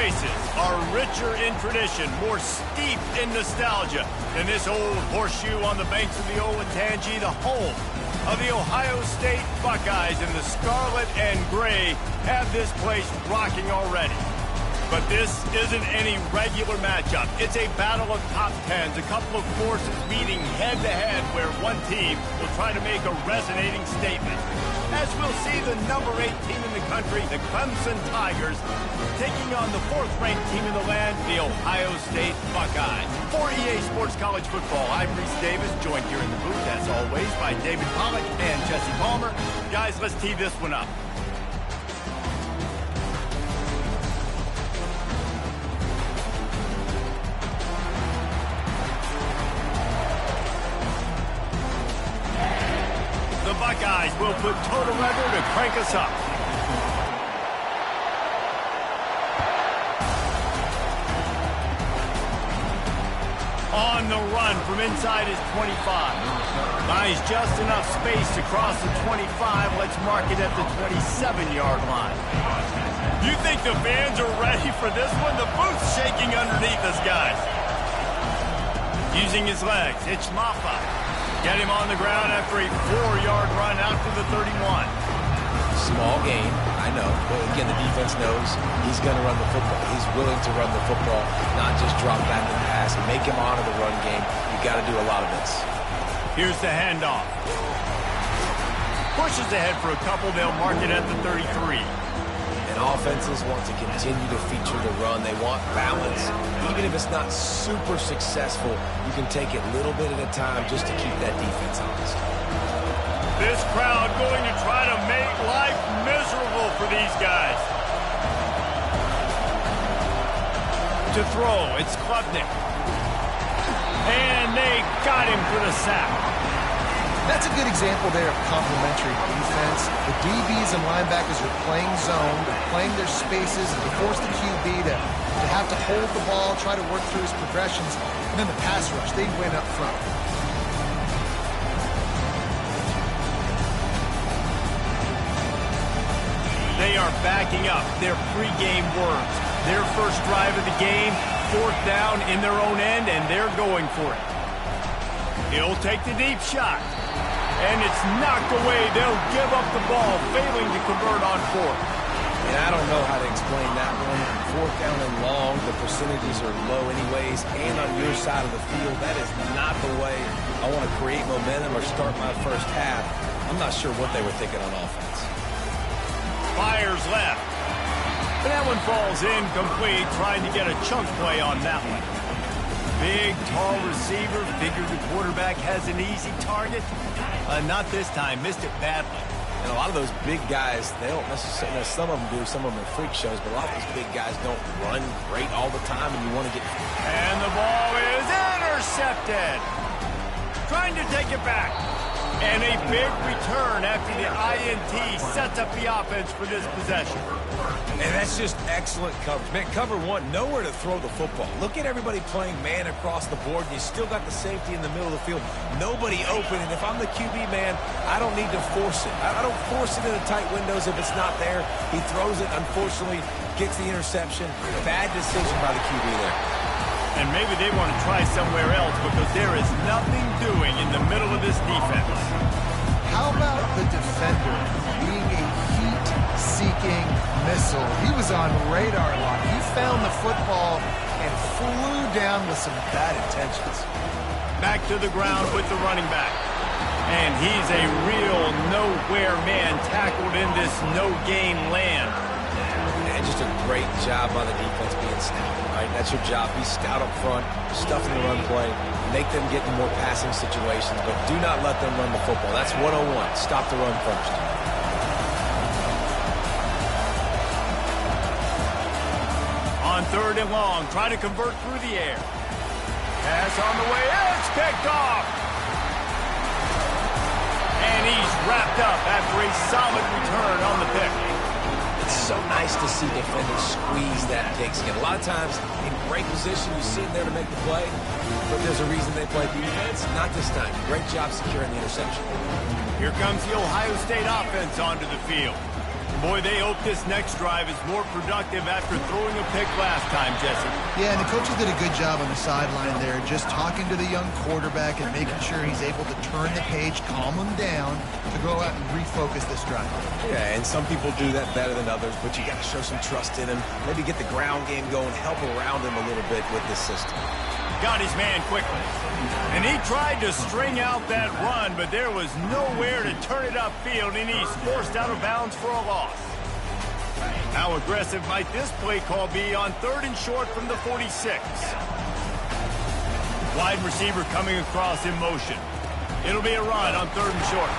places are richer in tradition, more steeped in nostalgia than this old horseshoe on the banks of the Olentangy, the home of the Ohio State Buckeyes. And the scarlet and gray have this place rocking already. But this isn't any regular matchup. It's a battle of top tens, a couple of forces meeting head-to-head where one team will try to make a resonating statement. As we'll see the number 8 team in the country, the Clemson Tigers, taking on the 4th-ranked team in the land, the Ohio State Buckeyes. For EA Sports College Football, I'm Reese Davis, joined here in the booth, as always, by David Pollack and Jesse Palmer. Guys, let's tee this one up. The Buckeyes will put total leather to crank us up. On the run from inside his 25. Buys just enough space to cross the 25. Let's mark it at the 27-yard line. You think the fans are ready for this one? The booth's shaking underneath us, guys. Using his legs, it's Maffa. Get him on the ground after a 4-yard run out to the 31. Small game, I know. But again, the defense knows he's going to run the football. He's willing to run the football, not just drop back and pass. Make him honor the run game. You got to do a lot of this. Here's the handoff. Pushes ahead for a couple. They'll mark it at the 33. And offenses want to continue to feature the run. They want balance. Even if it's not super successful, you can take it little bit at a time just to keep that defense honest. This crowd going to try to make life miserable for these guys. To throw, it's Klubnik. And they got him for the sack. That's a good example there of complementary defense. The DBs and linebackers are playing zone, they're playing their spaces, and they force the QB to have to hold the ball, try to work through his progressions, and then the pass rush, they win up front. They are backing up their pregame words. Their first drive of the game, 4th down in their own end, and they're going for it. He'll take the deep shot. And it's knocked away. They'll give up the ball, failing to convert on 4th. And I don't know how to explain that one. 4th down and long, the percentages are low anyways. And on your side of the field, that is not the way I want to create momentum or start my first half. I'm not sure what they were thinking on offense. Fires left. But that one falls incomplete, trying to get a chunk play on that one. Big, tall receiver. Figure the quarterback has an easy target. Not this time. Missed it badly. And a lot of those big guys, they don't necessarily, some of them do, some of them are freak shows, but a lot of those big guys don't run great all the time, and you want to get... And the ball is intercepted. Trying to take it back. And a big return after the INT sets up the offense for this possession. And that's just excellent coverage. Man, cover one, nowhere to throw the football. Look at everybody playing man across the board, and you still got the safety in the middle of the field. Nobody open, and if I'm the QB, man, I don't need to force it. I don't force it in the tight windows if it's not there. He throws it, unfortunately, gets the interception. Bad decision by the QB there. And maybe they want to try somewhere else because there is nothing doing in the middle of this defense. How about the defender being a heat-seeking missile? He was on radar lock. He found the football and flew down with some bad intentions. Back to the ground with the running back. And he's a real nowhere man tackled in this no-gain land. And just a great job by the defense being stout, right? That's your job. Be stout up front, stuff in the run play, make them get in more passing situations, but do not let them run the football. That's 101. Stop the run first. On 3rd and long, try to convert through the air. Pass on the way, it's picked off. And he's wrapped up after a solid return on the pick. It's so nice to see defenders squeeze that pick skin. A lot of times, in great position, you see them there to make the play, but there's a reason they play defense. Not this time. Great job securing the interception. Here comes the Ohio State offense onto the field. Boy, they hope this next drive is more productive after throwing a pick last time, Jesse. Yeah, and the coaches did a good job on the sideline there, just talking to the young quarterback and making sure he's able to turn the page, calm him down, to go out and refocus this drive. Yeah, and some people do that better than others, but you got to show some trust in him. Maybe get the ground game going, help around him a little bit with this system. Got his man quickly. And he tried to string out that run, but there was nowhere to turn it upfield, and he's forced out of bounds for a loss. How aggressive might this play call be on 3rd and short from the 46? Wide receiver coming across in motion. It'll be a run on 3rd and short.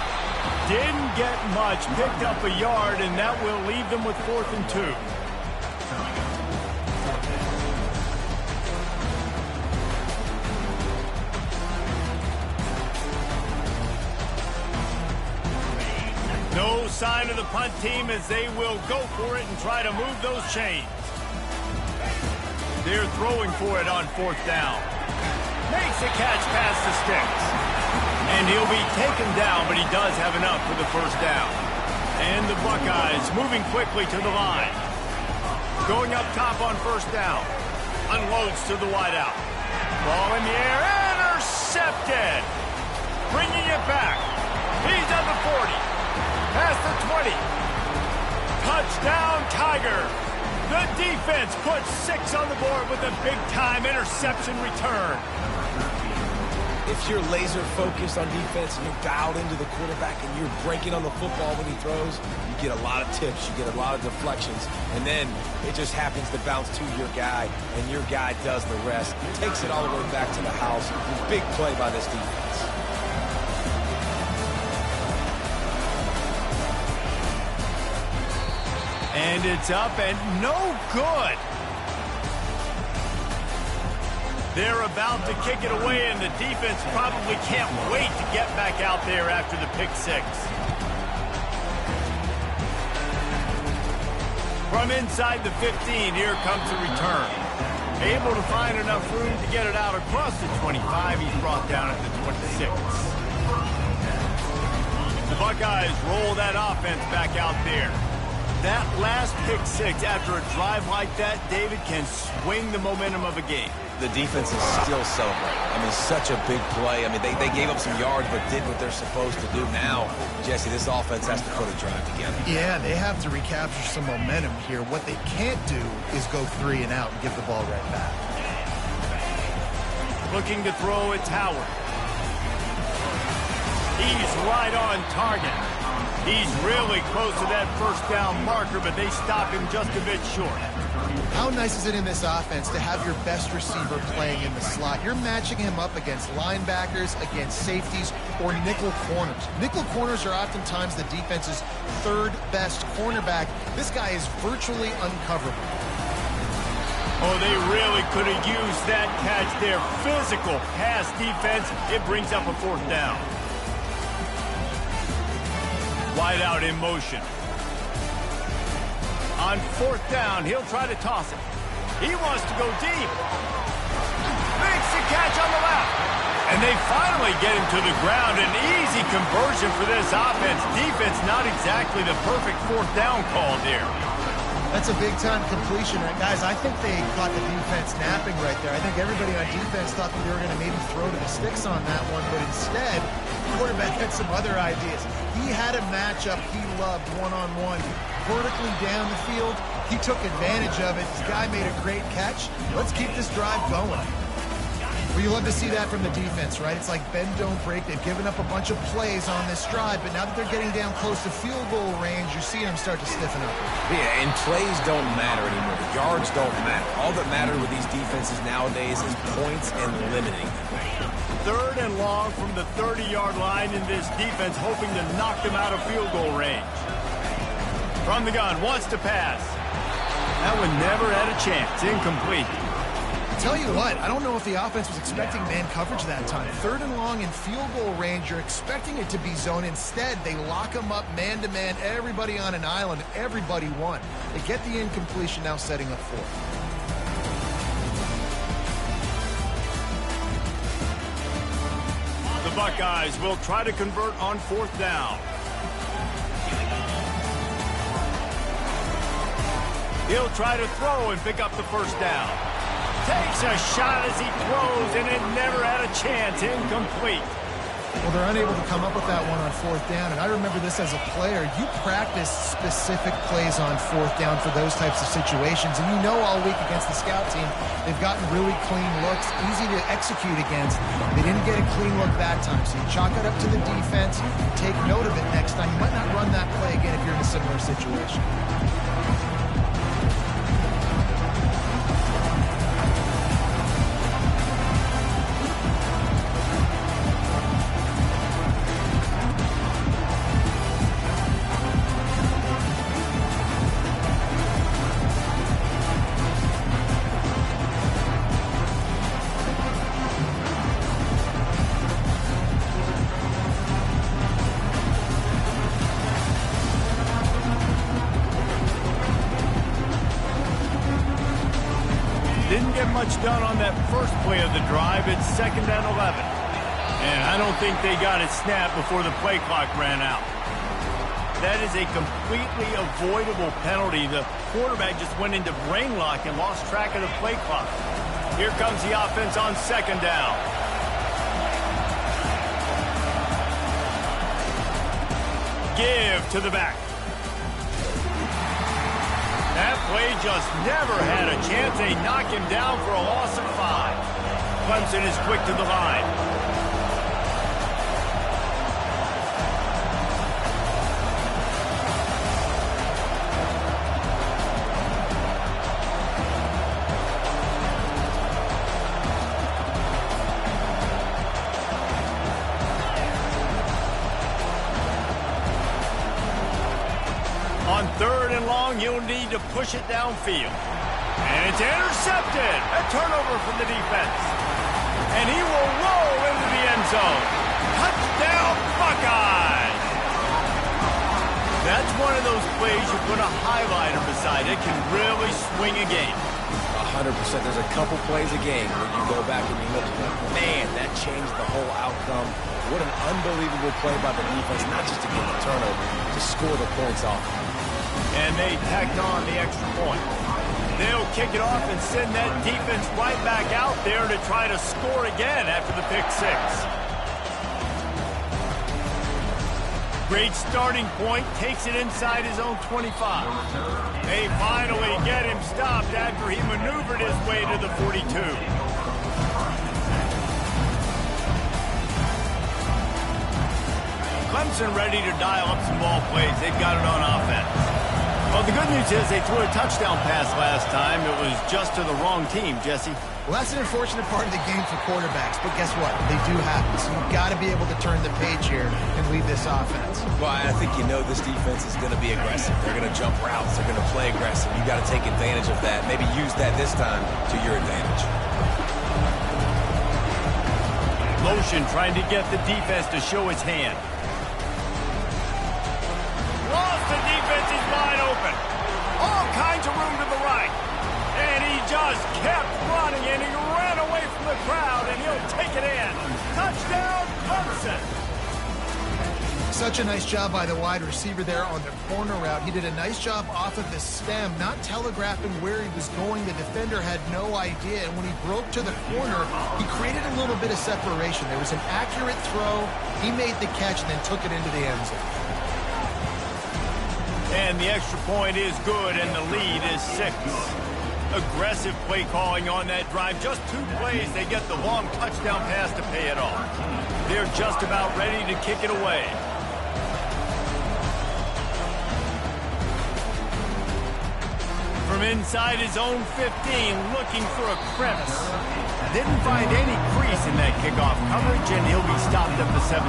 Didn't get much, picked up a yard, and that will leave them with 4th and 2. No sign of the punt team as they will go for it and try to move those chains. They're throwing for it on 4th down. Makes a catch past the sticks. And he'll be taken down, but he does have enough for the 1st down. And the Buckeyes moving quickly to the line. Going up top on 1st down. Unloads to the wideout. Ball in the air. Intercepted. Bringing it back. He's on the 40. Past the 20. Touchdown, Tiger. The defense puts 6 on the board with a big-time interception return. If you're laser focused on defense and you're dialed into the quarterback and you're breaking on the football when he throws, you get a lot of tips, you get a lot of deflections, and then it just happens to bounce to your guy, and your guy does the rest. Takes it all the way back to the house. Big play by this defense. And it's up and no good. They're about to kick it away, and the defense probably can't wait to get back out there after the pick 6. From inside the 15, here comes the return. Able to find enough room to get it out across the 25. He's brought down at the 26. The Buckeyes roll that offense back out there. That last pick 6 after a drive like that, David, can swing the momentum of a game. The defense is still celebrating. I mean, such a big play. I mean, they gave up some yards but did what they're supposed to do. Now, Jesse, this offense has to put a drive together. Yeah, they have to recapture some momentum here. What they can't do is go 3 and out and give the ball right back. Looking to throw, it's Howard. He's right on target. He's really close to that 1st down marker, but they stop him just a bit short. How nice is it in this offense to have your best receiver playing in the slot? You're matching him up against linebackers, against safeties, or nickel corners. Nickel corners are oftentimes the defense's 3rd best cornerback. This guy is virtually uncoverable. Oh, they really could have used that catch there. Physical pass defense. It brings up a 4th down. Wide out in motion. On 4th down, he'll try to toss it. He wants to go deep. Makes the catch on the left. And they finally get him to the ground. An easy conversion for this offense. Defense not exactly the perfect 4th down call there. That's a big-time completion. Guys, I think they caught the defense napping right there. I think everybody on defense thought that they were going to maybe throw to the sticks on that one, but instead, the quarterback had some other ideas. He had a matchup he loved one-on-one, vertically down the field. He took advantage of it. This guy made a great catch. Let's keep this drive going. Well, you love to see that from the defense, right? It's like bend, don't break. They've given up a bunch of plays on this drive, but now that they're getting down close to field goal range, you're seeing them start to stiffen up. Yeah, and plays don't matter anymore. The yards don't matter. All that matter with these defenses nowadays is points and limiting them. 3rd and long from the 30-yard line, in this defense hoping to knock them out of field goal range. From the gun, wants to pass. That one never had a chance. Incomplete. Tell you what, I don't know if the offense was expecting man coverage that time. 3rd and long in field goal range, you're expecting it to be zone. Instead, they lock them up man-to-man, everybody on an island, everybody won. They get the incompletion, now setting up 4th. The Buckeyes will try to convert on 4th down. He'll try to throw and pick up the first down. Takes a shot as he throws, and it never had a chance. Incomplete. Well, they're unable to come up with that one on fourth down, and I remember this as a player. You practice specific plays on fourth down for those types of situations, and you know all week against the scout team, they've gotten really clean looks, easy to execute against. They didn't get a clean look that time, so you chalk it up to the defense, take note of it next time. You might not run that play again if you're in a similar situation. Didn't get much done on that first play of the drive. It's 2nd and 11. And I don't think they got it snapped before the play clock ran out. That is a completely avoidable penalty. The quarterback just went into brain lock and lost track of the play clock. Here comes the offense on 2nd down. Give to the back. That play just never had a chance. They knock him down for a loss of 5. Clemson is quick to the line. On 3rd and long, you'll need to push it downfield. And it's intercepted. A turnover from the defense. And he will roll into the end zone. Touchdown, Buckeyes! That's one of those plays you put a highlighter beside it, can really swing a game. 100%. There's a couple plays a game when you go back and you look at it. Man, that changed the whole outcome. What an unbelievable play by the defense, not just to get the turnover, to score the points off. And they tacked on the extra point. They'll kick it off and send that defense right back out there to try to score again after the pick 6. Great starting point, takes it inside his own 25. They finally get him stopped after he maneuvered his way to the 42. Clemson ready to dial up some ball plays. They've got it on offense. Well, the good news is they threw a touchdown pass last time. It was just to the wrong team, Jesse. Well, that's an unfortunate part of the game for quarterbacks, but guess what? They do happen, so you've got to be able to turn the page here and lead this offense. Well, I think you know this defense is going to be aggressive. They're going to jump routes. They're going to play aggressive. You got to take advantage of that. Maybe use that this time to your advantage. Motion trying to get the defense to show its hand. Lost the defense is wide open. All kinds of room to the right. And he just kept running, and he ran away from the crowd, and he'll take it in. Touchdown, Clemson. Such a nice job by the wide receiver there on the corner route. He did a nice job off of the stem, not telegraphing where he was going. The defender had no idea, and when he broke to the corner, he created a little bit of separation. There was an accurate throw. He made the catch and then took it into the end zone. And the extra point is good, and the lead is 6. Aggressive play calling on that drive. Just 2 plays, they get the long touchdown pass to pay it off. They're just about ready to kick it away. From inside his own 15, looking for a crevice. Didn't find any crease in that kickoff coverage, and he'll be stopped at the 17.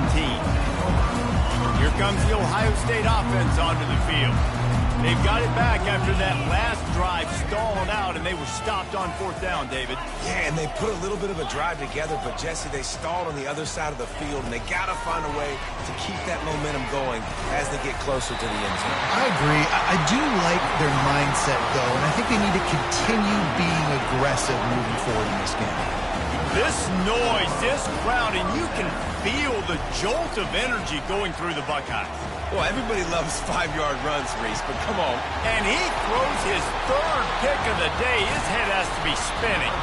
Here comes the Ohio State offense onto the field. They've got it back after that last drive stalled out, and they were stopped on 4th down, David. Yeah, and they put a little bit of a drive together, but, Jesse, they stalled on the other side of the field, and they got to find a way to keep that momentum going as they get closer to the end zone. I agree. I do like their mindset, though, and I think they need to continue being aggressive moving forward in this game. This noise, this crowd, and you can feel the jolt of energy going through the Buckeyes. Well, everybody loves 5-yard runs, Reese, but come on. And he throws his third pick of the day. His head has to be spinning.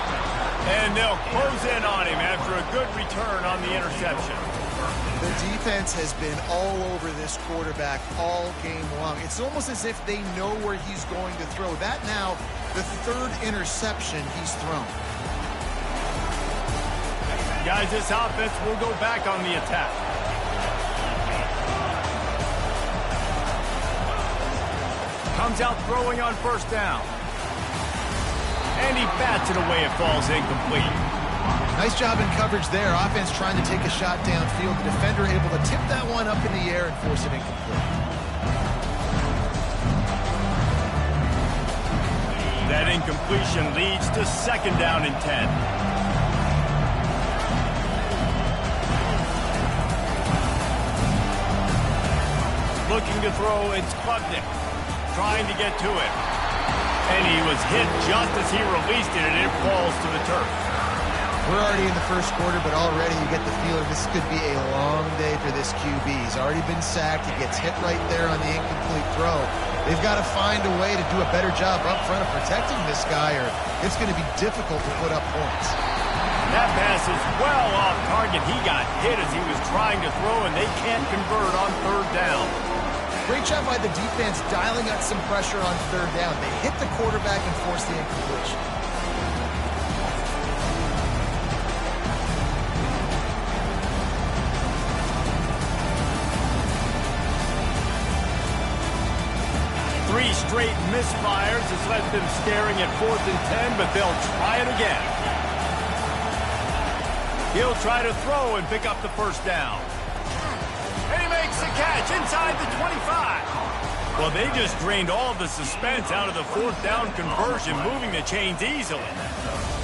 And they'll close in on him after a good return on the interception. The defense has been all over this quarterback all game long. It's almost as if they know where he's going to throw. That now, the third interception he's thrown. Guys, this offense will go back on the attack. Comes out throwing on first down. And he bats it away. It falls incomplete. Nice job in coverage there. Offense trying to take a shot downfield. The defender able to tip that one up in the air and force it incomplete. That incompletion leads to second down and 10. Looking to throw, it's Klubnik. Trying to get to it. And he was hit just as he released it, and it falls to the turf. We're already in the first quarter, but already you get the feeling this could be a long day for this QB. He's already been sacked. He gets hit right there on the incomplete throw. They've got to find a way to do a better job up front of protecting this guy, or it's going to be difficult to put up points. That pass is well off target. He got hit as he was trying to throw, and they can't convert on third down. Great job by the defense dialing up some pressure on third down. They hit the quarterback and force the incompletion. Three straight misfires has left them staring at 4th and 10, but they'll try it again. He'll try to throw and pick up the first down. And he makes the catch inside the 25. Well, they just drained all the suspense out of the 4th down conversion, moving the chains easily.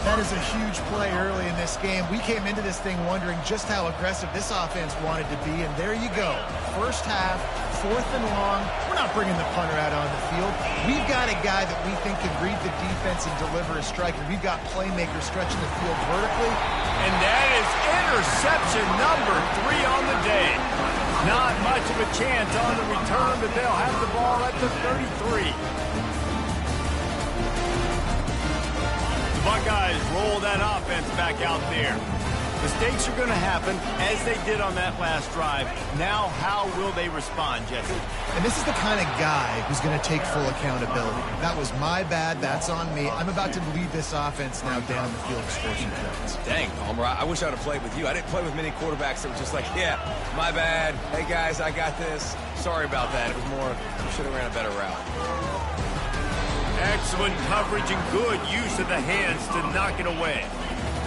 That is a huge play early in this game. We came into this thing wondering just how aggressive this offense wanted to be, and there you go. First half, 4th and long. We're not bringing the punter out on the field. We've got a guy that we think can read the defense and deliver a strike, and we've got playmakers stretching the field vertically. And that is interception number 3 on the day. Not much of a chance on the return, but they'll have the ball at the 33. Buckeyes roll that offense back out there. Mistakes are going to happen, as they did on that last drive. Now, how will they respond, Jesse? And this is the kind of guy who's going to take full accountability. That was my bad. That's on me. I'm about to lead this offense now down the field to score some points. Dang, Palmer, I wish I would have played with you. I didn't play with many quarterbacks that were just like, yeah, my bad. Hey, guys, I got this. Sorry about that. It was more, we should have ran a better route. Excellent coverage and good use of the hands to knock it away.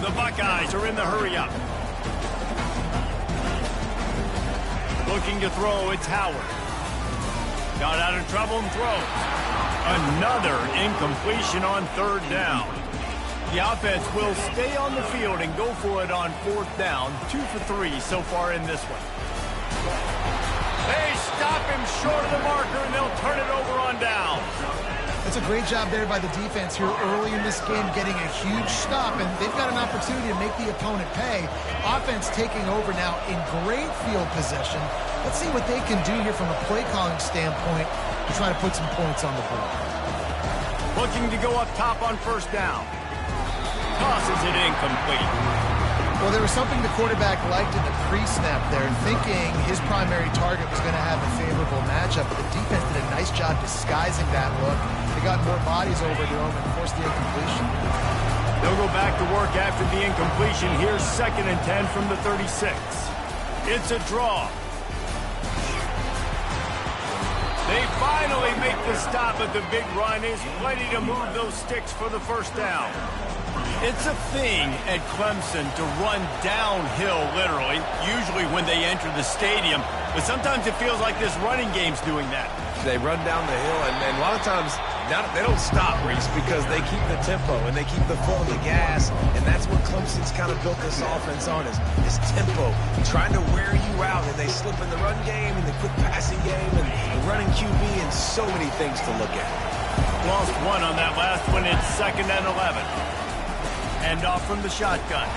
The Buckeyes are in the hurry-up. Looking to throw, it's Howard. Got out of trouble and throws. Another incompletion on third down. The offense will stay on the field and go for it on 4th down. 2 for 3 so far in this one. They stop him short of the marker, and they'll turn it over on down. It's a great job there by the defense here early in this game, getting a huge stop, and they've got an opportunity to make the opponent pay. Offense taking over now in great field possession. Let's see what they can do here from a play-calling standpoint to try to put some points on the board. Looking to go up top on first down. Tosses it incomplete. Well, there was something the quarterback liked in the pre-snap there, thinking his primary target was going to have a favorable matchup, but the defense did a nice job disguising that look. They got more bodies over to him and forced the incompletion. They'll go back to work after the incompletion. Here's 2nd and 10 from the 36. It's a draw. They finally make the stop, but the big run is plenty to move those sticks for the first down. It's a thing at Clemson to run downhill, literally, usually when they enter the stadium. But sometimes it feels like this running game's doing that. They run down the hill, and a lot of times they don't stop, Reese, because they keep the tempo and they keep the foot on the gas, and that's what Clemson's kind of built this offense on, is tempo, trying to wear you out, and they slip in the run game and the quick passing game and the running QB and so many things to look at. Lost one on that last one. It's 2nd and 11. Hand off from the shotgun.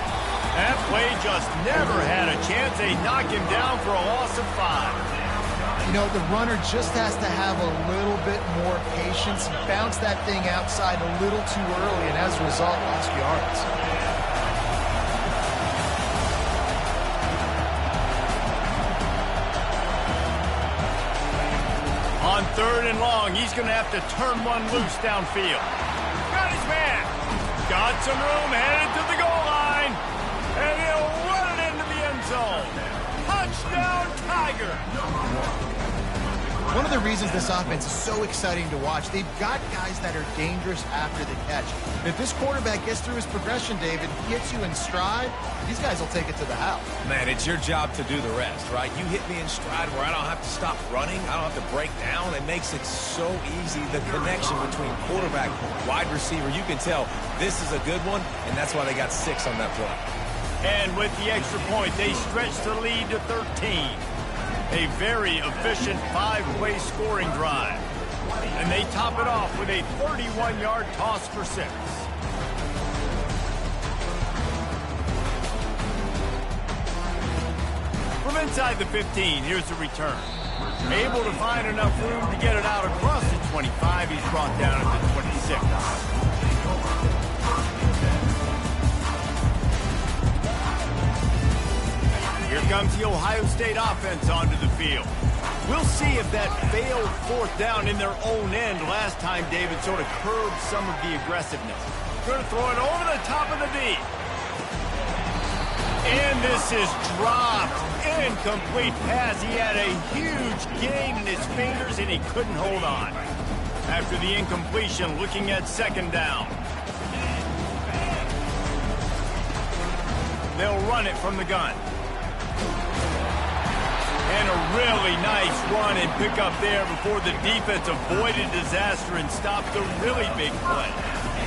That play just never had a chance. They knock him down for a loss of 5. You know, the runner just has to have a little bit more patience. He bounced that thing outside a little too early, and as a result, lost yards. On 3rd and long, he's going to have to turn one loose downfield. Got his man. Got some room, headed to the goal line. And he'll run it into the end zone. Touchdown, Tiger. One of the reasons this offense is so exciting to watch, they've got guys that are dangerous after the catch. If this quarterback gets through his progression, David, hits you in stride, these guys will take it to the house. Man, it's your job to do the rest, right? You hit me in stride where I don't have to stop running. I don't have to break down. It makes it so easy. The connection between quarterback, wide receiver, you can tell this is a good one, and that's why they got 6 on that play. And with the extra point, they stretch the lead to 13. A very efficient 5-play scoring drive. And they top it off with a 31-yard toss for 6. From inside the 15, here's the return. Able to find enough room to get it out across the 25. He's brought down at the 26. Here comes the Ohio State offense onto the field. We'll see if that failed 4th down in their own end last time, David, sort of curbed some of the aggressiveness. Going to throw it over the top of the D. And this is dropped. Incomplete pass. He had a huge gain in his fingers, and he couldn't hold on. After the incompletion, looking at 2nd down. They'll run it from the gun. And a really nice run and pick up there before the defense avoided disaster and stopped a really big play.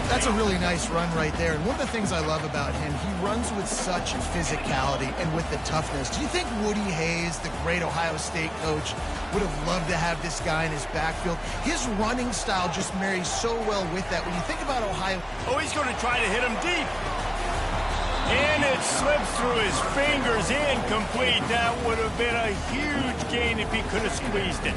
That's a really nice run right there. And one of the things I love about him, he runs with such physicality and with the toughness. Do you think Woody Hayes, the great Ohio State coach, would have loved to have this guy in his backfield? His running style just marries so well with that. When you think about Ohio... Oh, he's going to try to hit him deep. And it slips through his fingers, incomplete. That would have been a huge gain if he could have squeezed it.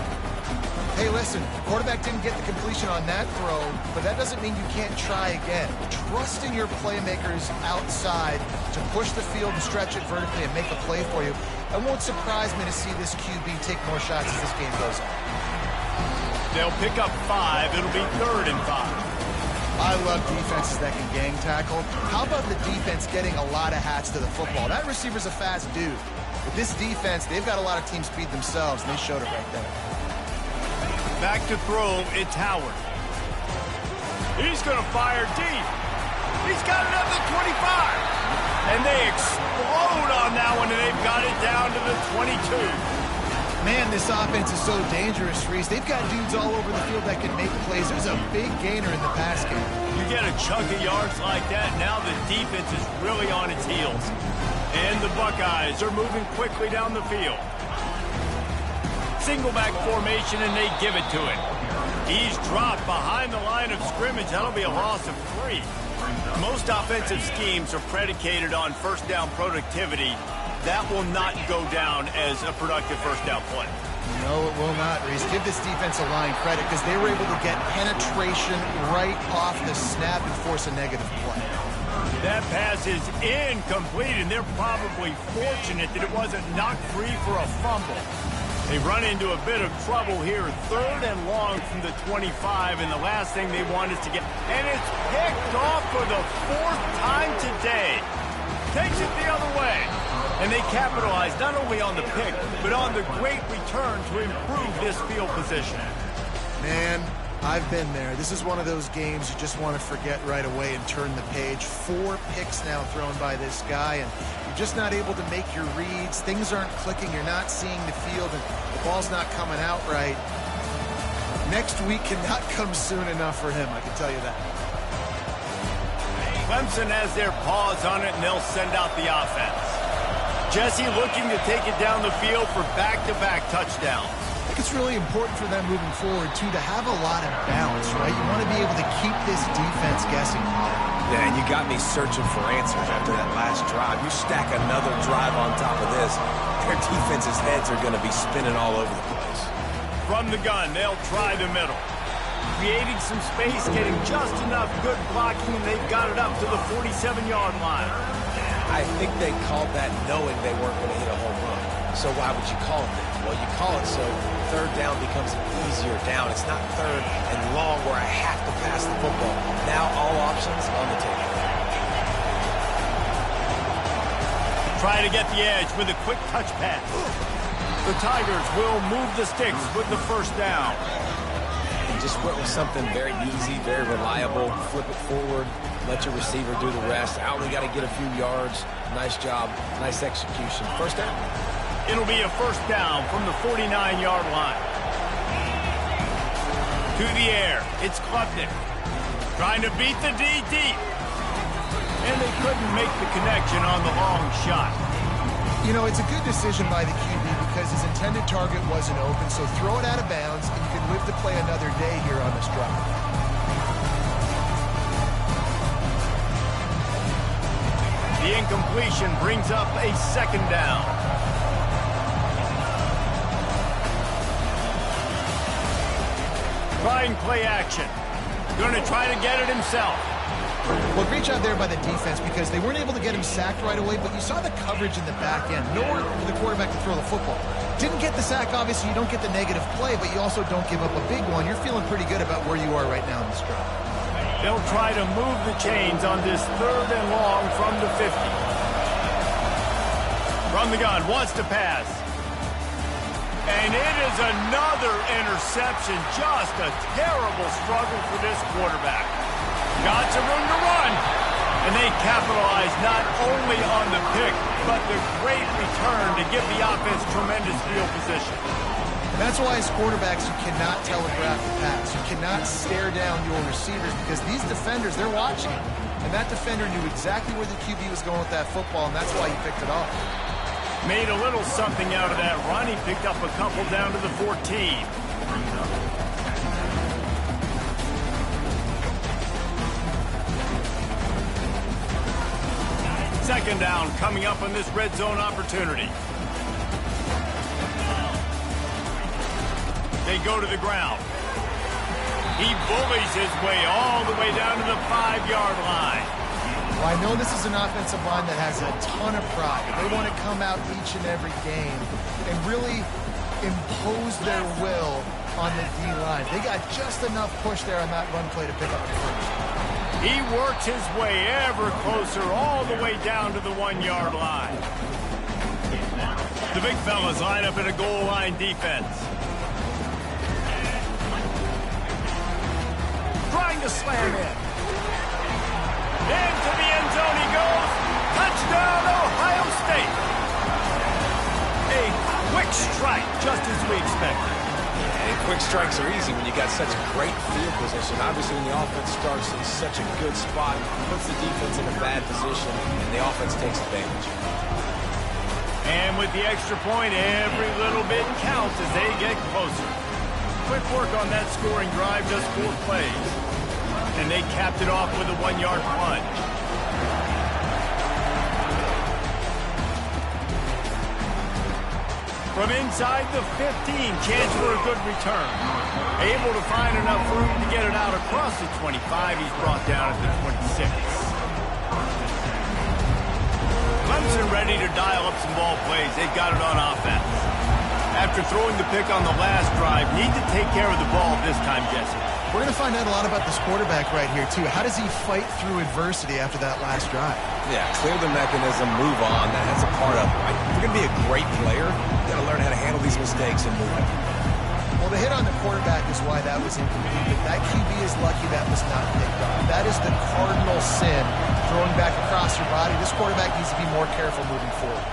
Hey, listen, the quarterback didn't get the completion on that throw, but that doesn't mean you can't try again. Trust in your playmakers outside to push the field and stretch it vertically and make a play for you. It won't surprise me to see this QB take more shots as this game goes on. They'll pick up 5. It'll be 3rd and 5. I love defenses that can gang tackle. How about the defense getting a lot of hats to the football? That receiver's a fast dude. With this defense, they've got a lot of team speed themselves, and they showed it right there. Back to throw, it's Howard. He's going to fire deep. He's got it at the 25. And they explode on that one, and they've got it down to the 22. Man, this offense is so dangerous, Reese. They've got dudes all over the field that can make plays. There's a big gainer in the pass game. You get a chunk of yards like that, now the defense is really on its heels. And the Buckeyes are moving quickly down the field. Single back formation, and they give it to him. He's dropped behind the line of scrimmage. That'll be a loss of 3. Most offensive schemes are predicated on 1st down productivity. That will not go down as a productive 1st down play. No, it will not, Reese. Give this defensive line credit because they were able to get penetration right off the snap and force a negative play. That pass is incomplete, and they're probably fortunate that it wasn't knocked free for a fumble. They run into a bit of trouble here. 3rd and long from the 25, and the last thing they want is to get... And it's picked off for the 4th time today. Takes it the other way. And they capitalize not only on the pick, but on the great return to improve this field position. Man, I've been there. This is one of those games you just want to forget right away and turn the page. 4 picks now thrown by this guy, and you're just not able to make your reads. Things aren't clicking. You're not seeing the field, and the ball's not coming out right. Next week cannot come soon enough for him, I can tell you that. Clemson has their paws on it, and they'll send out the offense. Jesse looking to take it down the field for back-to-back touchdowns. I think it's really important for them moving forward, too, to have a lot of balance, right? You want to be able to keep this defense guessing. Yeah, and you got me searching for answers after that last drive. You stack another drive on top of this, their defense's heads are going to be spinning all over the place. From the gun, they'll try the middle. Creating some space, getting just enough good blocking, and they've got it up to the 47-yard line. I think they called that knowing they weren't going to hit a home run. So why would you call it that? Well, you call it so third down becomes an easier down. It's not third and long where I have to pass the football. Now all options on the table. Try to get the edge with a quick touch pass. The Tigers will move the sticks with the first down. Just went with something very easy, very reliable. Flip it forward, let your receiver do the rest. I only got to get a few yards. Nice job, nice execution. First down. It'll be a first down from the 49-yard line. To the air, it's Klubnik. Trying to beat the D deep. And they couldn't make the connection on the long shot. You know, it's a good decision by the QB because his intended target wasn't open, so throw it out of bounds, and you can live to play another day here on this drive. The incompletion brings up a second down. Trying play action. Going to try to get it himself. Well, great job there by the defense because they weren't able to get him sacked right away, but you saw the coverage in the back end. Nowhere for the quarterback to throw the football. Didn't get the sack, obviously. You don't get the negative play, but you also don't give up a big one. You're feeling pretty good about where you are right now in this drive. They'll try to move the chains on this third and long from the 50. From the gun, wants to pass. And it is another interception. Just a terrible struggle for this quarterback. Got some room to run. And they capitalize not only on the pick, but the great return to give the offense tremendous field position. That's why as quarterbacks, you cannot telegraph the pass. You cannot stare down your receivers because these defenders, they're watching. And that defender knew exactly where the QB was going with that football, and that's why he picked it off. Made a little something out of that run. He picked up a couple down to the 14. Second down coming up on this red zone opportunity. They go to the ground. He bullies his way all the way down to the 5-yard line. Well, I know this is an offensive line that has a ton of pride. They want to come out each and every game and really impose their will on the D-line. They got just enough push there on that run play to pick up the first. He works his way ever closer all the way down to the 1-yard line. The big fellas line up in a goal line defense. Trying to slam in. Into the end zone he goes. Touchdown, Ohio State. A quick strike, just as we expected. And quick strikes are easy when you got such great field position. Obviously, when the offense starts in such a good spot, puts the defense in a bad position, and the offense takes advantage. And with the extra point, every little bit counts as they get closer. Quick work on that scoring drive, just 4 plays. And they capped it off with a 1-yard plunge. From inside the 15, chance for a good return. Able to find enough room to get it out across the 25. He's brought down at the 26. Clemson ready to dial up some ball plays. They've got it on offense. After throwing the pick on the last drive, need to take care of the ball this time, Jesse. We're going to find out a lot about this quarterback right here, too. How does he fight through adversity after that last drive? Yeah, clear the mechanism, move on. That's a part of it, right? If you're going to be a great player, you got to learn how to handle these mistakes and move on. Well, the hit on the quarterback is why that was incomplete, but that QB is lucky that was not picked off. That is the cardinal sin, throwing back across your body. This quarterback needs to be more careful moving forward.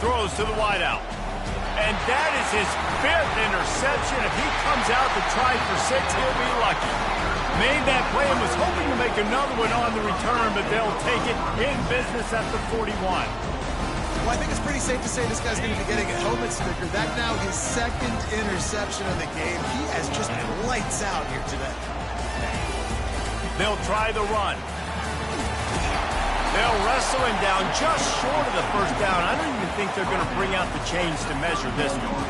Throws to the wideout. And that is his 5th interception. If he comes out to try for 6, he'll be lucky. Made that play and was hoping to make another one on the return, but they'll take it in business at the 41. Well, I think it's pretty safe to say this guy's going to be getting a helmet sticker. That's now his second interception of the game. He has just been lights out here today. They'll try the run. They'll wrestle him down just short of the first down. I don't even think they're going to bring out the chains to measure this one.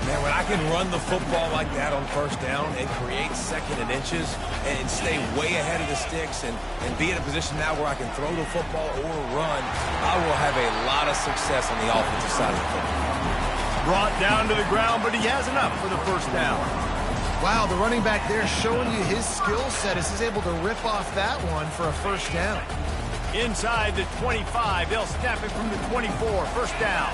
Man, when I can run the football like that on first down and create second and inches and stay way ahead of the sticks and be in a position now where I can throw the football or run, I will have a lot of success on the offensive side of the football. Brought down to the ground, but he has enough for the first down. Wow, the running back there showing you his skill set as he's able to rip off that one for a first down. Inside the 25, they'll snap it from the 24, first down.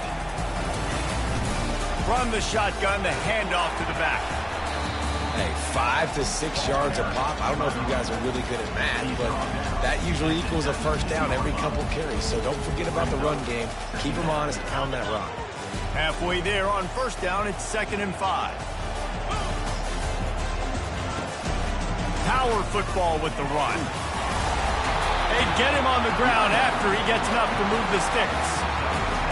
From the shotgun, the handoff to the back. Hey, 5 to 6 yards a pop. I don't know if you guys are really good at math, but that usually equals a first down every couple carries. So don't forget about the run game. Keep them honest, pound that rock. Halfway there on first down, it's 2nd and 5. Power football with the run. They get him on the ground after he gets enough to move the sticks.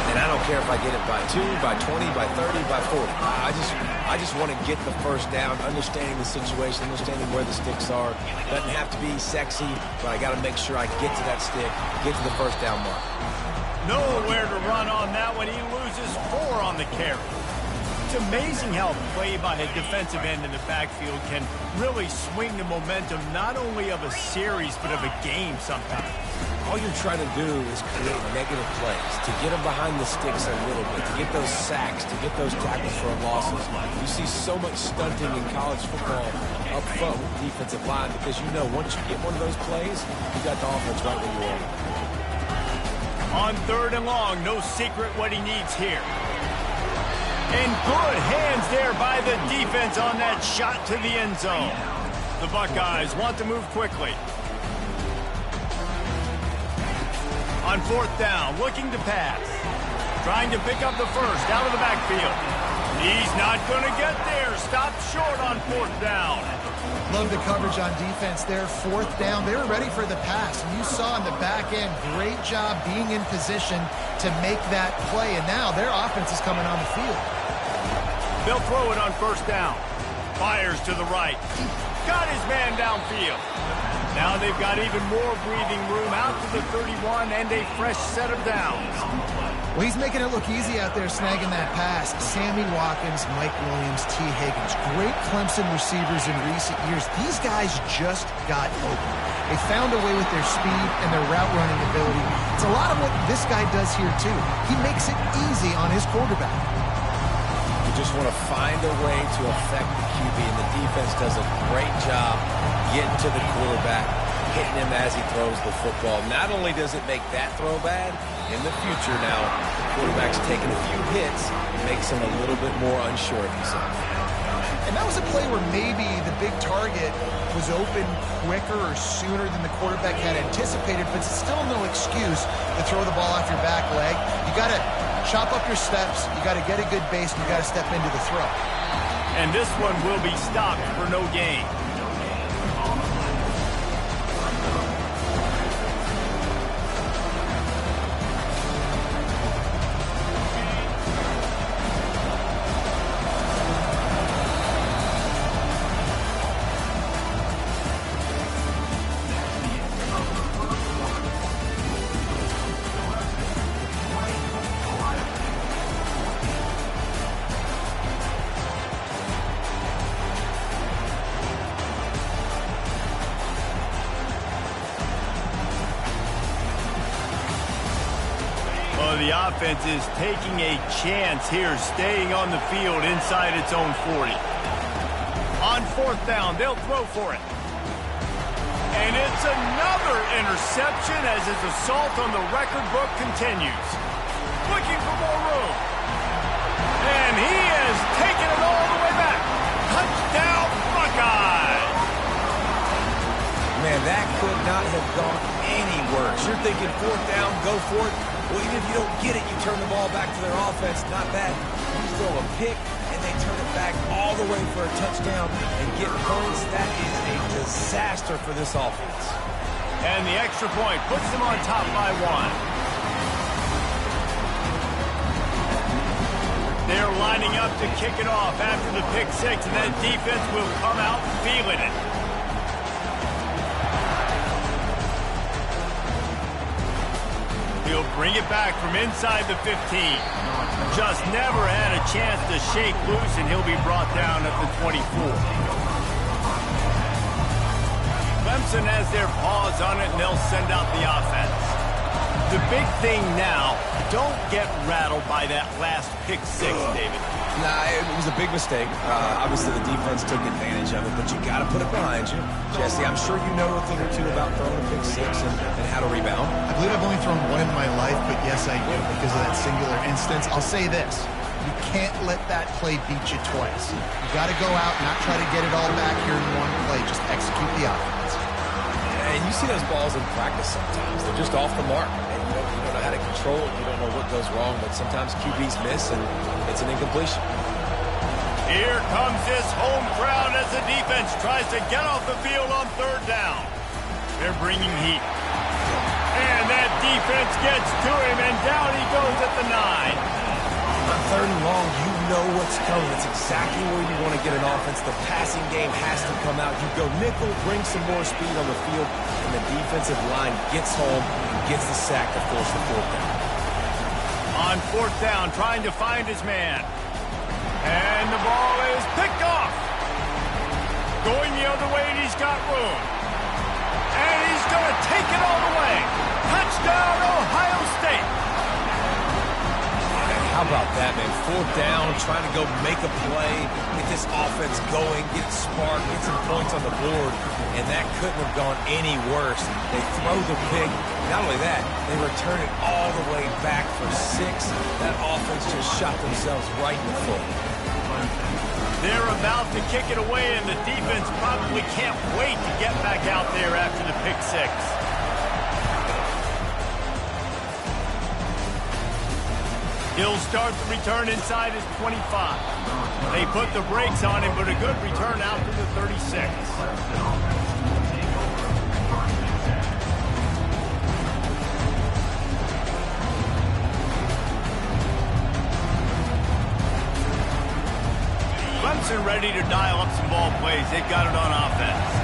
And I don't care if I get it by 2, by 20, by 30, by 40. I just want to get the first down, understanding the situation, understanding where the sticks are. Doesn't have to be sexy, but I got to make sure I get to that stick, get to the first down mark. Nowhere to run on that one. He loses 4 on the carry. It's amazing how play by a defensive end in the backfield can really swing the momentum not only of a series, but of a game sometimes. All you're trying to do is create negative plays, to get them behind the sticks a little bit, to get those sacks, to get those tackles for losses. You see so much stunting in college football up front with the defensive line because you know once you get one of those plays, you got the offense right where you On want. 3rd and long, no secret what he needs here. And good hands there by the defense on that shot to the end zone. The Buckeyes want to move quickly. On 4th down, looking to pass. Trying to pick up the first out of the backfield. He's not going to get there. Stopped short on 4th down. Love the coverage on defense there. 4th down, they were ready for the pass. And you saw in the back end, great job being in position to make that play. And now their offense is coming on the field. They'll throw it on 1st down. Fires to the right. Got his man downfield. Now they've got even more breathing room out to the 31 and a fresh set of downs. Well, he's making it look easy out there snagging that pass. Sammy Watkins, Mike Williams, T. Higgins, great Clemson receivers in recent years. These guys just got open. They found a way with their speed and their route running ability. It's a lot of what this guy does here, too. He makes it easy on his quarterback. You just want to find a way to affect the QB, and the defense does a great job getting to the quarterback, hitting him as he throws the football. Not only does it make that throw bad, in the future now, the quarterback's taking a few hits, makes him a little bit more unsure of himself. And that was a play where maybe the big target was open quicker or sooner than the quarterback had anticipated, but still no excuse to throw the ball off your back leg. You got to chop up your steps, you got to get a good base, and you got to step into the throw. And this one will be stopped for no gain. The offense is taking a chance here, staying on the field inside its own 40. On 4th down, they'll throw for it. And it's another interception as his assault on the record book continues. Looking for more room. And he has taken it all the way back. Touchdown, Buckeyes! Man, that could not have gone any worse. You're thinking 4th down, go for it. Well, even if you don't get it, you turn the ball back to their offense. Not bad. You throw a pick, and they turn it back all the way for a touchdown and get points. That is a disaster for this offense. And the extra point puts them on top by 1. They're lining up to kick it off after the pick six, and that defense will come out feeling it. He'll bring it back from inside the 15. Just never had a chance to shake loose, and he'll be brought down at the 24. Clemson has their paws on it, and they'll send out the offense. The big thing now, don't get rattled by that last pick six, David. Nah, it was a big mistake. Obviously, the defense took advantage of it, but you got to put it behind you. Jesse, I'm sure you know a thing or two about throwing a pick six and how to rebound. I believe I've only thrown one in my life, but yes, I do because of that singular instance. I'll say this. You can't let that play beat you twice. You got to go out and not try to get it all back here in one play. Just execute the offense. And you see those balls in practice sometimes. They're just off the mark. And you don't know how to control it. You don't know what goes wrong, but sometimes QBs miss, and it's an incompletion. Here comes this home crowd as the defense tries to get off the field on third down. They're bringing heat. And that defense gets to him, and down he goes at the 9. On third and long, you know what's coming. It's exactly where you want to get an offense. The passing game has to come out. You go nickel, bring some more speed on the field, and the defensive line gets home and gets the sack to force the fourth down. On fourth down, trying to find his man. And the ball is picked off. Going the other way, and he's got room. And he's going to take it all the way. Touchdown, Ohio State. How about that, man? Fourth down, trying to go make a play, get this offense going, get spark, get some points on the board, and that couldn't have gone any worse. They throw the pick. Not only that, they return it all the way back for 6. That offense just shot themselves right in the foot. They're about to kick it away, and the defense probably can't wait to get back out there after the pick six. He'll start the return inside his 25. They put the brakes on him, but a good return out to the 36. Clemson ready to dial up some ball plays. They've got it on offense.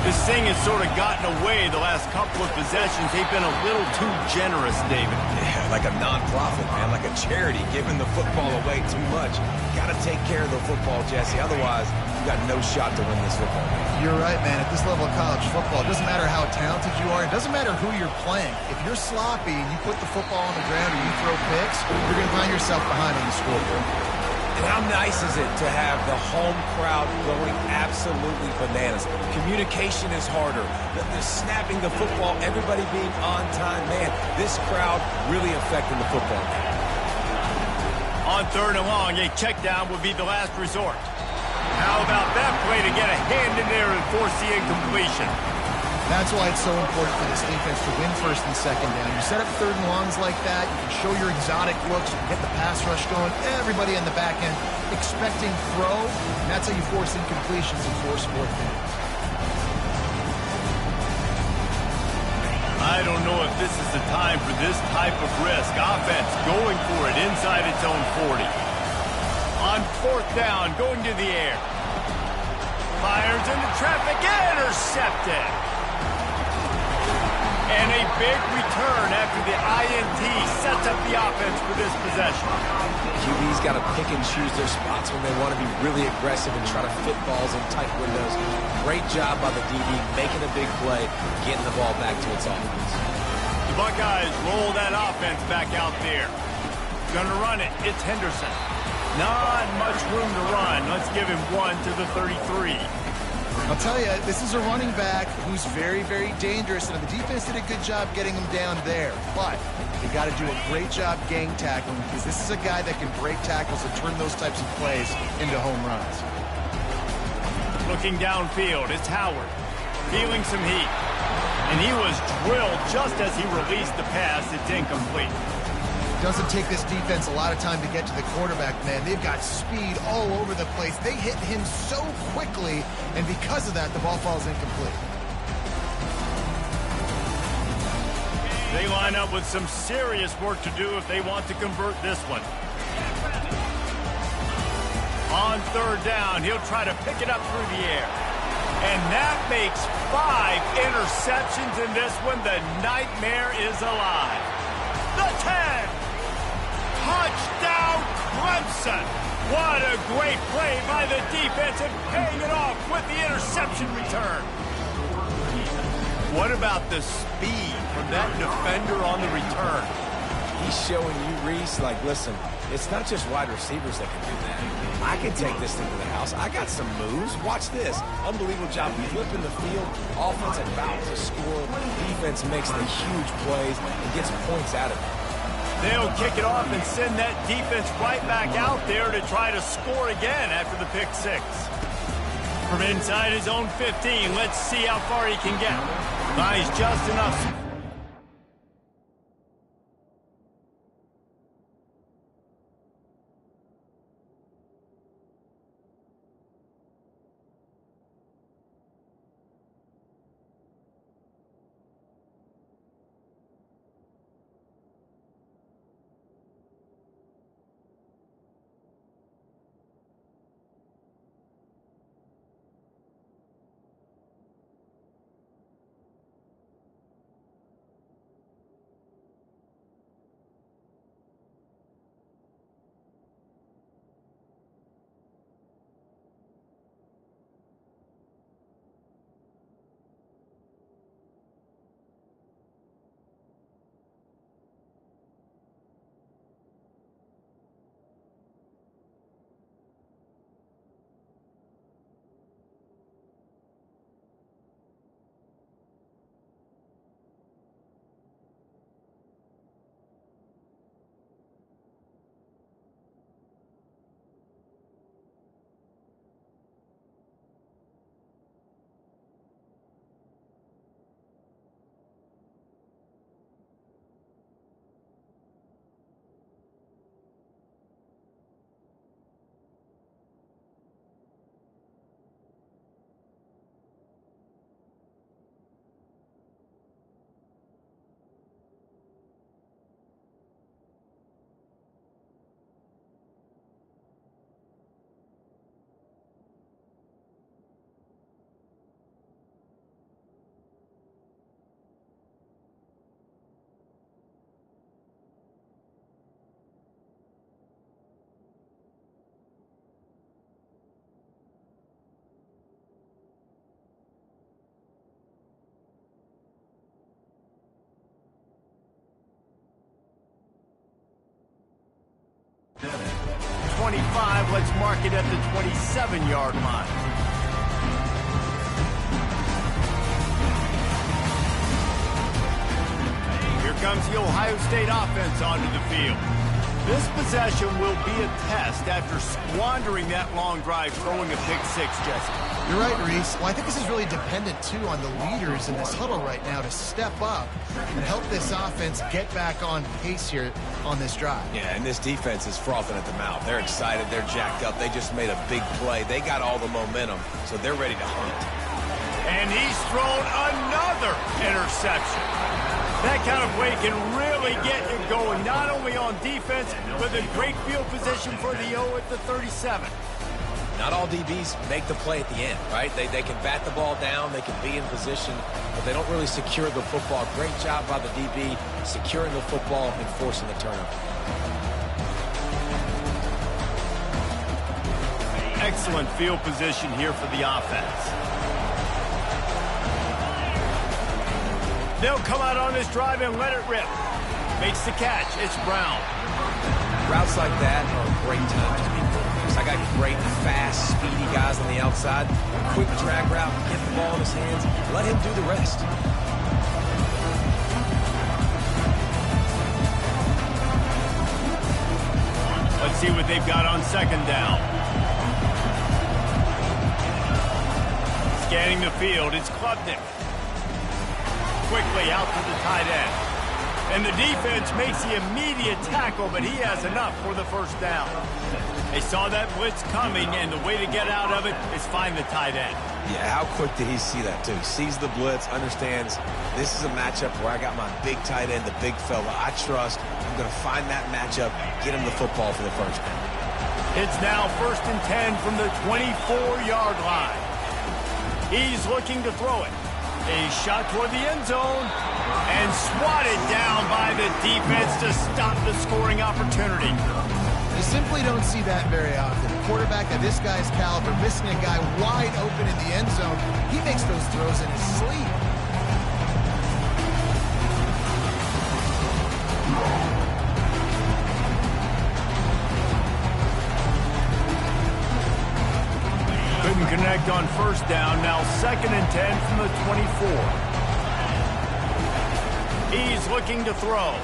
This thing has sort of gotten away the last couple of possessions. They've been a little too generous, David. Yeah, like a non-profit, man, like a charity, giving the football away too much. Got to take care of the football, Jesse. Otherwise, you got no shot to win this football game. You're right, man. At this level of college football, it doesn't matter how talented you are. It doesn't matter who you're playing. If you're sloppy and you put the football on the ground and you throw picks, you're going to find yourself behind on the scoreboard. And how nice is it to have the home crowd going absolutely bananas? Communication is harder. The snapping the football, everybody being on time. Man, this crowd really affecting the football game. On third and long, a check down would be the last resort. How about that play to get a hand in there and force the incompletion? That's why it's so important for this defense to win first and second down. You set up third and longs like that, you can show your exotic looks, you can get the pass rush going, everybody in the back end expecting throw, and that's how you force incompletions and force fourth downs. I don't know if this is the time for this type of risk. Offense going for it inside its own 40. On fourth down, going to the air. Fires into traffic, intercepted. And a big return after the INT sets up the offense for this possession. QB's got to pick and choose their spots when they want to be really aggressive and try to fit balls in tight windows. Great job by the DB, making a big play, getting the ball back to its offense. The Buckeyes roll that offense back out there. Gonna run it. It's Henderson. Not much room to run. Let's give him one to the 33. I'll tell you, this is a running back who's very, very dangerous, and the defense did a good job getting him down there. But you got to do a great job gang tackling because this is a guy that can break tackles and turn those types of plays into home runs. Looking downfield, it's Howard. Feeling some heat. And he was drilled just as he released the pass. It's incomplete. Doesn't take this defense a lot of time to get to the quarterback, man. They've got speed all over the place. They hit him so quickly, and because of that, the ball falls incomplete. They line up with some serious work to do if they want to convert this one. On third down, he'll try to pick it up through the air. And that makes 5 interceptions in this one. The nightmare is alive. The 10. Touchdown, Clemson. What a great play by the defense and paying it off with the interception return. What about the speed from that defender on the return? He's showing you, Reese, like, listen, it's not just wide receivers that can do that. I can take this thing to the house. I got some moves. Watch this. Unbelievable job flipping the field. Offense about to score. Defense makes the huge plays and gets points out of it. They'll kick it off and send that defense right back out there to try to score again after the pick six. From inside his own 15, let's see how far he can get. Buys just enough. Let's mark it at the 27-yard line. Here comes the Ohio State offense onto the field. This possession will be a test after squandering that long drive throwing a pick six, Jesse. You're right, Reese. Well, I think this is really dependent, too, on the leaders in this huddle right now to step up and help this offense get back on pace here on this drive. Yeah, and this defense is frothing at the mouth. They're excited. They're jacked up. They just made a big play. They got all the momentum, so they're ready to hunt. And he's thrown another interception. That kind of play can really get you going, not only on defense, but a great field position for the O at the 37. Not all DBs make the play at the end, right? They can bat the ball down, they can be in position, but they don't really secure the football. Great job by the DB securing the football and forcing the turnover. Excellent field position here for the offense. They'll come out on this drive and let it rip. Makes the catch. It's Brown. Routes like that are a great time to be quarterbacks. I got great, fast, speedy guys on the outside. Quick drag route, get the ball in his hands, let him do the rest. Let's see what they've got on second down. Scanning the field, it's Klubnik. Quickly out to the tight end. And the defense makes the immediate tackle, but he has enough for the first down. They saw that blitz coming, and the way to get out of it is find the tight end. Yeah, how quick did he see that, too? Sees the blitz, understands this is a matchup where I got my big tight end, the big fella I trust. I'm going to find that matchup, get him the football for the first down. It's now 1st and 10 from the 24-yard line. He's looking to throw it. A shot toward the end zone and swatted down by the defense to stop the scoring opportunity. You simply don't see that very often. A quarterback of this guy's caliber missing a guy wide open in the end zone. He makes those throws in his sleep. Couldn't connect on 1st down. Now 2nd and 10 from the 24. He's looking to throw.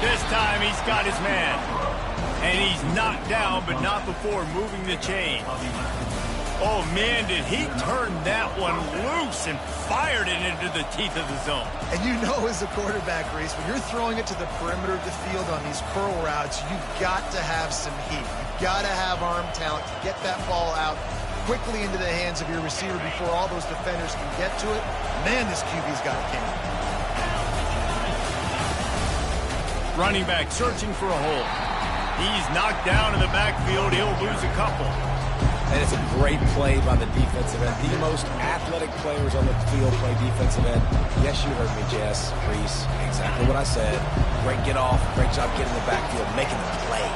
This time he's got his man. And he's knocked down, but not before moving the chains. Oh, man, did he turn that one loose and fired it into the teeth of the zone. And you know as a quarterback, Reese, when you're throwing it to the perimeter of the field on these curl routes, you've got to have some heat. You've got to have arm talent to get that ball out quickly into the hands of your receiver before all those defenders can get to it. Man, this QB's got a cannon. Running back searching for a hole. He's knocked down in the backfield. He'll lose a couple. And it's a great play by the defensive end. The most athletic players on the field play defensive end. Yes, you heard me, Jess, Reese. Exactly what I said. Great get off. Great job getting the backfield, making the play.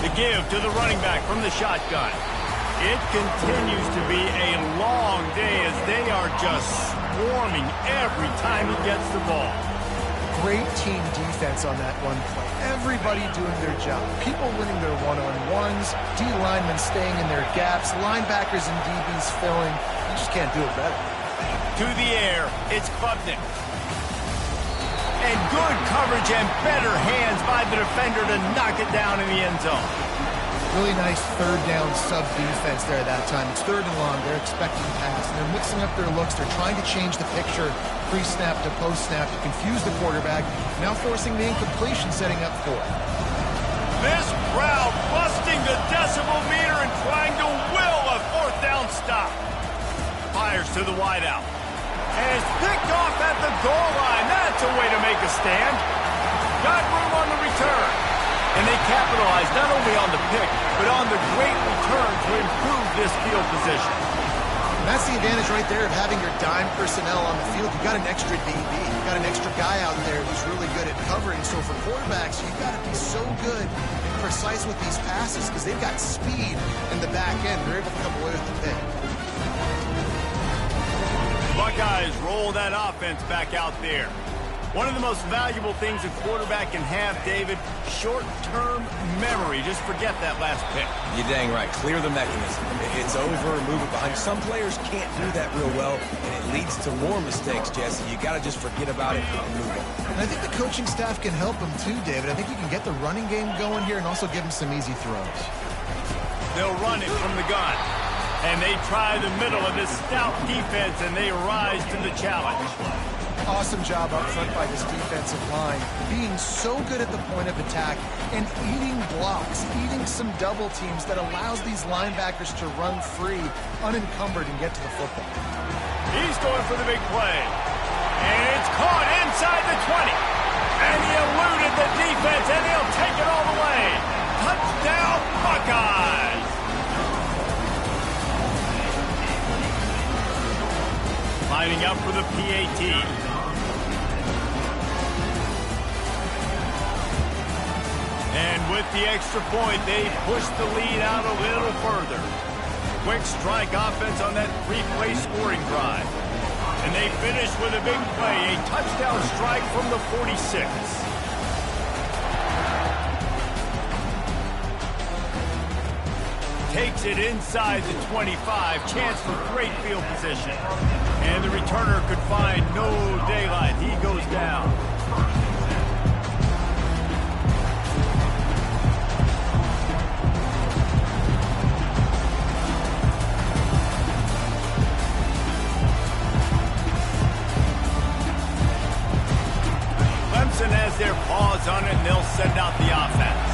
The give to the running back from the shotgun. It continues to be a long day as they are just swarming every time he gets the ball. Great team defense on that one play. Everybody doing their job. People winning their one-on-ones, D linemen staying in their gaps, linebackers and DBs filling. You just can't do it better. To the air, it's Klubnik. And good coverage and better hands by the defender to knock it down in the end zone. Really nice third down sub defense there that time. It's 3rd and long. They're expecting pass, and they're mixing up their looks. They're trying to change the picture pre-snap to post-snap to confuse the quarterback, now forcing the incompletion, setting up 4. This crowd busting the decibel meter and trying to will a 4th down stop. Fires to the wideout. And it's picked off at the goal line. That's a way to make a stand. Got room on the return. And they capitalize not only on the pick, but on the great return to improve this field position. And that's the advantage right there of having your dime personnel on the field. You've got an extra DB. You've got an extra guy out there who's really good at covering. So for quarterbacks, you've got to be so good and precise with these passes because they've got speed in the back end. They're able to come away with the pick. Buckeyes roll that offense back out there. One of the most valuable things a quarterback can have, David, short-term memory. Just forget that last pick. You're dang right. Clear the mechanism. It's over, move it behind. Some players can't do that real well, and it leads to more mistakes, Jesse. You got to just forget about it and move on. And I think the coaching staff can help him too, David. I think you can get the running game going here and also give him some easy throws. They'll run it from the gun. And they try the middle of this stout defense, and they rise to the challenge. Awesome job up front by this defensive line, being so good at the point of attack and eating blocks, eating some double teams that allows these linebackers to run free, unencumbered, and get to the football. He's going for the big play. And it's caught inside the 20. And he eluded the defense, and he'll take it all the way. Touchdown, Buckeyes! Lining up for the PAT. And with the extra point, they push the lead out a little further. Quick strike offense on that 3-play scoring drive. And they finish with a big play, a touchdown strike from the 46. Takes it inside the 25, chance for great field position. And the returner could find no daylight. He goes down. Clemson has their paws on it, and they'll send out the offense.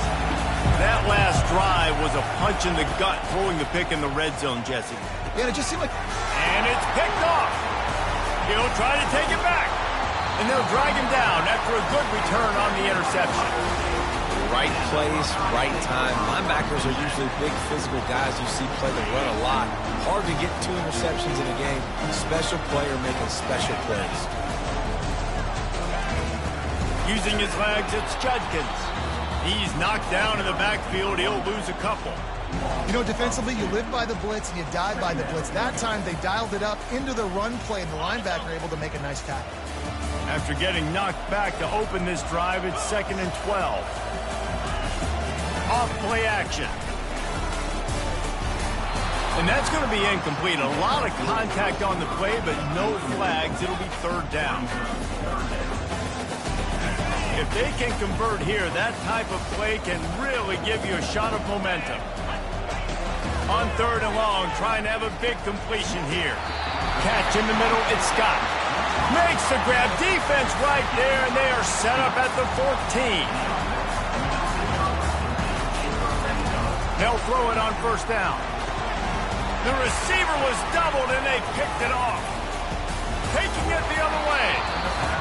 That last drive was a punch in the gut, throwing the pick in the red zone, Jesse. Yeah, it just seemed like... And it's picked off. He'll try to take it back. And they'll drag him down after a good return on the interception. right place, right time. Linebackers are usually big physical guys you see play the run a lot. Hard to get 2 interceptions in a game. Special player making special plays. Using his legs, it's Judkins. He's knocked down in the backfield. He'll lose a couple. You know, defensively, you live by the blitz and you die by the blitz. That time, they dialed it up into the run play, and the linebacker able to make a nice tackle. After getting knocked back to open this drive, it's 2nd and 12. Off play action. And that's going to be incomplete. A lot of contact on the play, but no flags. It'll be 3rd down. If they can convert here, that type of play can really give you a shot of momentum. On 3rd and long, trying to have a big completion here. Catch in the middle, it's Scott. Makes the grab, defense right there, and they are set up at the 14. They'll throw it on 1st down. The receiver was doubled, and they picked it off. Taking it the other way.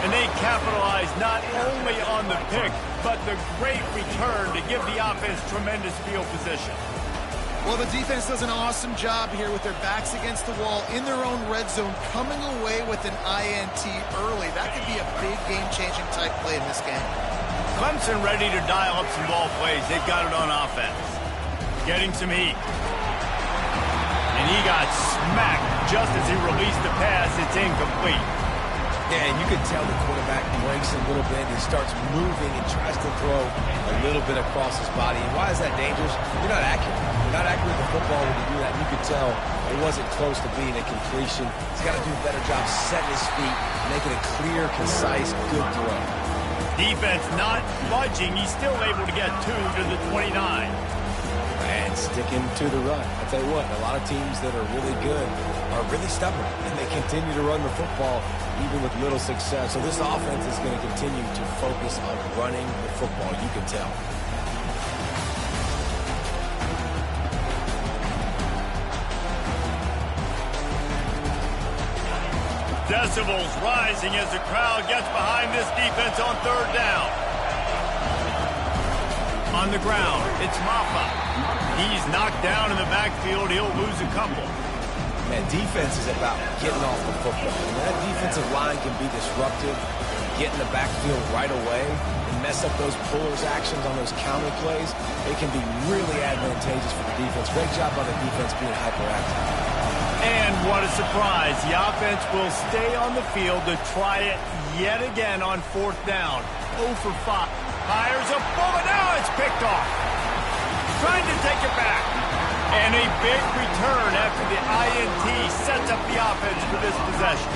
And they capitalized not only on the pick, but the great return to give the offense tremendous field position. Well, the defense does an awesome job here with their backs against the wall in their own red zone, coming away with an INT early. That could be a big game-changing type play in this game. Clemson ready to dial up some ball plays. They've got it on offense. Getting some heat. And he got smacked just as he released the pass. It's incomplete. Yeah, and you can tell the quarterback breaks a little bit and starts moving and tries to throw a little bit across his body. And why is that dangerous? You're not accurate. You're not accurate with the football when you do that. You could tell it wasn't close to being a completion. He's got to do a better job setting his feet, making a clear, concise, good throw. Defense not budging. He's still able to get 2 to the 29. And sticking to the run. I'll tell you what, a lot of teams that are really good are really stubborn, and they continue to run the football even with little success. So this offense is going to continue to focus on running the football, you can tell. Decibels rising as the crowd gets behind this defense on 3rd down. On the ground, it's Maffa. He's knocked down in the backfield. He'll lose a couple. Man, defense is about getting off the football. And that defensive line can be disruptive, get in the backfield right away, and mess up those pullers actions on those counter plays. It can be really advantageous for the defense. Great job by the defense being hyperactive. And what a surprise. The offense will stay on the field to try it yet again on 4th down. 0 for 5. Fires a bullet. Now it's picked off. Trying to take it back. And a big return after the INT sets up the offense for this possession.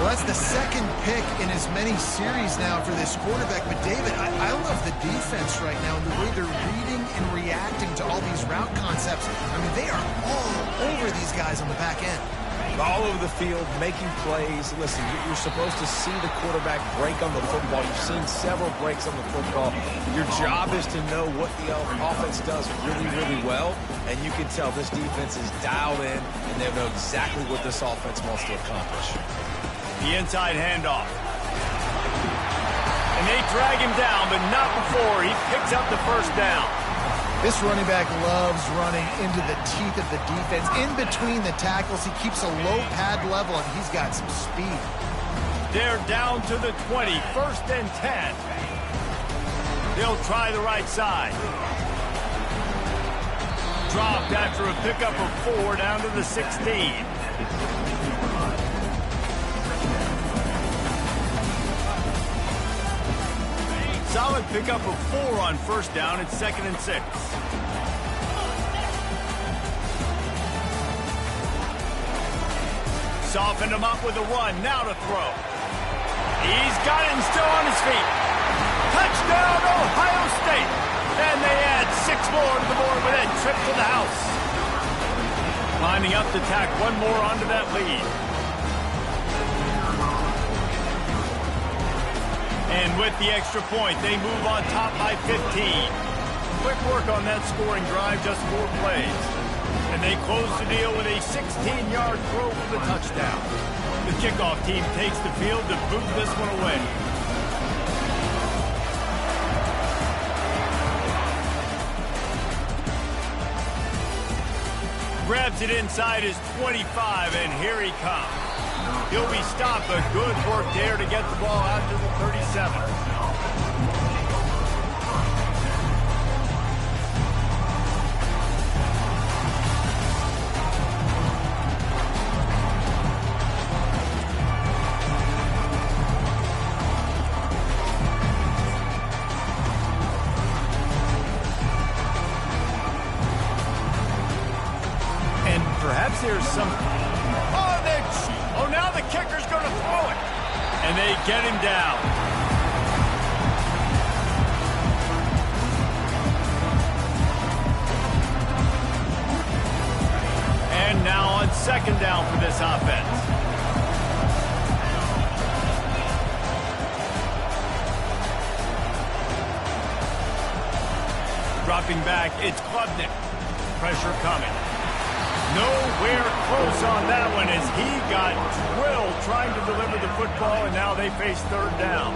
Well, that's the 2nd pick in as many series now for this quarterback. But, David, I love the defense right now and the way they're reading and reacting to all these route concepts. I mean, they are all over these guys on the back end. All over the field, making plays. Listen, you're supposed to see the quarterback break on the football. You've seen several breaks on the football. Your job is to know what the offense does really, really well. And you can tell this defense is dialed in, and they know exactly what this offense wants to accomplish. The inside handoff. And they drag him down, but not before he picks up the 1st down. This running back loves running into the teeth of the defense. In between the tackles, he keeps a low pad level, and he's got some speed. They're down to the 20, 1st and 10. They'll try the right side. Dropped after a pickup of 4 down to the 16. Solid pickup of 4 on 1st down. It's 2nd and 6. Softened him up with a run. Now to throw. He's got it and still on his feet. Touchdown, Ohio State. And they add 6 more to the board with that trip to the house. Lining up to tack 1 more onto that lead. And with the extra point, they move on top by 15. Quick work on that scoring drive, just 4 plays. And they close the deal with a 16-yard throw for the touchdown. The kickoff team takes the field to boot this one away. Grabs it inside his 25, and here he comes. He'll be stopped, but good work there to get the ball out to the 37. Perhaps there's some... Oh, now the kicker's going to throw it. And they get him down. And now on second down for this offense. Dropping back, it's Klubnik. Pressure coming. Nowhere close on that one as he got drilled trying to deliver the football, and now they face third down.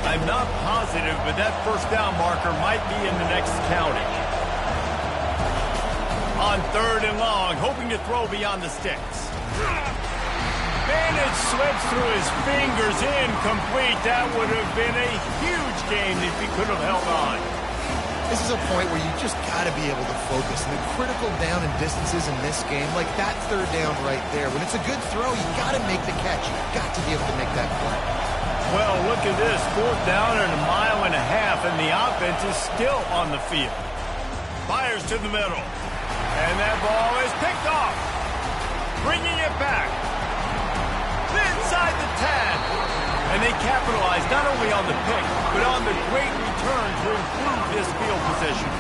I'm not positive, but that first down marker might be in the next county. On third and long, hoping to throw beyond the sticks. Man, it slips through his fingers, incomplete. That would have been a huge gain if he could have held on. This is a point where you just got to be able to focus. And the critical down and distances in this game, like that third down right there, when it's a good throw, you got to make the catch. You got to be able to make that play. Well, look at this. Fourth down and a mile and a half, and the offense is still on the field. Fires to the middle. And that ball is picked off. Bringing it back. Inside the 10. And they capitalize not only on the pick, but on the great return to improve this field position.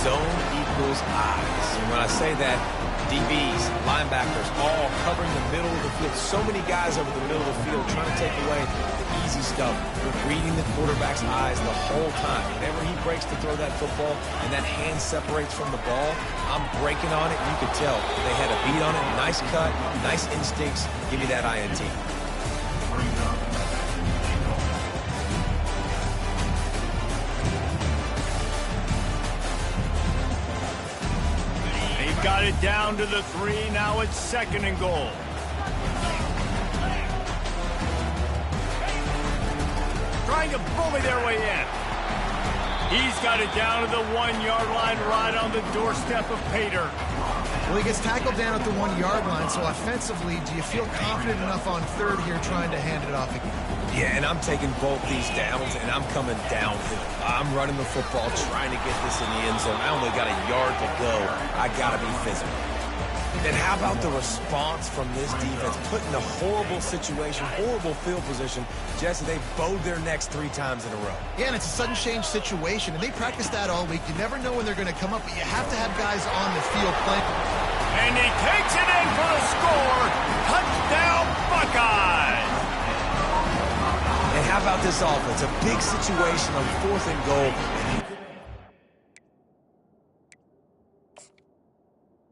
Zone equals eyes. And when I say that, DBs, linebackers, all covering the middle of the field. So many guys over the middle of the field trying to take away the easy stuff. We're reading the quarterback's eyes the whole time. Whenever he breaks to throw that football and that hand separates from the ball, I'm breaking on it. You could tell they had a beat on it. Nice cut, nice instincts. Give me that INT. Got it down to the 3. Now it's second and goal. Trying to bully their way in. He's got it down to the 1-yard line, right on the doorstep of Pater. Well, he gets tackled down at the 1-yard line, so offensively, do you feel confident enough on third here trying to hand it off again? Yeah, and I'm taking both these downs, and I'm coming downhill. I'm running the football, trying to get this in the end zone. I only got a yard to go. I got to be physical. And how about the response from this defense? Put in a horrible situation, horrible field position. Jesse, they bowed their necks 3 times in a row. Yeah, and it's a sudden change situation, and they practice that all week. You never know when they're going to come up, but you have to have guys on the field playing. And he takes it in for the score. Touchdown, Buckeyes! And how about this offense? A big situation on 4th and goal.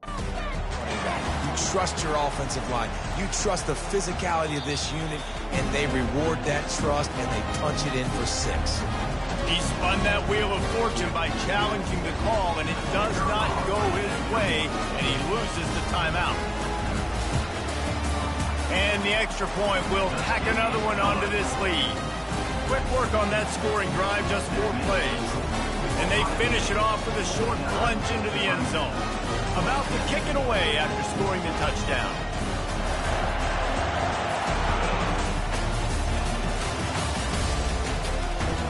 You trust your offensive line. You trust the physicality of this unit, and they reward that trust, and they punch it in for 6. He spun that wheel of fortune by challenging the call, and it does not go his way, and he loses the timeout. And the extra point will tack another one onto this lead. Quick work on that scoring drive, just 4 plays. And they finish it off with a short plunge into the end zone. About to kick it away after scoring the touchdown.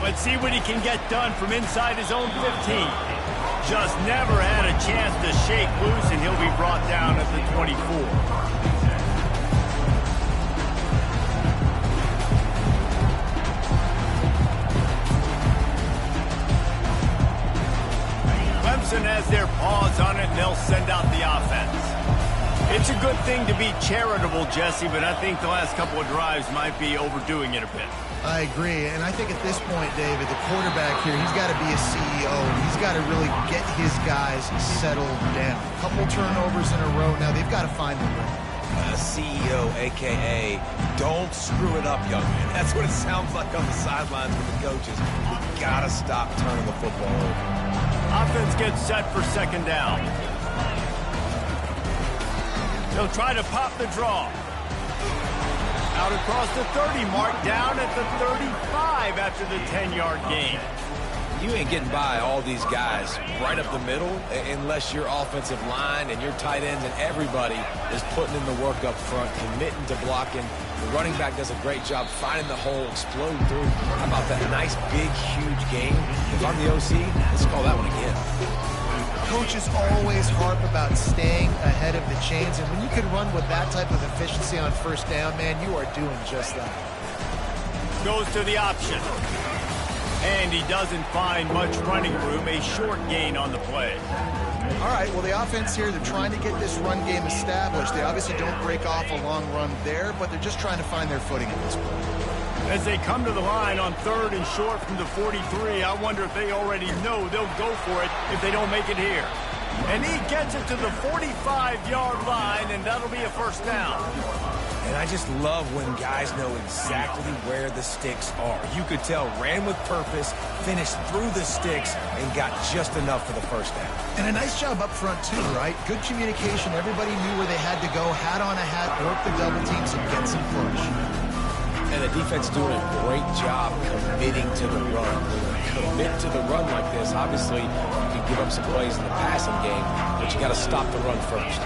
Let's see what he can get done from inside his own 15. Just never had a chance to shake loose, and he'll be brought down at the 24. Has their paws on it, and they'll send out the offense. It's a good thing to be charitable, Jesse, but I think the last couple of drives might be overdoing it a bit. I agree, and I think at this point, David, the quarterback here, he's got to be a CEO, and he's got to really get his guys settled down. A couple turnovers in a row now. They've got to find the rhythm. CEO, a.k.a. don't screw it up, young man. That's what it sounds like on the sidelines with the coaches. You got to stop turning the football over. Offense gets set for second down. They'll try to pop the draw. Out across the 30 mark, down at the 35 after the 10-yard gain. You ain't getting by all these guys right up the middle unless your offensive line and your tight ends and everybody is putting in the work up front, committing to blocking. The running back does a great job finding the hole, exploding through. How about that nice, big, huge game? If I'm the OC, let's call that one again. Coaches always harp about staying ahead of the chains, and when you can run with that type of efficiency on first down, man, you are doing just that. Goes to the option. And he doesn't find much running room, a short gain on the play. All right, well, the offense here, they're trying to get this run game established. They obviously don't break off a long run there, but they're just trying to find their footing at this point. As they come to the line on 3rd and short from the 43, I wonder if they already know they'll go for it if they don't make it here. And he gets it to the 45-yard line, and that'll be a first down. And I just love when guys know exactly where the sticks are. You could tell ran with purpose, finished through the sticks, and got just enough for the first down. And a nice job up front, too, right? Good communication. Everybody knew where they had to go, hat on a hat, work the double teams, and get some push. And the defense doing a great job committing to the run. When you commit to the run like this, obviously you can give up some plays in the passing game, but you got to stop the run first.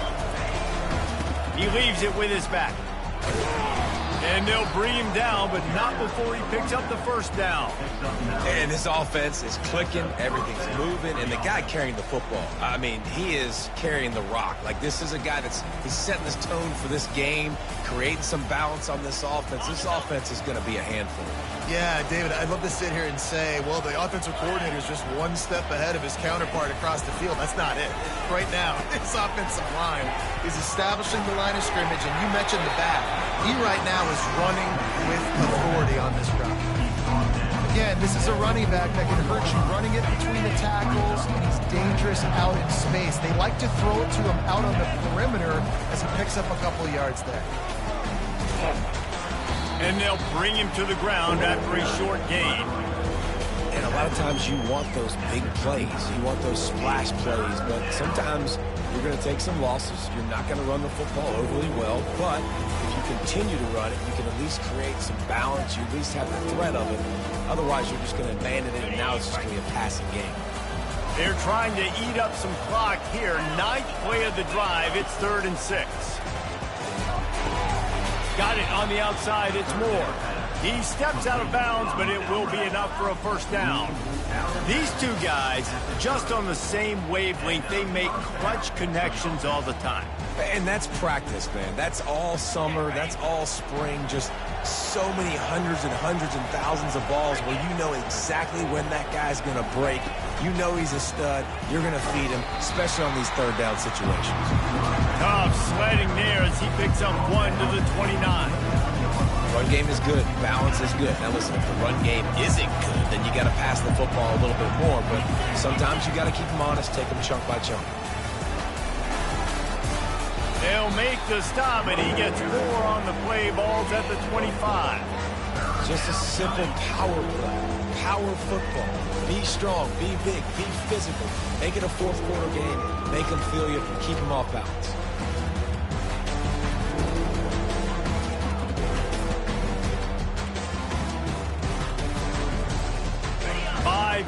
He leaves it with his back. And they'll bring him down, but not before he picks up the first down. And this offense is clicking, everything's moving, and the guy carrying the football, I mean, he is carrying the rock. Like, this is a guy he's setting this tone for this game, creating some balance on this offense. This offense is going to be a handful. Yeah, David, I'd love to sit here and say, well, the offensive coordinator is just one step ahead of his counterpart across the field. That's not it. Right now, this offensive line is establishing the line of scrimmage, and you mentioned the back. He right now is running with authority on this route. Again, this is a running back that can hurt you running it between the tackles, and he's dangerous out in space. They like to throw it to him out on the perimeter as he picks up a couple of yards there. And they'll bring him to the ground after a short gain. And a lot of times you want those big plays. You want those splash plays, but sometimes you're going to take some losses. You're not going to run the football overly well, but if you continue to run it, you can at least create some balance. You at least have the threat of it. Otherwise, you're just going to abandon it, and now it's just going to be a passing game. They're trying to eat up some clock here. 9th play of the drive. It's 3rd and 6. Got it on the outside. It's Moore. He steps out of bounds, but it will be enough for a first down. These two guys, just on the same wavelength, they make clutch connections all the time. And that's practice, man. That's all summer. That's all spring. Just so many hundreds and thousands of balls where you know exactly when that guy's going to break. You know he's a stud. You're going to feed him, especially on these third down situations. Tough sledding there as he picks up 1 to the 29. Run game is good. Balance is good. Now listen, if the run game isn't good, then you got to pass the football a little bit more. But sometimes you got to keep them honest, take them chunk by chunk. They'll make the stop, and he gets 4 on the play. Balls at the 25. Just a simple power play. Power football. Be strong, be big, be physical. Make it a fourth quarter game. Make them feel you, keep them off balance.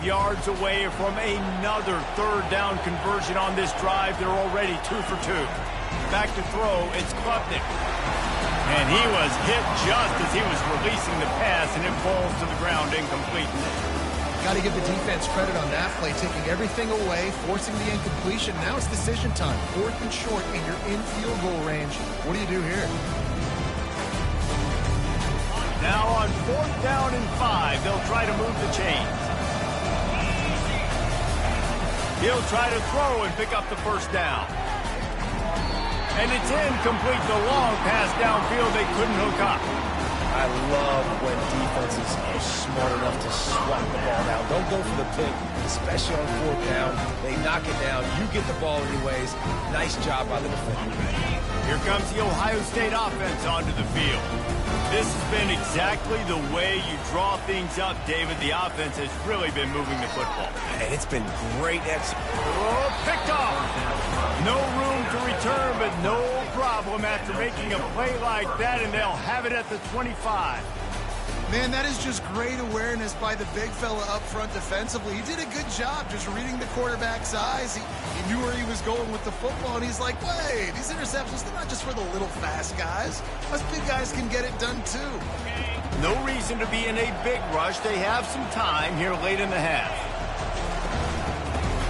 Yards away from another third down conversion on this drive. They're already 2 for 2. Back to throw, it's Klubnik. And he was hit just as he was releasing the pass, and it falls to the ground incomplete. Got to give the defense credit on that play, taking everything away, forcing the incompletion. Now it's decision time. 4th and short, and you're in field goal range. What do you do here? Now on 4th down and 5, they'll try to move the chains. He'll try to throw and pick up the first down. And it's incomplete. The long pass downfield, they couldn't hook up. I love when defenses are smart enough to swat the ball down. Don't go for the pick, especially on 4th down. They knock it down. You get the ball anyways. Nice job by the defender. Here comes the Ohio State offense onto the field. This has been exactly the way you draw things up, David. The offense has really been moving the football. And it's been great execution. Oh, picked off. No room to return, but no problem after making a play like that, and they'll have it at the 25. Man, that is just great awareness by the big fella up front defensively. He did a good job just reading the quarterback's eyes. He knew where he was going with the football, and he's like, wait, these interceptions, they're not just for the little fast guys. Us big guys can get it done too. No reason to be in a big rush. They have some time here late in the half.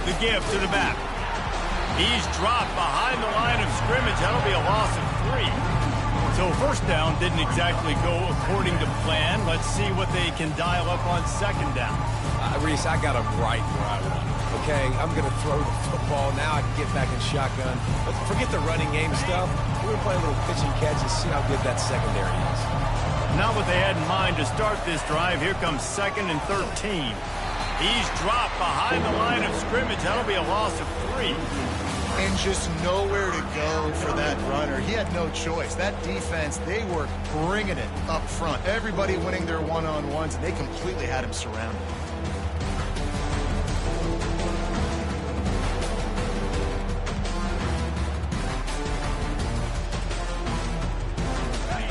The give to the back. He's dropped behind the line of scrimmage. That'll be a loss of 3. So first down didn't exactly go according to plan. Let's see what they can dial up on second down. Reese, I got him right where I want him. Okay, I'm going to throw the football. Now I can get back in shotgun. But forget the running game stuff. We're going to play a little pitch and catch and see how good that secondary is. Not what they had in mind to start this drive. Here comes 2nd and 13. He's dropped behind the line of scrimmage. That'll be a loss of 3. And just nowhere to go for that runner. He had no choice. That defense, they were bringing it up front. Everybody winning their one-on-ones, and they completely had him surrounded.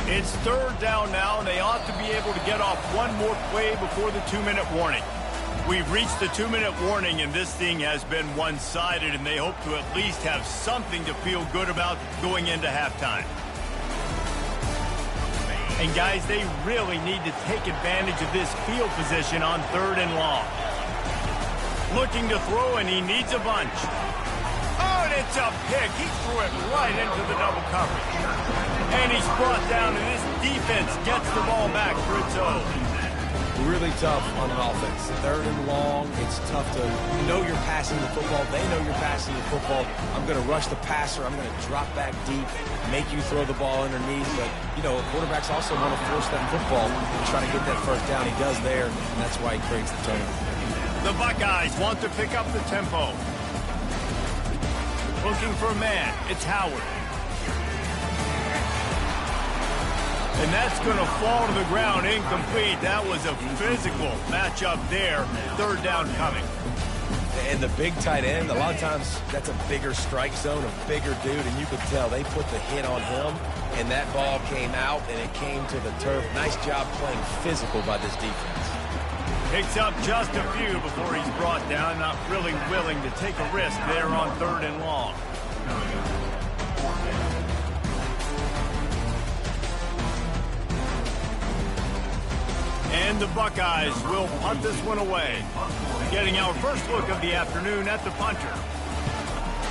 It's 3rd down now, and they ought to be able to get off one more play before the 2-minute warning. We've reached the 2-minute warning, and this thing has been one-sided, and they hope to at least have something to feel good about going into halftime. And, guys, they really need to take advantage of this field position on 3rd and long. Looking to throw, and he needs a bunch. Oh, and it's a pick. He threw it right into the double coverage. And he's brought down, and this defense gets the ball back for its own. Really tough on an offense. 3rd and long, it's tough to know you're passing the football. They know you're passing the football. I'm going to rush the passer. I'm going to drop back deep, make you throw the ball underneath. But, you know, quarterbacks also want to force that football and try to get that first down. He does there, and that's why he creates the turnover. The Buckeyes want to pick up the tempo. Looking for a man. It's Howard. And that's going to fall to the ground incomplete. That was a physical matchup there. 3rd down coming. And the big tight end, a lot of times that's a bigger strike zone, a bigger dude, and you could tell they put the hit on him, and that ball came out, and it came to the turf. Nice job playing physical by this defense. Picks up just a few before he's brought down. Not really willing to take a risk there on 3rd and long. And the Buckeyes will punt this one away. Getting our first look of the afternoon at the punter.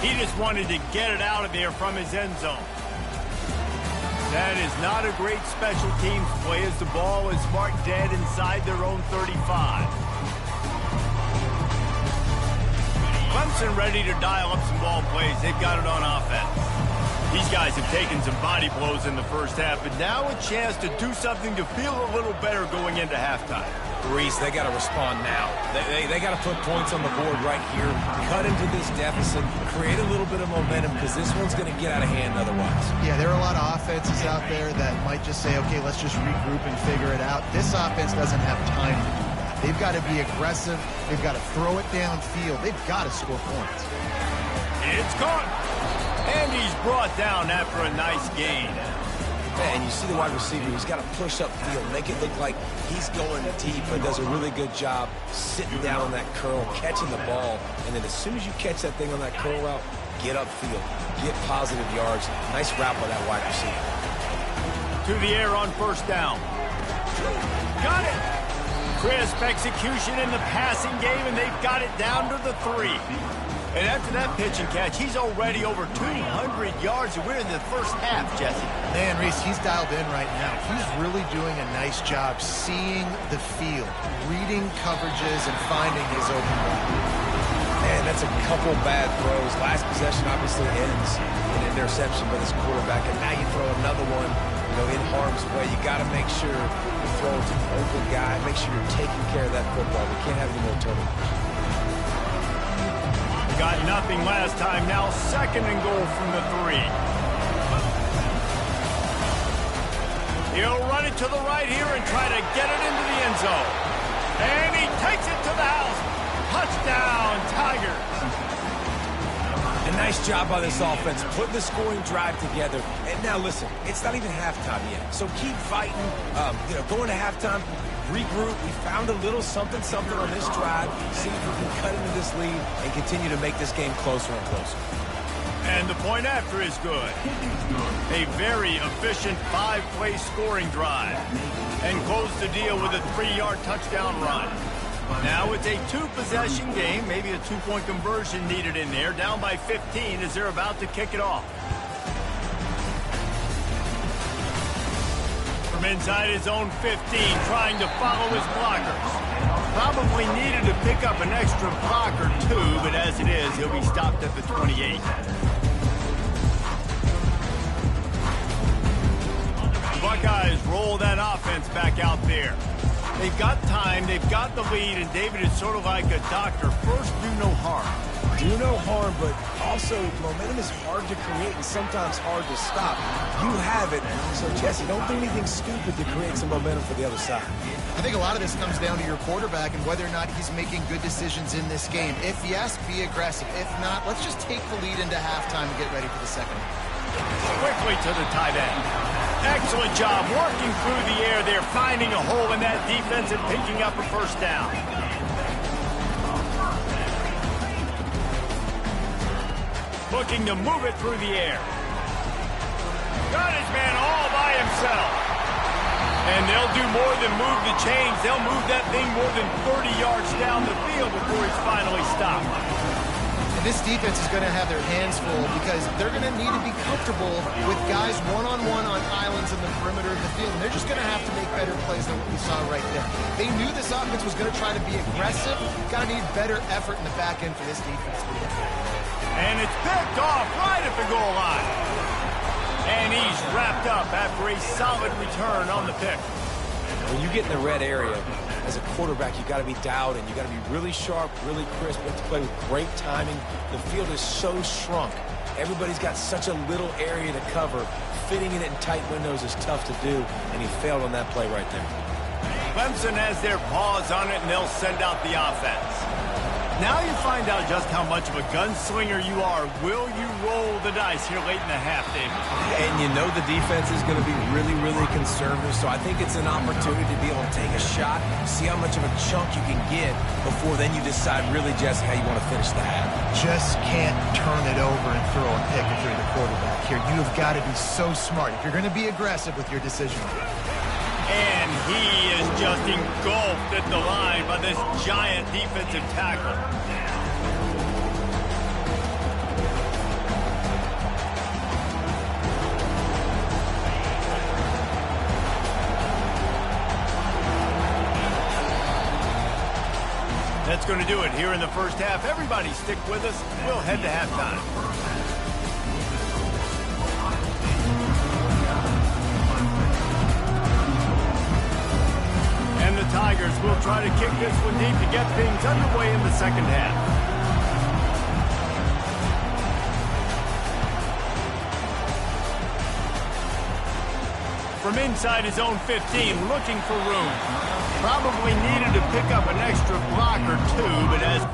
He just wanted to get it out of there from his end zone. That is not a great special teams play as the ball is marked dead inside their own 35. Clemson ready to dial up some ball plays. They've got it on offense. These guys have taken some body blows in the first half, but now a chance to do something to feel a little better going into halftime. Reese, they got to respond now. They got to put points on the board right here, cut into this deficit, create a little bit of momentum, because this one's going to get out of hand otherwise. Yeah, there are a lot of offenses out there that might just say, okay, let's just regroup and figure it out. This offense doesn't have time to do that. They've got to be aggressive. They've got to throw it downfield. They've got to score points. It's caught. And he's brought down after a nice gain. And you see the wide receiver, he's got to push upfield, make it look like he's going deep, but does a really good job sitting down on that curl, catching the ball, and then as soon as you catch that thing on that curl route, get upfield, get positive yards. Nice route by that wide receiver. To the air on 1st down. Got it! Crisp execution in the passing game, and they've got it down to the 3. And after that pitch and catch, he's already over 200 yards, and we're in the first half, Jesse. Man, Reese, he's dialed in right now. He's really doing a nice job seeing the field, reading coverages, and finding his open ball. Man, that's a couple bad throws. Last possession obviously ends in an interception by this quarterback, and now you throw another one, in harm's way. You got to make sure you throw it to the open guy. Make sure you're taking care of that football. We can't have any more turnovers. Got nothing last time. Now 2nd and goal from the 3. He'll run it to the right here and try to get it into the end zone. And he takes it to the house. Touchdown, Tigers. And Nice job on this offense, putting the scoring drive together. And now listen, it's not even halftime yet. So keep fighting, going to halftime, regroup. We found a little something on this drive. See if we can cut into this lead and continue to make this game closer and closer. And the point after is good. A very efficient 5-play scoring drive. And close the deal with a 3-yard touchdown run. Now it's a 2-possession game, maybe a 2-point conversion needed in there, down by 15 as they're about to kick it off. From inside his own 15, trying to follow his blockers. Probably needed to pick up an extra block or two, but as it is, he'll be stopped at the 28. The Buckeyes roll that offense back out there. They've got time, they've got the lead, and David is sort of like a doctor. First, do no harm. Do no harm, but also momentum is hard to create and sometimes hard to stop. You have it, so Jesse, don't do anything stupid to create some momentum for the other side. I think a lot of this comes down to your quarterback and whether or not he's making good decisions in this game. If yes, be aggressive. If not, let's just take the lead into halftime and get ready for the second. Quickly to the tight end. Excellent job working through the air there, finding a hole in that defense and picking up a first down. Looking to move it through the air. Got his man all by himself. And they'll do more than move the chains. They'll move that thing more than 30 yards down the field before he's finally stopped. And this defense is going to have their hands full because they're going to need to be comfortable with guys one-on-one on islands in the perimeter of the field. And they're just going to have to make better plays than what we saw right there. They knew this offense was going to try to be aggressive. Got to need better effort in the back end for this defense. And it's picked off right at the goal line. And he's wrapped up after a solid return on the pick. When you get in the red area, as a quarterback, you got to be dialed in. You got to be really sharp, really crisp. You have to play with great timing. The field is so shrunk. Everybody's got such a little area to cover. Fitting it in tight windows is tough to do, and he failed on that play right there. Clemson has their paws on it, and they'll send out the offense. Now you find out just how much of a gunslinger you are. Will you roll the dice here late in the half, David? And you know the defense is going to be really, really conservative, so I think it's an opportunity to be able to take a shot, see how much of a chunk you can get before then you decide really, Jesse, how you want to finish the half. Just can't turn it over and throw a pick if you're the quarterback here. You have got to be so smart if you're going to be aggressive with your decision. And he is just engulfed at the line by this giant defensive tackle. That's going to do it here in the first half. Everybody stick with us. We'll head to halftime. The Tigers will try to kick this one deep to get things underway in the second half. From inside his own 15, looking for room. Probably needed to pick up an extra block or two, but as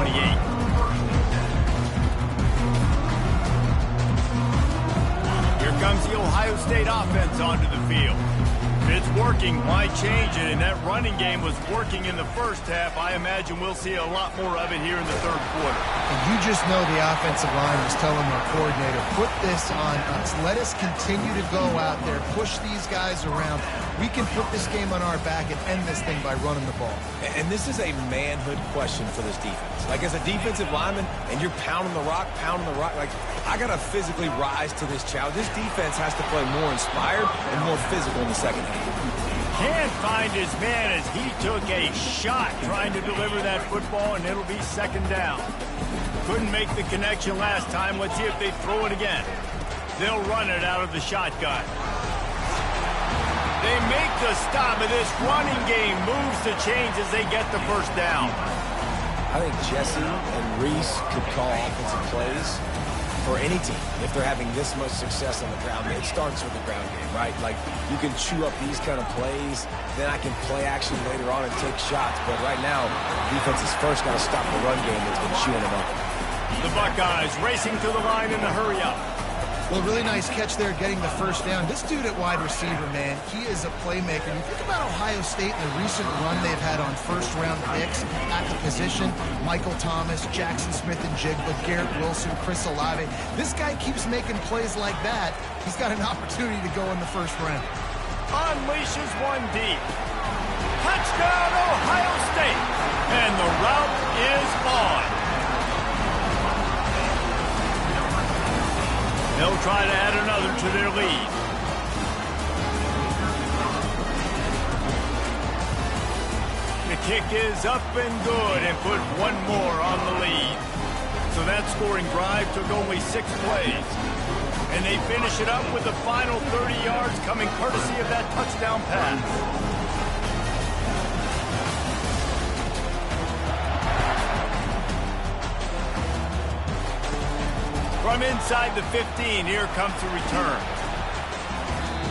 28. Here comes the Ohio State offense onto the field. If it's working, why change it? And that running game was working in the first half. I imagine we'll see a lot more of it here in the third quarter. And you just know the offensive line was telling our coordinator, put this on us. Let us continue to go out there, push these guys around. We can put this game on our back and end this thing by running the ball. And this is a manhood question for this defense. Like, as a defensive lineman, and you're pounding the rock, like, I got to physically rise to this challenge. This defense has to play more inspired and more physical in the second half. Can't find his man as he took a shot trying to deliver that football, and it'll be second down. Couldn't make the connection last time. Let's see if they throw it again. They'll run it out of the shotgun. They make the stop, and this running game moves to change as they get the first down. I think Jesse and Reese could call offensive plays for any team if they're having this much success on the ground. It starts with the ground game, right? Like, you can chew up these kind of plays, then I can play action later on and take shots. But right now, defense is first got to stop the run game that's been chewing them up. The Buckeyes racing to the line in the hurry-up. Well, really nice catch there getting the first down. This dude at wide receiver, man, he is a playmaker. You think about Ohio State and the recent run they've had on first-round picks at the position. Michael Thomas, Jackson Smith-Njigba, Garrett Wilson, Chris Olave. This guy keeps making plays like that. He's got an opportunity to go in the first round. Unleashes one deep. Touchdown, Ohio State. And the route is on. They'll try to add another to their lead. The kick is up and good and put one more on the lead. So that scoring drive took only 6 plays. And they finish it up with the final 30 yards coming courtesy of that touchdown pass. From inside the 15, here comes the return.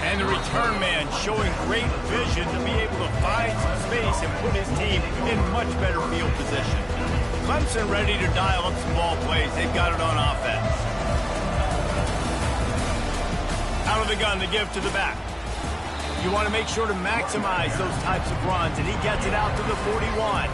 And the return man showing great vision to be able to find some space and put his team in much better field position. Clemson ready to dial up some ball plays. They've got it on offense. Out of the gun to give to the back. You want to make sure to maximize those types of runs, and he gets it out to the 41.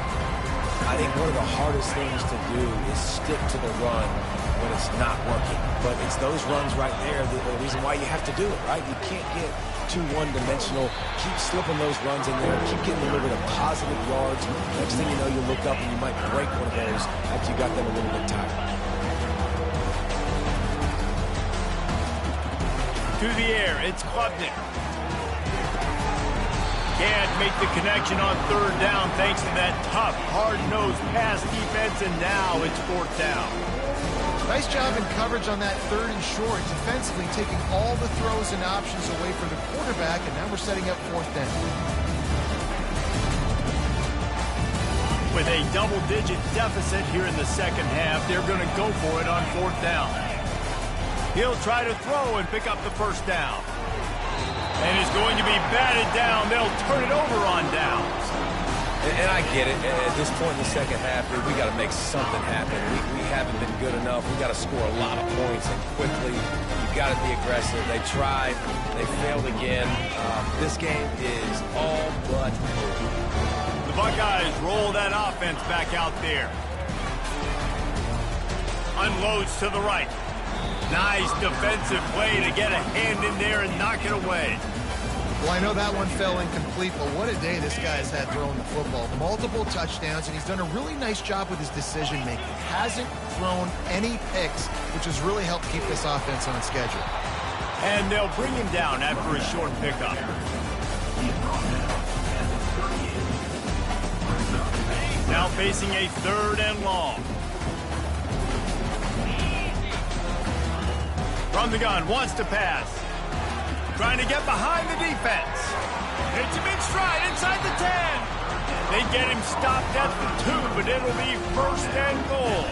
I think one of the hardest things to do is stick to the run when it's not working. But it's those runs right there, the reason why you have to do it, right? You can't get too one-dimensional. Keep slipping those runs in there. Keep getting a little bit of positive yards. Next thing you know, you look up and you might break one of those after you got them a little bit tired. To the air, it's Klubnik. Can't make the connection on third down thanks to that tough, hard-nosed pass defense, and now it's fourth down. Nice job in coverage on that third and short, defensively taking all the throws and options away from the quarterback, and now we're setting up fourth down. With a double-digit deficit here in the second half, they're going to go for it on fourth down. He'll try to throw and pick up the first down. And is going to be batted down. They'll turn it over on downs. And I get it. At this point in the second half, we got to make something happen. We haven't been good enough. We got to score a lot of points and quickly. You got to be aggressive. They tried. They failed again. This game is all but over. The Buckeyes roll that offense back out there. Unloads to the right. Nice defensive play to get a hand in there and knock it away. Well, I know that one fell incomplete, but what a day this guy's had throwing the football. Multiple touchdowns, and he's done a really nice job with his decision-making. Hasn't thrown any picks, which has really helped keep this offense on schedule. And they'll bring him down after a short pickup. Now facing a third and long. From the gun, wants to pass. Trying to get behind the defense. It's a big stride inside the 10. They get him stopped at the 2, but it'll be first and goal.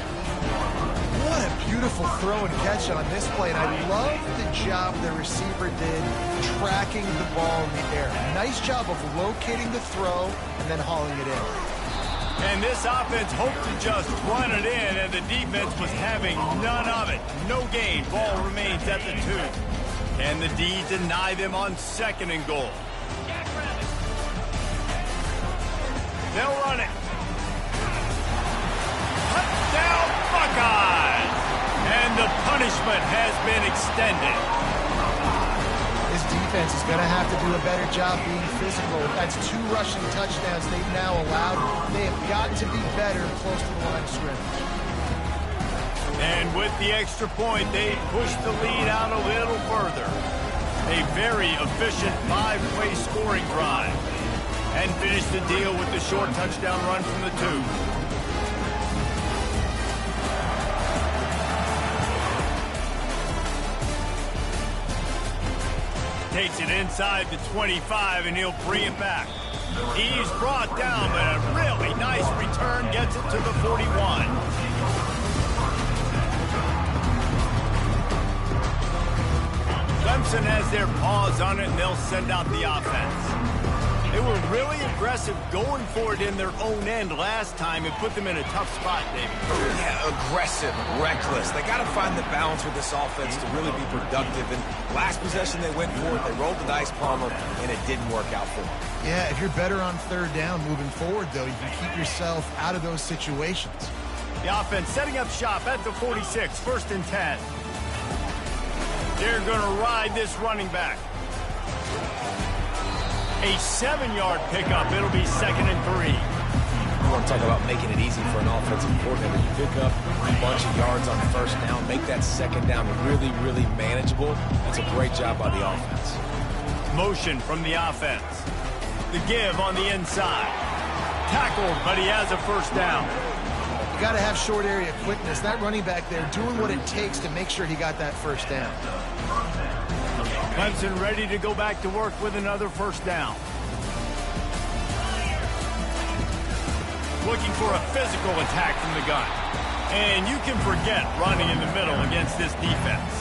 What a beautiful throw and catch on this play, and I love the job the receiver did tracking the ball in the air. Nice job of locating the throw and then hauling it in. And this offense hoped to just run it in, and the defense was having none of it. No gain. Ball remains at the 2. And the D deny them on 2nd and goal. They'll run it. Touchdown, Buckeyes! And the punishment has been extended. This defense is going to have to do a better job being physical. That's 2 rushing touchdowns they've now allowed. They have got to be better close to the line of scrimmage. And with the extra point, they push the lead out a little further. A very efficient 5-play scoring drive. And finish the deal with the short touchdown run from the 2. Takes it inside the 25, and he'll bring it back. He's brought down, but a really nice return gets it to the 41. Clemson has their paws on it, and they'll send out the offense. They were really aggressive going for it in their own end last time and put them in a tough spot, David. Yeah, aggressive, reckless. They got to find the balance with this offense to really be productive. And last possession they went for it, they rolled the dice, Palmer, and it didn't work out for them. Yeah, if you're better on 3rd down moving forward, though, you can keep yourself out of those situations. The offense setting up shop at the 46, 1st and 10. They're going to ride this running back. A 7-yard pickup. It'll be 2nd and 3. You want to talk about making it easy for an offensive coordinator. You pick up a bunch of yards on 1st down, make that 2nd down really, really manageable. That's a great job by the offense. Motion from the offense. The give on the inside. Tackled, but he has a 1st down. You got to have short area quickness. That running back there doing what it takes to make sure he got that 1st down. Clemson ready to go back to work with another 1st down. Looking for a physical attack from the gun. And you can forget running in the middle against this defense.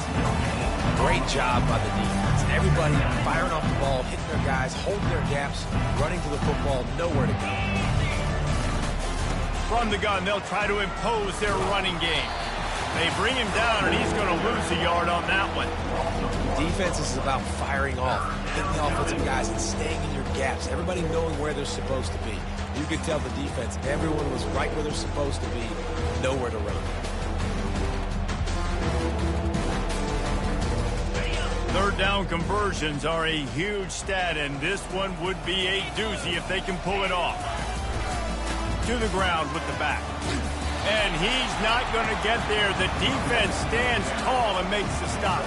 Great job by the defense. Everybody firing off the ball, hitting their guys, holding their gaps, running to the football, nowhere to go. From the gun, they'll try to impose their running game. They bring him down, and he's going to lose a yard on that one. Defense is about firing off, hitting the offensive guys, and staying in your gaps. Everybody knowing where they're supposed to be. You could tell the defense, everyone was right where they're supposed to be, nowhere to run. 3rd down conversions are a huge stat, and this one would be a doozy if they can pull it off. To the ground with the back. And he's not going to get there. The defense stands tall and makes the stop.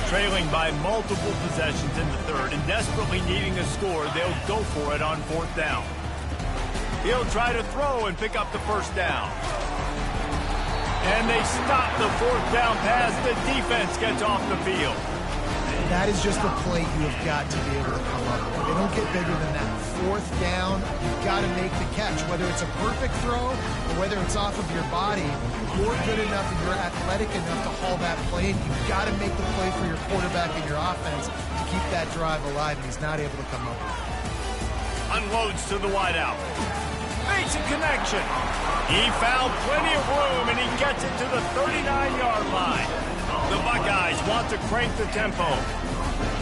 Trailing by multiple possessions in the 3rd and desperately needing a score, they'll go for it on 4th down. He'll try to throw and pick up the 1st down. And they stop the 4th down pass. The defense gets off the field. That is just a play you have got to be able to come up with. They don't get bigger than that. 4th down, you've got to make the catch. Whether it's a perfect throw or whether it's off of your body, you're good enough and you're athletic enough to haul that play, and you've got to make the play for your quarterback and your offense to keep that drive alive, and he's not able to come up with it. Unloads to the wideout. Makes a connection. He found plenty of room, and he gets it to the 39-yard line. The Buckeyes want to crank the tempo.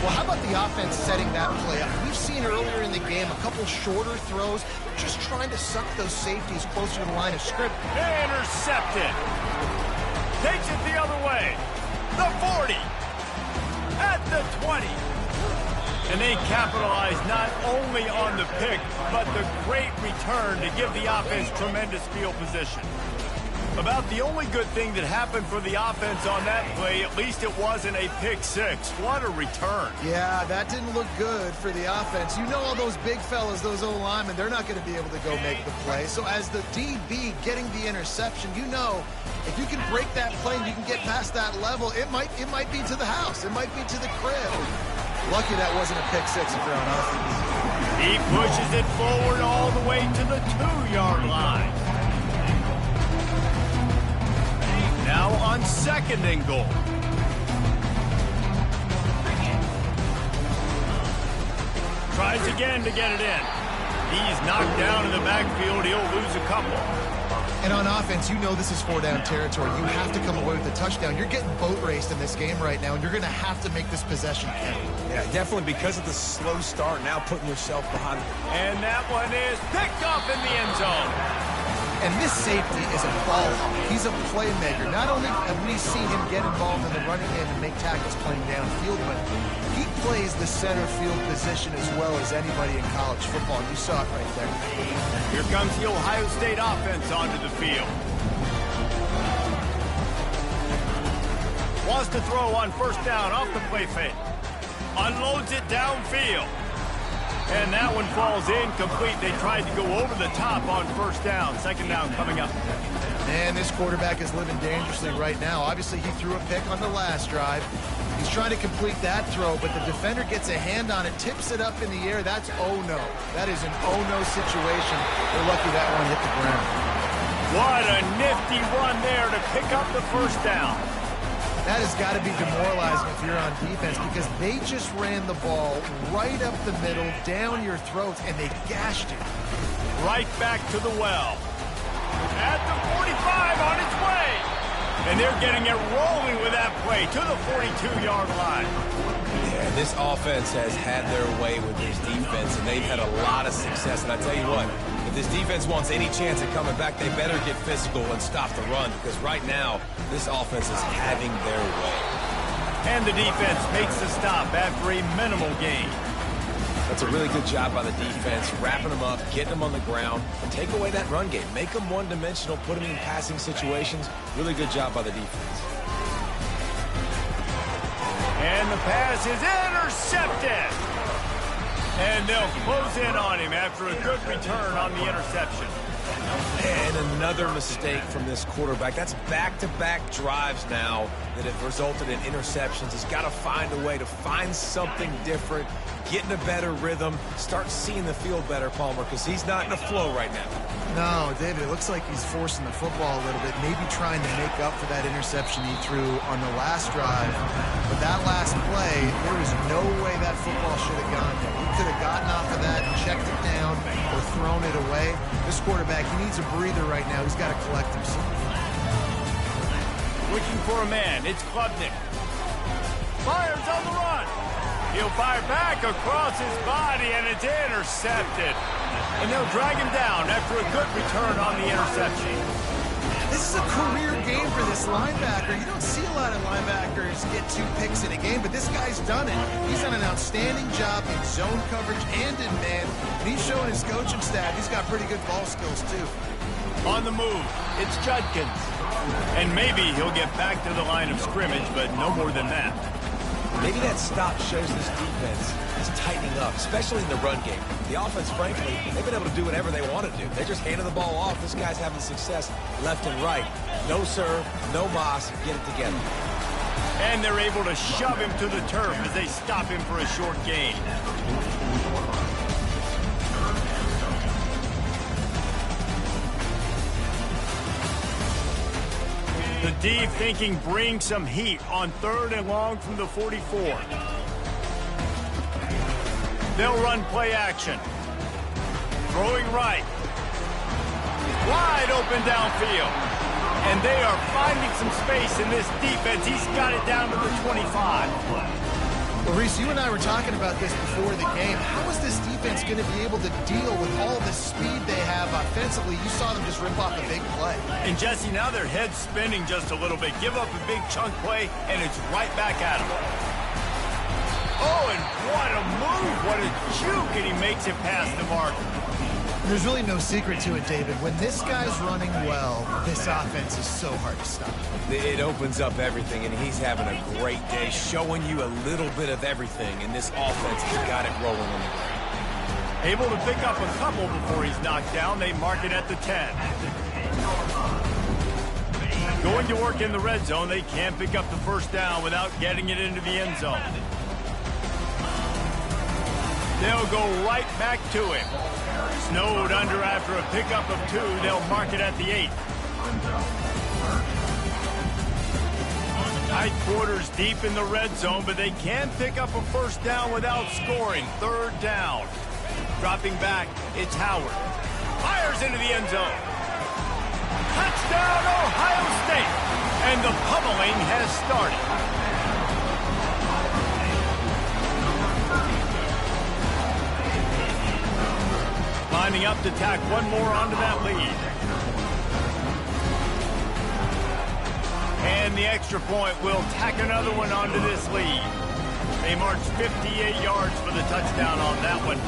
Well, how about the offense setting that play up? We've seen earlier in the game a couple shorter throws. They're just trying to suck those safeties closer to the line of scrimmage. Intercepted. Takes it the other way. The 40. At the 20. And they capitalize not only on the pick, but the great return to give the offense tremendous field position. About the only good thing that happened for the offense on that play, at least it wasn't a pick 6. What a return. Yeah, that didn't look good for the offense. You know all those big fellas, those O-linemen, they're not going to be able to go make the play. So as the DB getting the interception, you know if you can break that play and you can get past that level, it might be to the house. It might be to the crib. Lucky that wasn't a pick 6 if you're on offense. He pushes it forward all the way to the 2-yard line. Now on 2nd and goal. Tries again to get it in. He's knocked down in the backfield. He'll lose a couple. And on offense, you know this is 4-down territory. You have to come away with a touchdown. You're getting boat raced in this game right now, and you're going to have to make this possession count. Yeah, definitely because of the slow start, now putting yourself behind. And that one is picked up in the end zone. And this safety is a ball hawk. He's a playmaker. Not only have we seen him get involved in the running game and make tackles playing downfield, but he plays the center field position as well as anybody in college football. You saw it right there. Here comes the Ohio State offense onto the field. Wants to throw on first down off the play fake. Unloads it downfield. And that one falls incomplete. They tried to go over the top on first down. Second down coming up. Man, this quarterback is living dangerously right now. Obviously, he threw a pick on the last drive. He's trying to complete that throw, but the defender gets a hand on it, tips it up in the air. That's oh-no. That is an oh-no situation. They're lucky that one hit the ground. What a nifty run there to pick up the first down. That has got to be demoralizing if you're on defense because they just ran the ball right up the middle, down your throats, and they gashed you. Right back to the well. At the 45 on its way. And they're getting it rolling with that play to the 42-yard line. Yeah, this offense has had their way with this defense, and they've had a lot of success. And I tell you what, if this defense wants any chance at coming back, they better get physical and stop the run because right now, this offense is having their way. And the defense makes the stop after a minimal gain. That's a really good job by the defense, wrapping them up, getting them on the ground, and take away that run game. Make them one-dimensional, put them in passing situations. Really good job by the defense. And the pass is intercepted. And they'll close in on him after a good return on the interception. And another mistake from this quarterback. That's back-to-back drives now that have resulted in interceptions. He's got to find a way to find something different, get in a better rhythm, start seeing the field better, Palmer, because he's not in a flow right now. No, David, it looks like he's forcing the football a little bit, maybe trying to make up for that interception he threw on the last drive. But that last play, there was no way that football should have gone there. He could have gotten off of that, checked it down, or thrown it away. This quarterback, he needs a breather right now. He's got to collect himself. Looking for a man. It's Klubnik. Fires on the run. He'll fire back across his body, and it's intercepted. And they'll drag him down after a good return on the interception. This is a career game for this linebacker. You don't see a lot of linebackers get 2 picks in a game, but this guy's done it. He's done an outstanding job in zone coverage and in man. And he's showing his coaching staff he's got pretty good ball skills, too. On the move, it's Judkins. And maybe he'll get back to the line of scrimmage, but no more than that. Maybe that stop shows this defense is tightening up, especially in the run game. The offense, frankly, they've been able to do whatever they want to do. They just handed the ball off. This guy's having success left and right. No serve, no moss, get it together. And they're able to shove him to the turf as they stop him for a short gain. The D thinking bring some heat on 3rd and long from the 44. They'll run play action. Throwing right. Wide open downfield. And they are finding some space in this defense. He's got it down to the 25. Well, Reese, you and I were talking about this before the game. How is this defense going to be able to deal with all the speed they have offensively? You saw them just rip off a big play. And Jesse, now their head's spinning just a little bit. Give up a big chunk play, and it's right back at them. Oh, and what a move. What a juke, and he makes it past the mark. There's really no secret to it, David. When this guy's running well, this offense is so hard to stop. It opens up everything, and he's having a great day, showing you a little bit of everything, and this offense has got it rolling on the ground. Able to pick up a couple before he's knocked down. They mark it at the 10. Going to work in the red zone. They can't pick up the first down without getting it into the end zone. They'll go right back to him. Snowed under after a pickup of 2. They'll mark it at the 8. Tight quarters deep in the red zone, but they can pick up a first down without scoring. Third down. Dropping back, it's Howard. Fires into the end zone. Touchdown, Ohio State. And the pummeling has started. Lining up to tack one more onto that lead. And the extra point will tack another one onto this lead. They marched 58 yards for the touchdown on that one.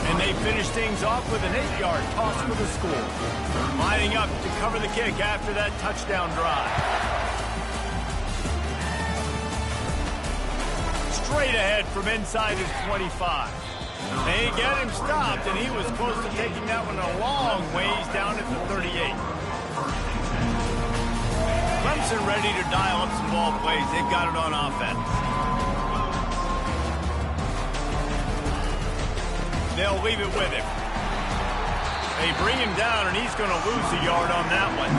And they finish things off with an 8-yard toss for the score. Lining up to cover the kick after that touchdown drive. Straight ahead from inside his 25. They get him stopped, and he was close to taking that one a long ways down at the 38. Clemson ready to dial up some ball plays. They've got it on offense. They'll leave it with him. They bring him down, and he's going to lose a yard on that one.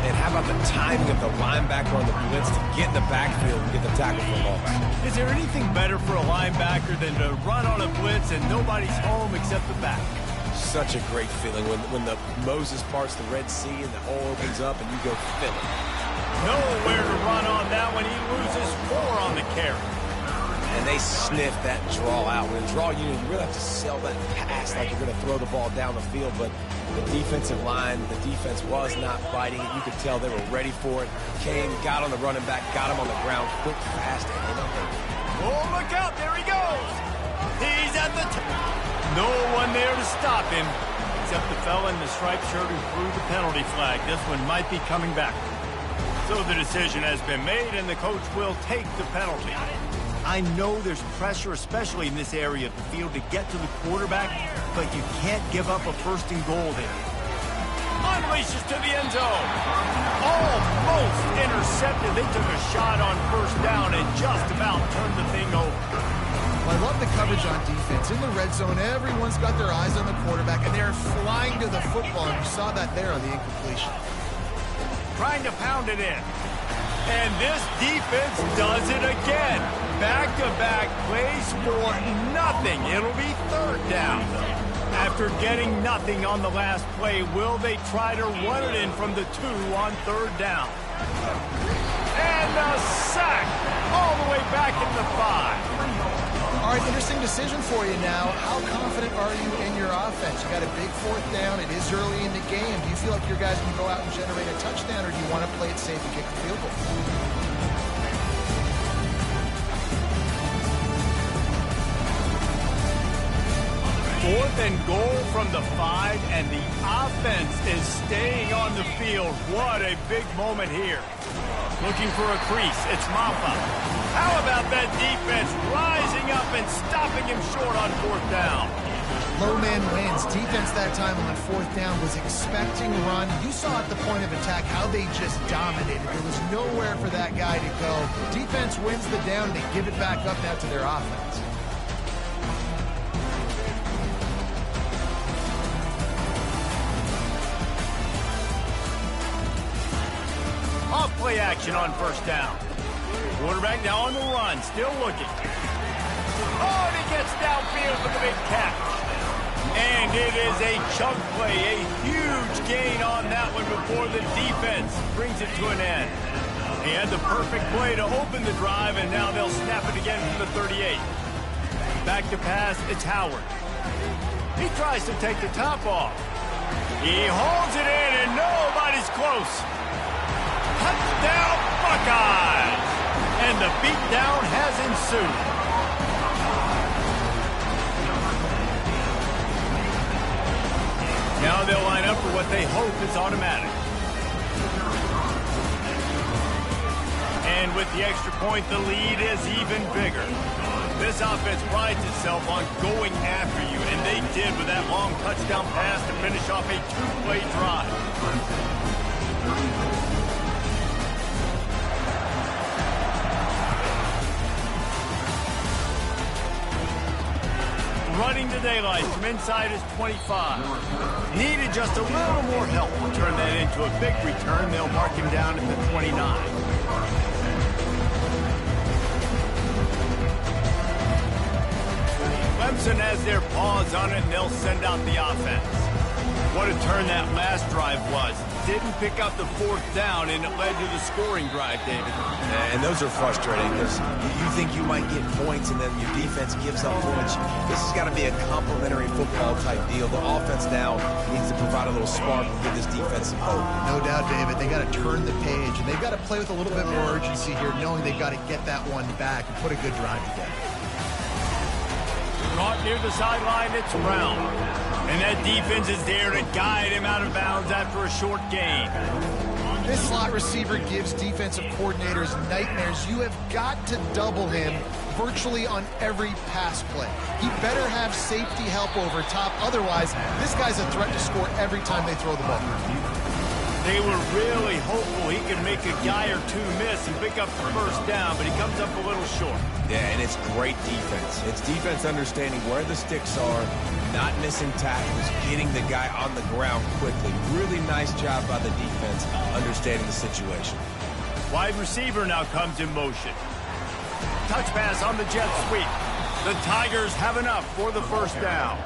And how about the timing of the linebacker on the blitz to get in the backfield and get the tackle for loss? Is there anything better for a linebacker than to run on a blitz and nobody's home except the back? Such a great feeling when the Moses parts the Red Sea and the hole opens up and you go fill it. Nowhere to run on that one. He loses 4 on the carry. And they sniff that draw out. When a draw unit, you really have to sell that pass like you're going to throw the ball down the field. But the defensive line, the defense was not biting it. You could tell they were ready for it. Came, got on the running back, got him on the ground, quick, fast, and hit him. Oh, look out. There he goes. He's at the no one there to stop him, except the fella in the striped shirt who threw the penalty flag. This one might be coming back. So the decision has been made, and the coach will take the penalty. I know there's pressure, especially in this area of the field, to get to the quarterback, but you can't give up a first and goal there. Unleashes to the end zone. Almost intercepted. They took a shot on first down and just about turned the thing over. Well, I love the coverage on defense. In the red zone, everyone's got their eyes on the quarterback, and they're flying to the football, and you saw that there on the incompletion. Trying to pound it in. And this defense does it again. Back-to-back plays for nothing. It'll be third down. After getting nothing on the last play, will they try to run it in from the 2 on third down? And a sack all the way back in the 5. All right, interesting decision for you now. How confident are you in your offense? You got a big fourth down. It is early in the game. Do you feel like your guys can go out and generate a touchdown, or do you want to play it safe and kick the field goal? Fourth and goal from the 5, and the offense is staying on the field. What a big moment here. Looking for a crease. It's Maffa. How about that defense rising up and stopping him short on fourth down? Low man wins. Defense that time on the fourth down was expecting run. You saw at the point of attack how they just dominated. There was nowhere for that guy to go. Defense wins the down. They give it back up now to their offense. Off-play action on first down. Quarterback now on the run, still looking. Oh, and he gets downfield with a big catch. And it is a chunk play, a huge gain on that one before the defense brings it to an end. He had the perfect play to open the drive, and now they'll snap it again from the 38. Back to pass, it's Howard. He tries to take the top off. He holds it in, and nobody's close. Touchdown, Buckeyes! And the beatdown has ensued. Now they'll line up for what they hope is automatic. And with the extra point, the lead is even bigger. This offense prides itself on going after you, and they did with that long touchdown pass to finish off a 2-play drive. Running to daylight from inside his 25. Needed just a little more help to turn that into a big return. They'll mark him down at the 29. Clemson has their paws on it, and they'll send out the offense. What a turn that last drive was. Didn't pick up the fourth down, and it led to the scoring drive, David. And those are frustrating because you think you might get points and then your defense gives up points. This has got to be a complementary football type deal. The offense now needs to provide a little spark and give this defense some hope. No doubt, David. They got to turn the page, and they've got to play with a little bit more urgency here, knowing they've got to get that one back and put a good drive together. Caught near the sideline, it's Brown. And that defense is there to guide him out of bounds after a short gain. This slot receiver gives defensive coordinators nightmares. You have got to double him virtually on every pass play. He better have safety help over top. Otherwise, this guy's a threat to score every time they throw the ball. They were really hopeful he could make a guy or two miss and pick up the first down, but he comes up a little short. Yeah, and it's great defense. It's defense understanding where the sticks are, not missing tackles, getting the guy on the ground quickly. Really nice job by the defense understanding the situation. Wide receiver now comes in motion. Touch pass on the jet sweep. The Tigers have enough for the first down.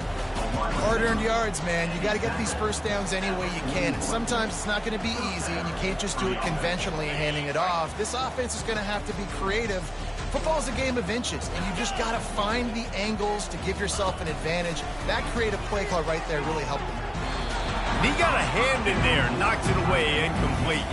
Hard-earned yards, man. You got to get these first downs any way you can. And sometimes it's not going to be easy, and you can't just do it conventionally and handing it off. This offense is going to have to be creative. Football's a game of inches, and you just got to find the angles to give yourself an advantage. That creative play call right there really helped him. He got a hand in there, knocks it away, incomplete.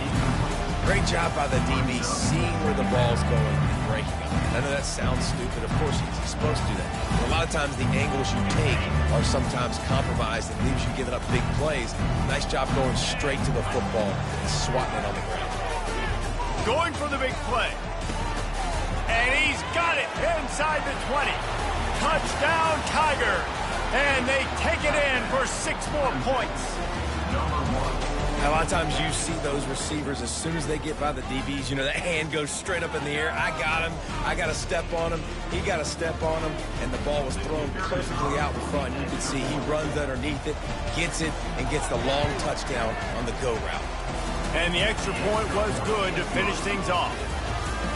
Great job by the DB seeing where the ball's going and breaking up. I know that sounds stupid. Of course he's supposed to do that. But a lot of times the angles you take are sometimes compromised and leaves you giving up big plays. Nice job going straight to the football and swatting it on the ground. Going for the big play. And he's got it inside the 20. Touchdown, Tiger. And they take it in for 6 more points. A lot of times you see those receivers, as soon as they get by the DBs, you know, that hand goes straight up in the air. I got him. I got to step on him. He got to step on him. And the ball was thrown perfectly out in front. You can see he runs underneath it, gets it, and gets the long touchdown on the go route. And the extra point was good to finish things off.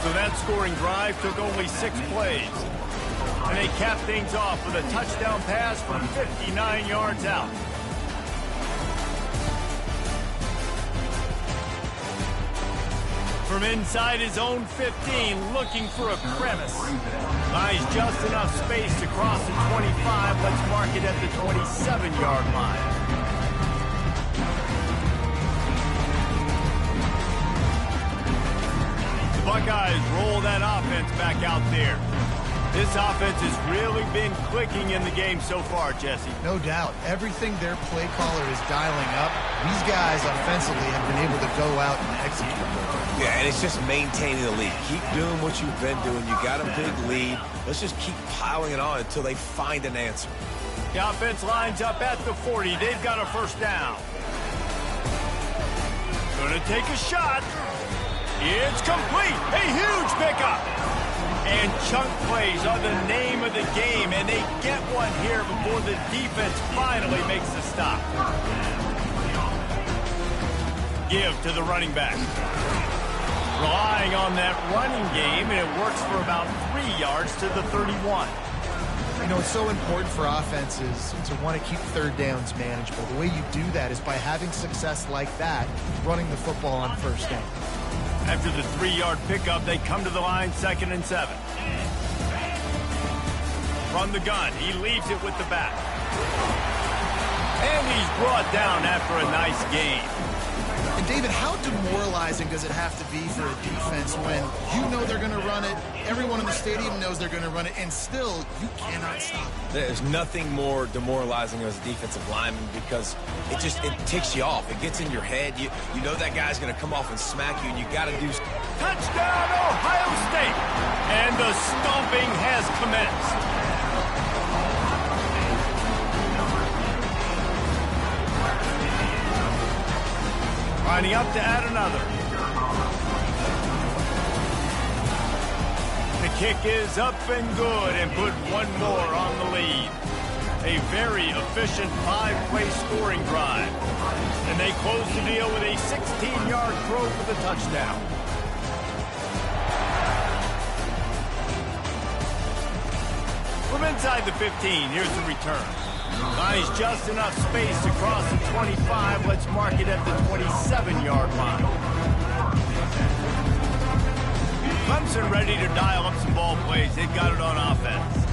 So that scoring drive took only 6 plays. And they capped things off with a touchdown pass from 59 yards out. From inside his own 15, looking for a crevice. Buys just enough space to cross the 25. Let's mark it at the 27-yard line. The Buckeyes roll that offense back out there. This offense has really been clicking in the game so far, Jesse. No doubt. Everything their play caller is dialing up, these guys offensively have been able to go out and execute. Yeah, and it's just maintaining the lead. Keep doing what you've been doing. You got a big lead. Let's just keep piling it on until they find an answer. The offense lines up at the 40. They've got a first down. Gonna take a shot. It's complete. A huge pickup. And chunk plays are the name of the game, and they get one here before the defense finally makes the stop. Give to the running back. Relying on that running game, and it works for about 3 yards to the 31. You know, it's so important for offenses to want to keep third downs manageable. The way you do that is by having success like that, running the football on first down. After the 3-yard pickup, they come to the line 2nd and 7. From the gun, he leaves it with the back. And he's brought down after a nice gain. And David, how demoralizing does it have to be for a defense when you know they're going to run it, everyone in the stadium knows they're going to run it, and still you cannot stop it? There's nothing more demoralizing as a defensive lineman because it ticks you off. It gets in your head. You know that guy's going to come off and smack you, and you got to do. Touchdown, Ohio State! And the stomping has commenced. Lining up to add another. The kick is up and good and put one more on the lead. A very efficient 5-play scoring drive. And they close the deal with a 16-yard throw for the touchdown. For From inside the 15, here's the return. Finds just enough space to cross the 25. Let's mark it at the 27-yard line. Clemson ready to dial up some ball plays. They've got it on offense.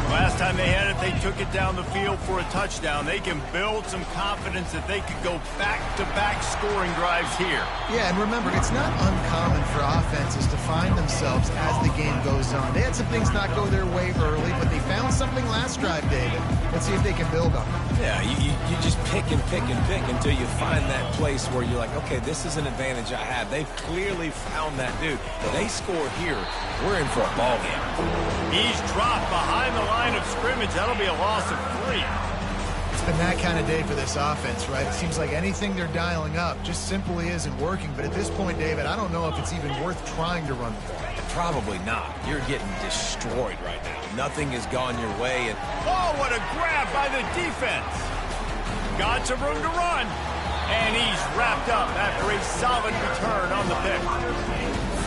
Last time they had it, they took it down the field for a touchdown. They can build some confidence that they could go back-to-back scoring drives here. Yeah, and remember, it's not uncommon for offenses to find themselves as the game goes on. They had some things not go their way early, but they found something last drive, David. Let's see if they can build on it. Yeah, you just pick and pick and pick until you find that place where you're like, okay, this is an advantage I have. They've clearly found that dude. They score here, we're in for a ball game. He's dropped behind the line of scrimmage. That'll be a loss of 3. It's been that kind of day for this offense, right? It seems like anything they're dialing up just simply isn't working. But at this point, David, I don't know if it's even worth trying to run the ball. Probably not. You're getting destroyed right now. Nothing has gone your way. And oh, what a grab by the defense. Got some room to run. And he's wrapped up after a solid return on the pick.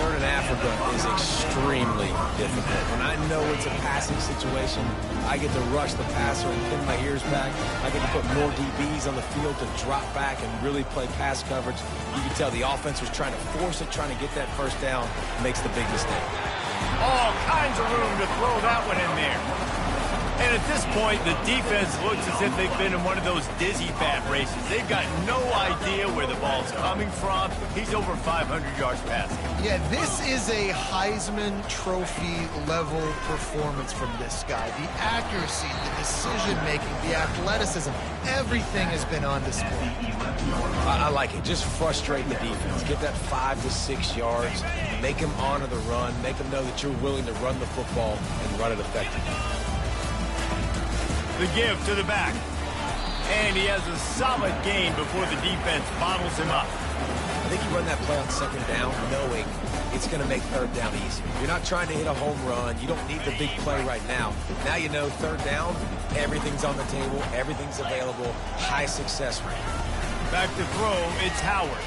Third in Africa is extremely difficult. When I know it's a passing situation, I get to rush the passer and pin my ears back. I get to put more DBs on the field to drop back and really play pass coverage. You can tell the offense was trying to force it, trying to get that first down, makes the big mistake. All kinds of room to throw that one in there. And at this point, the defense looks as if they've been in one of those dizzy bat races. They've got no idea where the ball's coming from. He's over 500 yards passing. Yeah, this is a Heisman Trophy level performance from this guy. The accuracy, the decision-making, the athleticism, everything has been on display. I like it. Just frustrate the defense. Get that 5 to 6 yards. Make them honor the run. Make them know that you're willing to run the football and run it effectively. The give to the back. And he has a solid gain before the defense bottles him up. I think you run that play on second down knowing it's going to make third down easier. You're not trying to hit a home run. You don't need the big play right now. Now you know third down, everything's on the table, everything's available, high success rate. Back to throw, it's Howard.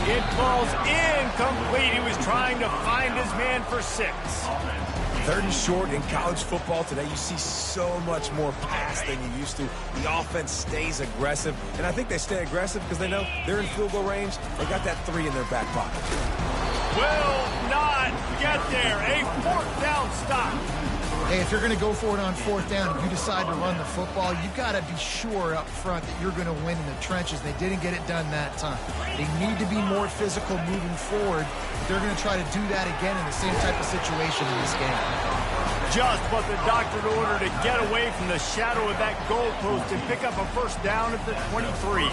It falls incomplete. He was trying to find his man for 6. Third and short in college football today, you see so much more pass than you used to. The offense stays aggressive, and I think they stay aggressive because they know they're in field goal range. They got that 3 in their back pocket. Will not get there. A 4th down stop. Hey, if you're going to go for it on 4th down, if you decide to run the football, you've got to be sure up front that you're going to win in the trenches. They didn't get it done that time. They need to be more physical moving forward. They're going to try to do that again in the same type of situation in this game. Just what the doctor ordered to get away from the shadow of that goalpost and pick up a 1st down at the 23.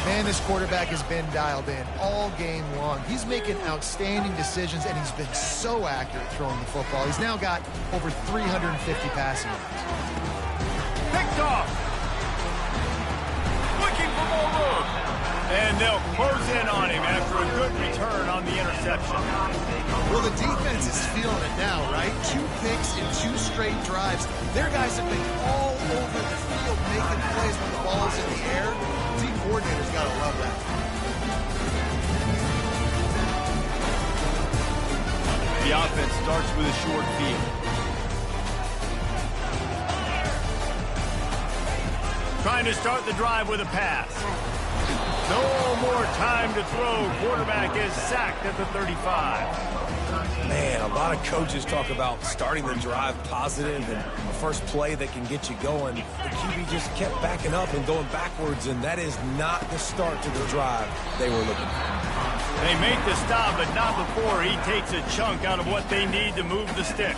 Man, this quarterback has been dialed in all game long. He's making outstanding decisions, and he's been so accurate throwing the football. He's now got over 350 passing yards. Picked off. Looking for more room. And they'll close in on him after a good return on the interception. Well, the defense is feeling it now, right? 2 picks in 2 straight drives. Their guys have been all over the field making plays when the ball's in the air. Team coordinator's got to love that. The offense starts with a short field. Trying to start the drive with a pass. No more time to throw. Quarterback is sacked at the 35. Man, a lot of coaches talk about starting the drive positive and a first play that can get you going. The QB just kept backing up and going backwards, and that is not the start to the drive they were looking for. They make the stop, but not before he takes a chunk out of what they need to move the sticks.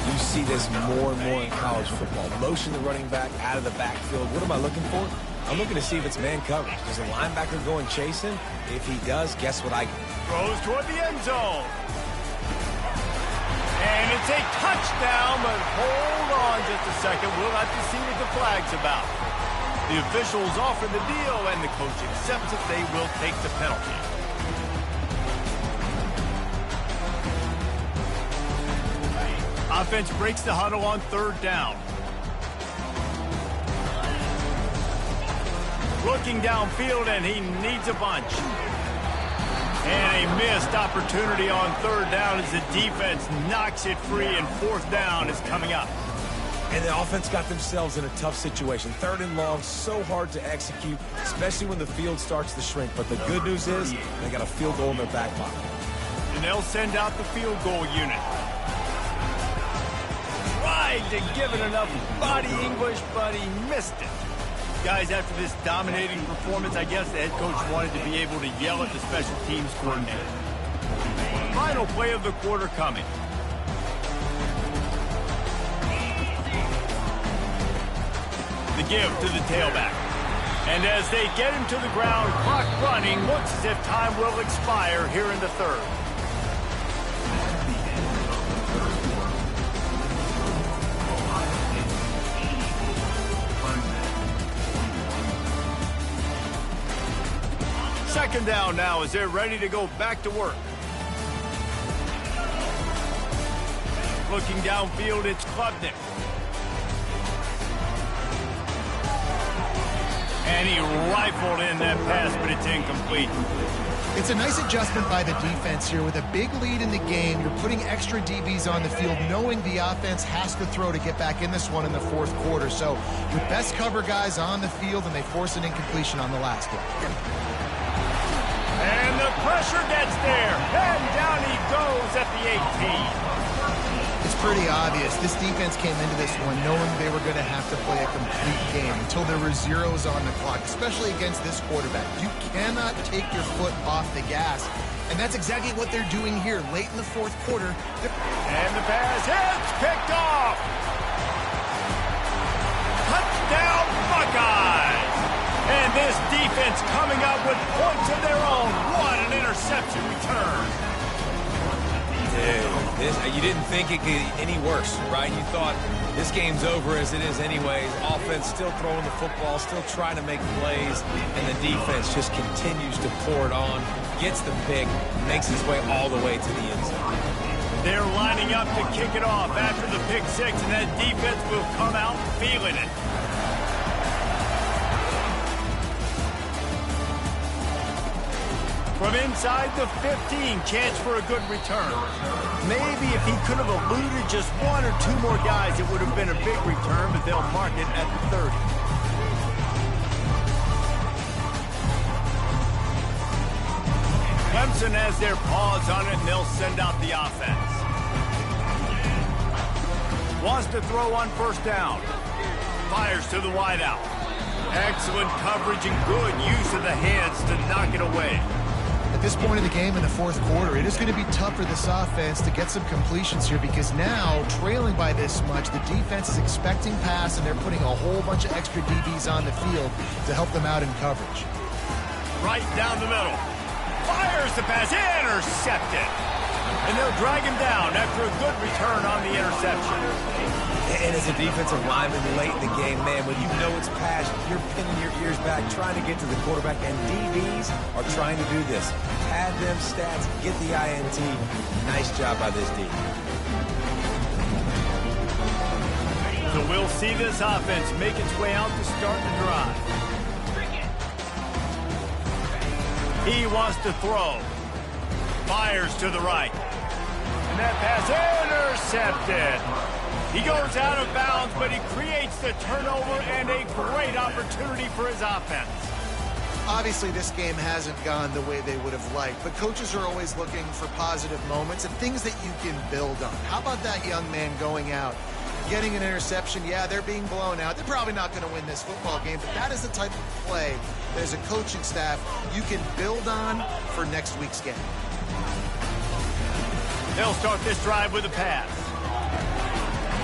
You see this more and more in college football. Motion the running back out of the backfield. What am I looking for? I'm looking to see if it's man coverage. Does the linebacker go and chase him? If he does, guess what I get? Throws toward the end zone. And it's a touchdown, but hold on just a second. We'll have to see what the flag's about. The officials offer the deal, and the coach accepts it. They will take the penalty. Offense breaks the huddle on 3rd down. Looking downfield, and he needs a bunch. And a missed opportunity on third down as the defense knocks it free, and fourth down is coming up. And the offense got themselves in a tough situation. Third and long, so hard to execute, especially when the field starts to shrink. But the good news is they got a field goal in their back pocket. And they'll send out the field goal unit. Tried to give it enough body English, but he missed it. Guys, after this dominating performance, I guess the head coach wanted to be able to yell at the special teams coordinator. Final play of the quarter coming. The give to the tailback. And as they get him to the ground, clock running, looks as if time will expire here in the third. Second down now as they're ready to go back to work. Looking downfield, it's Klubnik. And he rifled in that pass, but it's incomplete. It's a nice adjustment by the defense here. With a big lead in the game, you're putting extra DBs on the field, knowing the offense has to throw to get back in this one in the fourth quarter. So your best cover guys on the field, and they force an incompletion on the last one. And the pressure gets there. And down he goes at the 18. It's pretty obvious. This defense came into this one knowing they were going to have to play a complete game until there were zeros on the clock, especially against this quarterback. You cannot take your foot off the gas, and that's exactly what they're doing here late in the fourth quarter. And the pass is picked off. Touchdown, Buckeyes! And this defense coming up with points of their own. What an interception return. You didn't think it could get any worse, right? You thought this game's over as it is anyways. Offense still throwing the football, still trying to make plays, and the defense just continues to pour it on, gets the pick, makes his way all the way to the end zone. They're lining up to kick it off after the pick six, and that defense will come out feeling it. From inside the 15, chance for a good return. Maybe if he could have eluded just one or two more guys, it would have been a big return, but they'll mark it at the 30. Clemson has their paws on it, and they'll send out the offense. Wants to throw on first down. Fires to the wideout. Excellent coverage and good use of the hands to knock it away. At this point in the game in the fourth quarter, it is going to be tough for this offense to get some completions here, because now, trailing by this much, the defense is expecting pass, and they're putting a whole bunch of extra DBs on the field to help them out in coverage. Right down the middle. Fires the pass. Intercepted. And they'll drag him down after a good return on the interception. And as a defensive lineman late in the game, man, when you know it's pass, you're pinning your ears back, trying to get to the quarterback, and DBs are trying to do this. Pad them stats, get the INT. Nice job by this D. So we'll see this offense make its way out to start the drive. He wants to throw. Fires to the right. And that pass intercepted. He goes out of bounds, but he creates the turnover and a great opportunity for his offense. Obviously, this game hasn't gone the way they would have liked, but coaches are always looking for positive moments and things that you can build on. How about that young man going out, getting an interception? Yeah, they're being blown out. They're probably not going to win this football game, but that is the type of play that as a coaching staff you can build on for next week's game. They'll start this drive with a pass.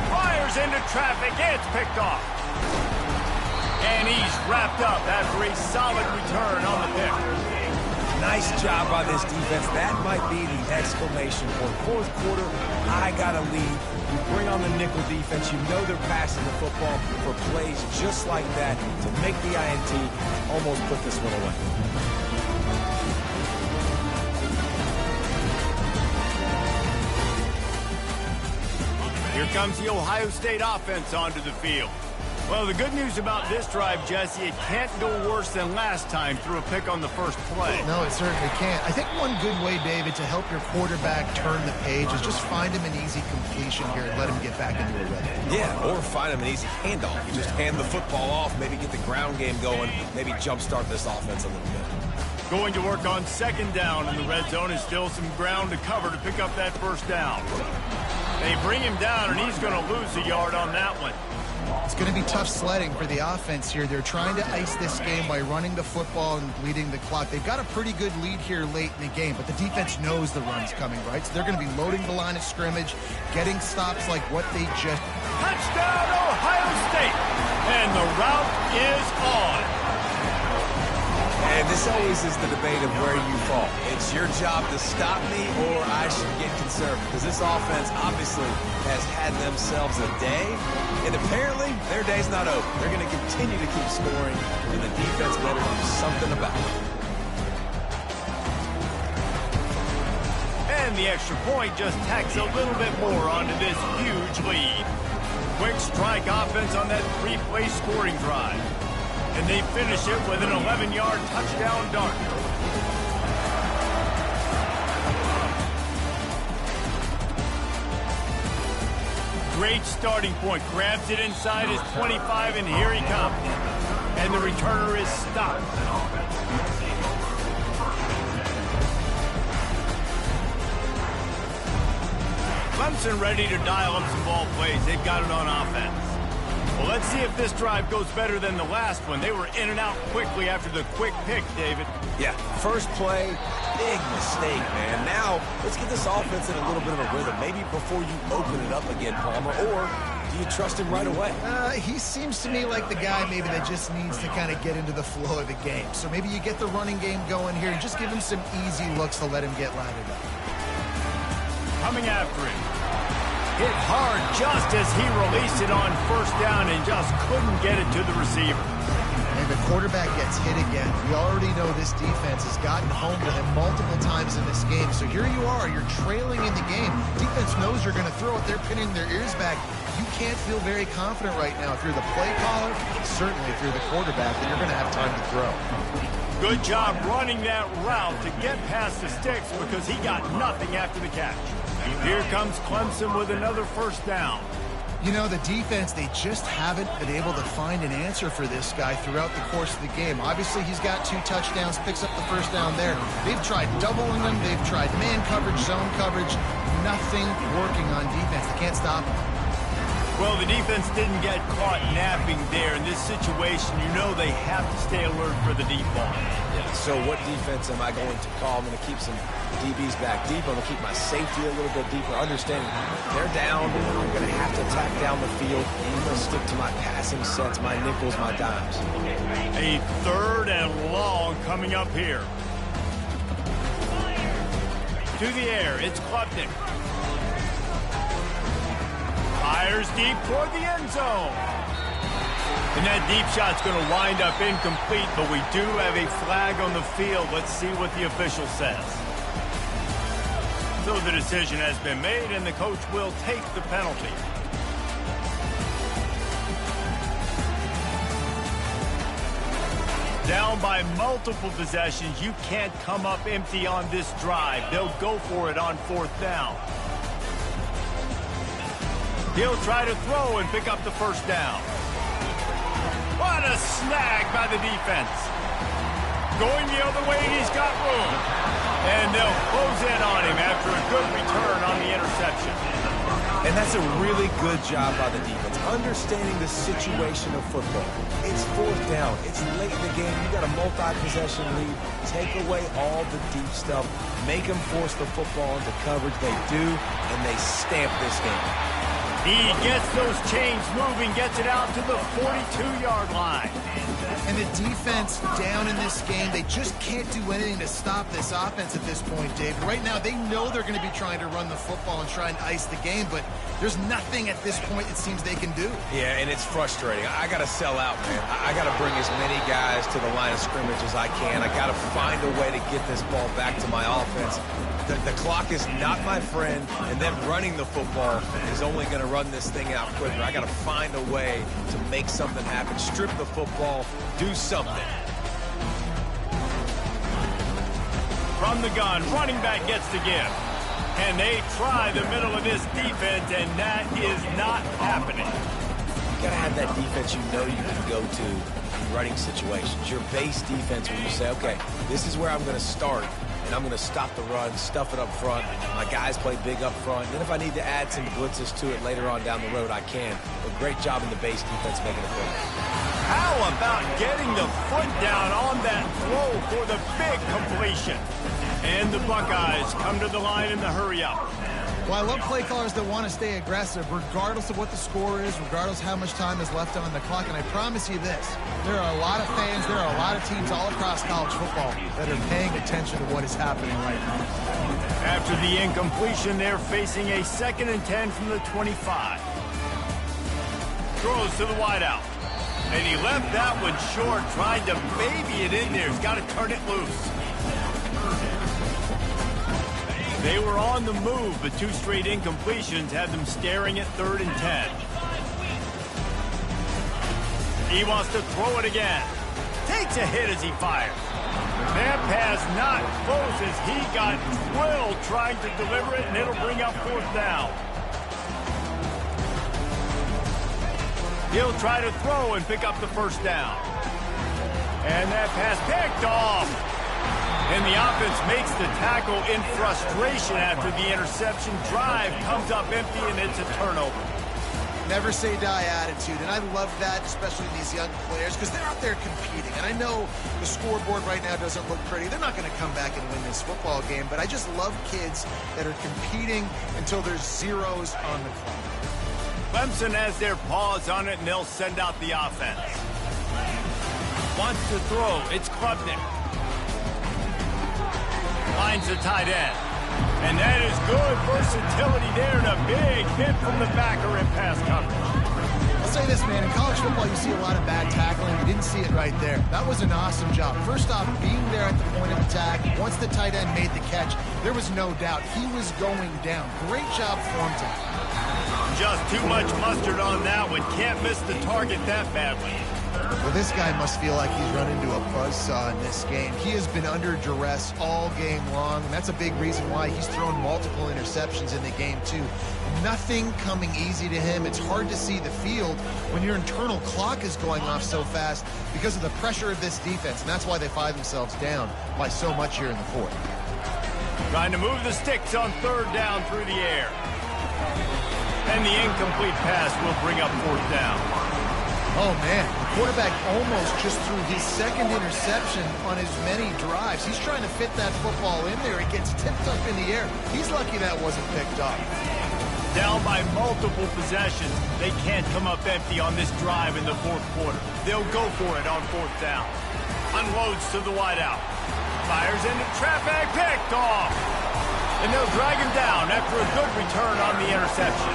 Fires into traffic. It's picked off. And he's wrapped up after a solid return on the pick. Nice job by this defense. That might be the exclamation point. Fourth quarter, I got a lead. You bring on the nickel defense. You know they're passing the football for plays just like that to make the INT, almost put this one away. Here comes the Ohio State offense onto the field. Well, the good news about this drive, Jesse, it can't go worse than last time through a pick on the first play. No, it certainly can't. I think one good way, David, to help your quarterback turn the page is just find him an easy completion here and let him get back into a rhythm. Yeah, or find him an easy handoff. You just hand the football off, maybe get the ground game going, maybe jumpstart this offense a little bit. Going to work on second down in the red zone is still some ground to cover to pick up that first down. They bring him down, and he's going to lose a yard on that one. It's going to be tough sledding for the offense here. They're trying to ice this game by running the football and bleeding the clock. They've got a pretty good lead here late in the game, but the defense knows the run's coming, right? So they're going to be loading the line of scrimmage, getting stops like what they just... Touchdown, Ohio State! And the route is on. And this always is the debate of where you fall. It's your job to stop me, or I should get conservative. Because this offense obviously has had themselves a day, and apparently their day's not over. They're going to continue to keep scoring, and the defense better do something about it. And the extra point just tacks a little bit more onto this huge lead. Quick strike offense on that three-play scoring drive. And they finish it with an 11-yard touchdown dart. Great starting point. Grabs it inside his 25, and here he comes. And the returner is stopped. Clemson ready to dial up some ball plays. They've got it on offense. Well, let's see if this drive goes better than the last one. They were in and out quickly after the quick pick, David. Yeah, first play, big mistake, man. Now, let's get this offense in a little bit of a rhythm. Maybe before you open it up again, Palmer, or do you trust him right away? He seems to me like the guy maybe that just needs to kind of get into the flow of the game. So maybe you get the running game going here and just give him some easy looks to let him get lighted up. Coming after him. Hit hard just as he released it on first down and just couldn't get it to the receiver. And the quarterback gets hit again. We already know this defense has gotten home to him multiple times in this game. So here you are, you're trailing in the game. Defense knows you're going to throw it. They're pinning their ears back. You can't feel very confident right now if you're the play caller, certainly if you're the quarterback, that you're going to have time to throw. Good job running that route to get past the sticks because he got nothing after the catch. Here comes Clemson with another first down. You know, the defense, they just haven't been able to find an answer for this guy throughout the course of the game. Obviously, he's got 2 touchdowns, picks up the first down there. They've tried doubling him. They've tried man coverage, zone coverage. Nothing working on defense. They can't stop him. Well, the defense didn't get caught napping there. In this situation, you know they have to stay alert for the deep ball. Yeah, so what defense am I going to call? I'm going to keep some DBs back deep. I'm going to keep my safety a little bit deeper, understanding they're down. I'm going to have to attack down the field. I'm going to stick to my passing sets, my nickels, my dimes. A third and long coming up here. To the air, it's Klubnik. Fires deep toward the end zone. And that deep shot's going to wind up incomplete, but we do have a flag on the field. Let's see what the official says. So the decision has been made, and the coach will take the penalty. Down by multiple possessions, you can't come up empty on this drive. They'll go for it on fourth down. He'll try to throw and pick up the first down. What a snag by the defense. Going the other way, he's got room. And they'll close in on him after a good return on the interception. And that's a really good job by the defense, understanding the situation of football. It's fourth down. It's late in the game. You got a multi-possession lead. Take away all the deep stuff. Make them force the football into coverage. They do, and they stamp this game. He gets those chains moving, gets it out to the 42-yard line. And the defense down in this game, they just can't do anything to stop this offense at this point, Dave. Right now, they know they're going to be trying to run the football and try and ice the game, but there's nothing at this point it seems they can do. Yeah, and it's frustrating. I got to sell out, man. I got to bring as many guys to the line of scrimmage as I can. I got to find a way to get this ball back to my offense. The clock is not my friend, and them running the football is only going to run this thing out quicker. I got to find a way to make something happen. Strip the football, do something. From the gun, running back gets the give. And they try the middle of this defense, and that is not happening. You got to have that defense you know you can go to in running situations. Your base defense where you say, okay, this is where I'm going to start. And I'm going to stop the run, stuff it up front. My guys play big up front. And if I need to add some blitzes to it later on down the road, I can. But great job in the base defense making it work. How about getting the foot down on that throw for the big completion? And the Buckeyes come to the line in the hurry-up. Well, I love play callers that want to stay aggressive, regardless of what the score is, regardless how much time is left on the clock. And I promise you this, there are a lot of fans, there are a lot of teams all across college football that are paying attention to what is happening right now. After the incompletion, they're facing a 2nd and 10 from the 25. Throws to the wideout. And he left that one short, tried to baby it in there. He's got to turn it loose. They were on the move, but 2 straight incompletions had them staring at 3rd and 10. He wants to throw it again. Takes a hit as he fires. That pass not close as he got drilled trying to deliver it, and it'll bring up 4th down. He'll try to throw and pick up the 1st down. And that pass picked off. And the offense makes the tackle in frustration after the interception. Drive comes up empty, and it's a turnover. Never say die attitude, and I love that, especially these young players, because they're out there competing. And I know the scoreboard right now doesn't look pretty. They're not going to come back and win this football game, but I just love kids that are competing until there's zeros on the clock. Clemson has their paws on it, and they'll send out the offense. Wants to throw. It's Klubnik. Finds the tight end. And that is good versatility there, and a big hit from the backer in pass coverage. I'll say this, man. In college football, you see a lot of bad tackling. You didn't see it right there. That was an awesome job. First off, being there at the point of attack. Once the tight end made the catch, there was no doubt he was going down. Great job form tackle. Just too much mustard on that one. Can't miss the target that badly. Well, this guy must feel like he's run into a buzzsaw in this game. He has been under duress all game long, and that's a big reason why he's thrown multiple interceptions in the game, too. Nothing coming easy to him. It's hard to see the field when your internal clock is going off so fast because of the pressure of this defense, and that's why they find themselves down by so much here in the 4th. Trying to move the sticks on 3rd down through the air. And the incomplete pass will bring up 4th down. Oh, man, the quarterback almost just threw his 2nd interception on as many drives. He's trying to fit that football in there. It gets tipped up in the air. He's lucky that wasn't picked up. Down by multiple possessions. They can't come up empty on this drive in the 4th quarter. They'll go for it on 4th down. Unloads to the wideout. Fires into traffic, picked off. And they'll drag him down after a good return on the interception.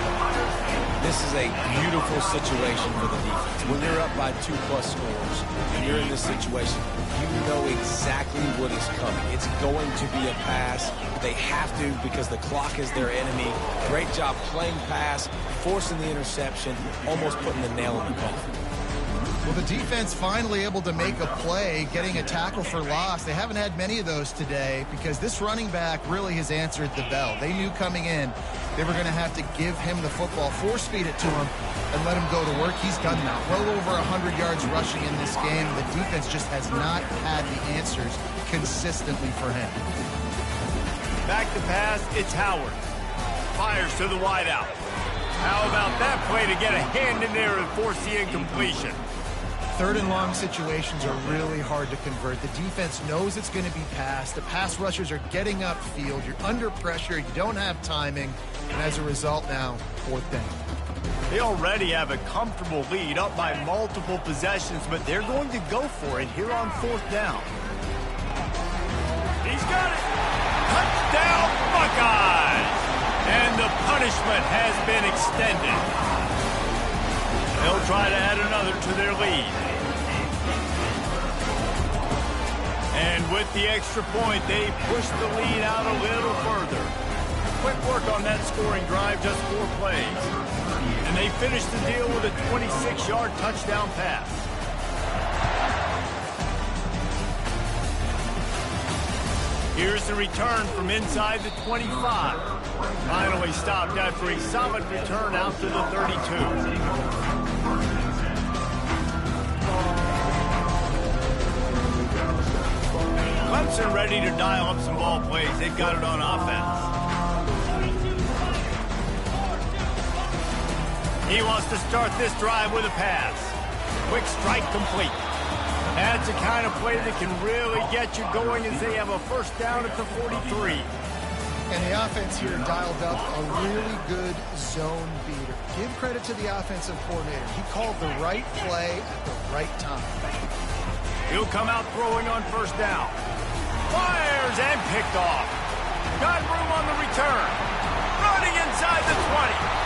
This is a beautiful situation for the defense. When you're up by 2+ scores and you're in this situation, you know exactly what is coming. It's going to be a pass. They have to because the clock is their enemy. Great job playing pass, forcing the interception, almost putting the nail in the coffin. Well, the defense finally able to make a play, getting a tackle for loss. They haven't had many of those today because this running back really has answered the bell. They knew coming in they were going to have to give him the football, force feed it to him, and let him go to work. He's done that. Well over 100 yards rushing in this game. The defense just has not had the answers consistently for him. Back to pass, it's Howard. Fires to the wideout. How about that play to get a hand in there and force the incompletion? 3rd and long situations are really hard to convert. The defense knows it's going to be passed. The pass rushers are getting upfield. You're under pressure. You don't have timing. And as a result now, 4th down. They already have a comfortable lead, up by multiple possessions, but they're going to go for it here on 4th down. He's got it! Touchdown, Buckeyes! And the punishment has been extended. They'll try to add another to their lead. And with the extra point, they push the lead out a little further. Quick work on that scoring drive, just 4 plays. And they finish the deal with a 26-yard touchdown pass. Here's the return from inside the 25. Finally stopped after a solid return out to the 32. Clemson ready to dial up some ball plays. They've got it on offense. He wants to start this drive with a pass. Quick strike complete. That's the kind of play that can really get you going as they have a 1st down at the 43. And the offense here dialed up a really good zone beater. Give credit to the offensive coordinator. He called the right play at the right time. He'll come out throwing on 1st down. Fires and picked off. Got room on the return. Running inside the 20.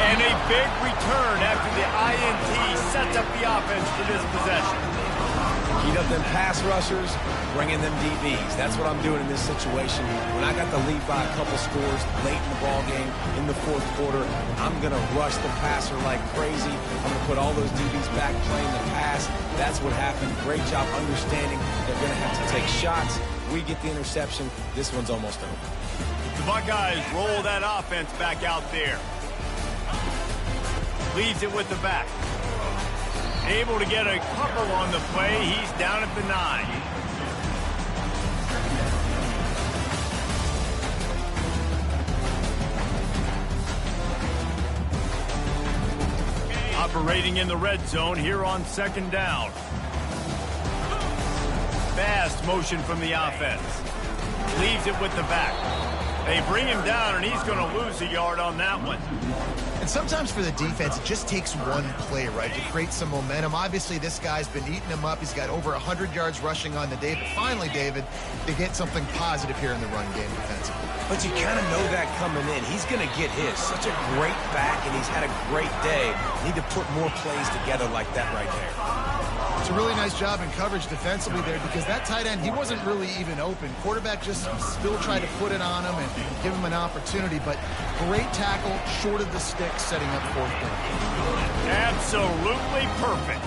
And a big return after the INT sets up the offense for this possession. Heat up them pass rushers, bring in them DBs. That's what I'm doing in this situation. When I got the lead by a couple scores late in the ball game, in the 4th quarter, I'm going to rush the passer like crazy. I'm going to put all those DBs back playing the pass. That's what happened. Great job understanding they're going to have to take shots. We get the interception. This one's almost over. The Buckeyes roll that offense back out there. Leaves it with the back. Able to get a couple on the play. He's down at the 9. Operating in the red zone here on 2nd down. Fast motion from the offense. Leaves it with the back. They bring him down, and he's going to lose a yard on that one. And sometimes for the defense, it just takes one play, right, to create some momentum. Obviously, this guy's been eating him up. He's got over 100 yards rushing on the day. But finally, David, they get something positive here in the run game defensively. But you kind of know that coming in. He's going to get his. Such a great back, and he's had a great day. Need to put more plays together like that right there. It's a really nice job in coverage defensively there because that tight end, he wasn't really even open. Quarterback just still tried to put it on him and give him an opportunity, but great tackle, short of the stick, setting up 4th down. Absolutely perfect.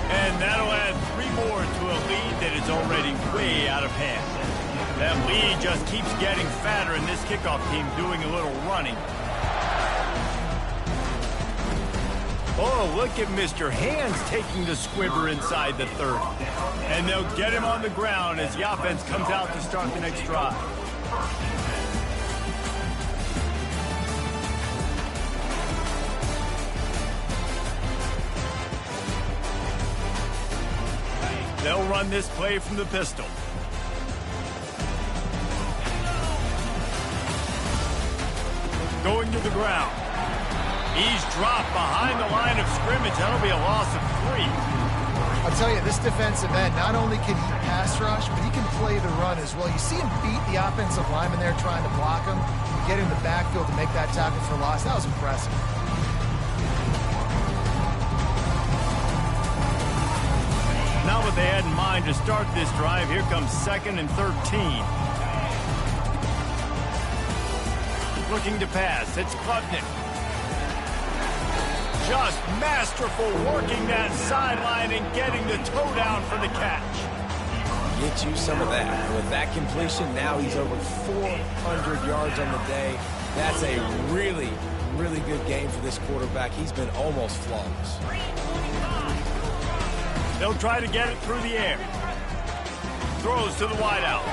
And that'll add 3 more to a lead that is already way out of hand. That lead just keeps getting fatter, and this kickoff team doing a little running. Oh, look at Mr. Hands taking the squibber inside the 30. And they'll get him on the ground as the offense comes out to start the next drive. They'll run this play from the pistol. Going to the ground. He's dropped behind the line of scrimmage. That'll be a loss of 3. I'll tell you, this defensive end, not only can he pass rush, but he can play the run as well. You see him beat the offensive lineman there trying to block him, get in the backfield to make that tackle for loss. That was impressive. Not what they had in mind to start this drive. Here comes 2nd and 13. Looking to pass. It's Klubnik. Just masterful working that sideline and getting the toe down for the catch. Get you some of that. And with that completion, now he's over 400 yards on the day. That's a really, really good game for this quarterback. He's been almost flawless. They'll try to get it through the air. Throws to the wideout.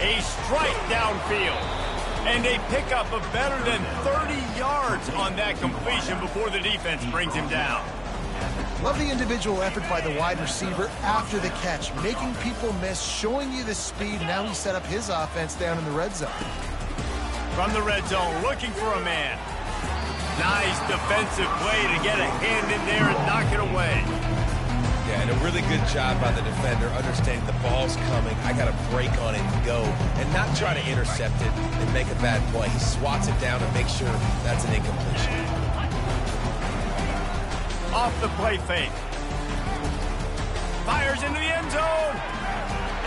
A strike downfield. And a pickup of better than 30 yards on that completion before the defense brings him down. Love the individual effort by the wide receiver after the catch, making people miss, showing you the speed. Now he set up his offense down in the red zone. From the red zone, looking for a man. Nice defensive play to get a hand in there and knock it away. Yeah, and a really good job by the defender, understanding the ball's coming. I got to break on it and go, and not try to intercept it and make a bad play. He swats it down and makes sure that's an incompletion. Off the play fake. Fires into the end zone.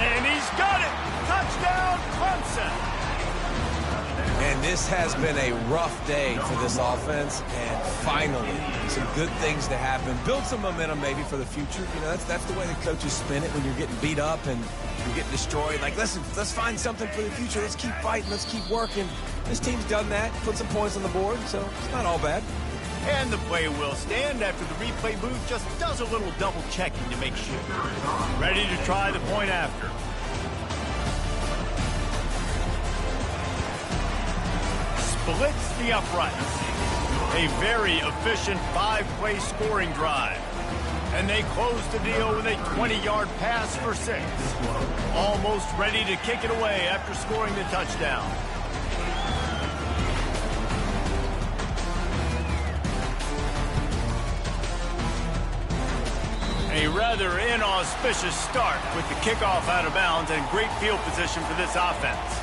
And he's got it. Touchdown, Clemson. And this has been a rough day for this offense, and finally, some good things to happen. Build some momentum maybe for the future. You know, that's the way the coaches spin it when you're getting beat up and you're getting destroyed. Like, listen, let's find something for the future. Let's keep fighting. Let's keep working. This team's done that, put some points on the board, so it's not all bad. And the play will stand after the replay booth just does a little double checking to make sure. Ready to try the point after. Splits the uprights. A very efficient 5-play scoring drive. And they close the deal with a 20-yard pass for 6. Almost ready to kick it away after scoring the touchdown. A rather inauspicious start with the kickoff out of bounds and great field position for this offense.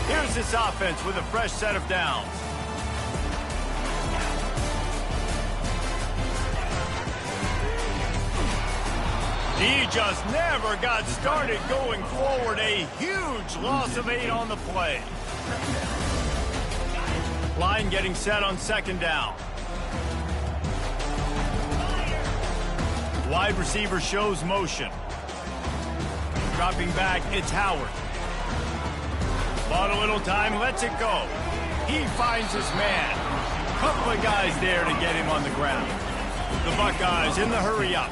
Here's this offense with a fresh set of downs. He just never got started going forward. A huge loss of 8 on the play. Line getting set on 2nd down. Wide receiver shows motion. Dropping back, it's Howard. Bought a little time, lets it go. He finds his man. Couple of guys there to get him on the ground. The Buckeyes in the hurry up.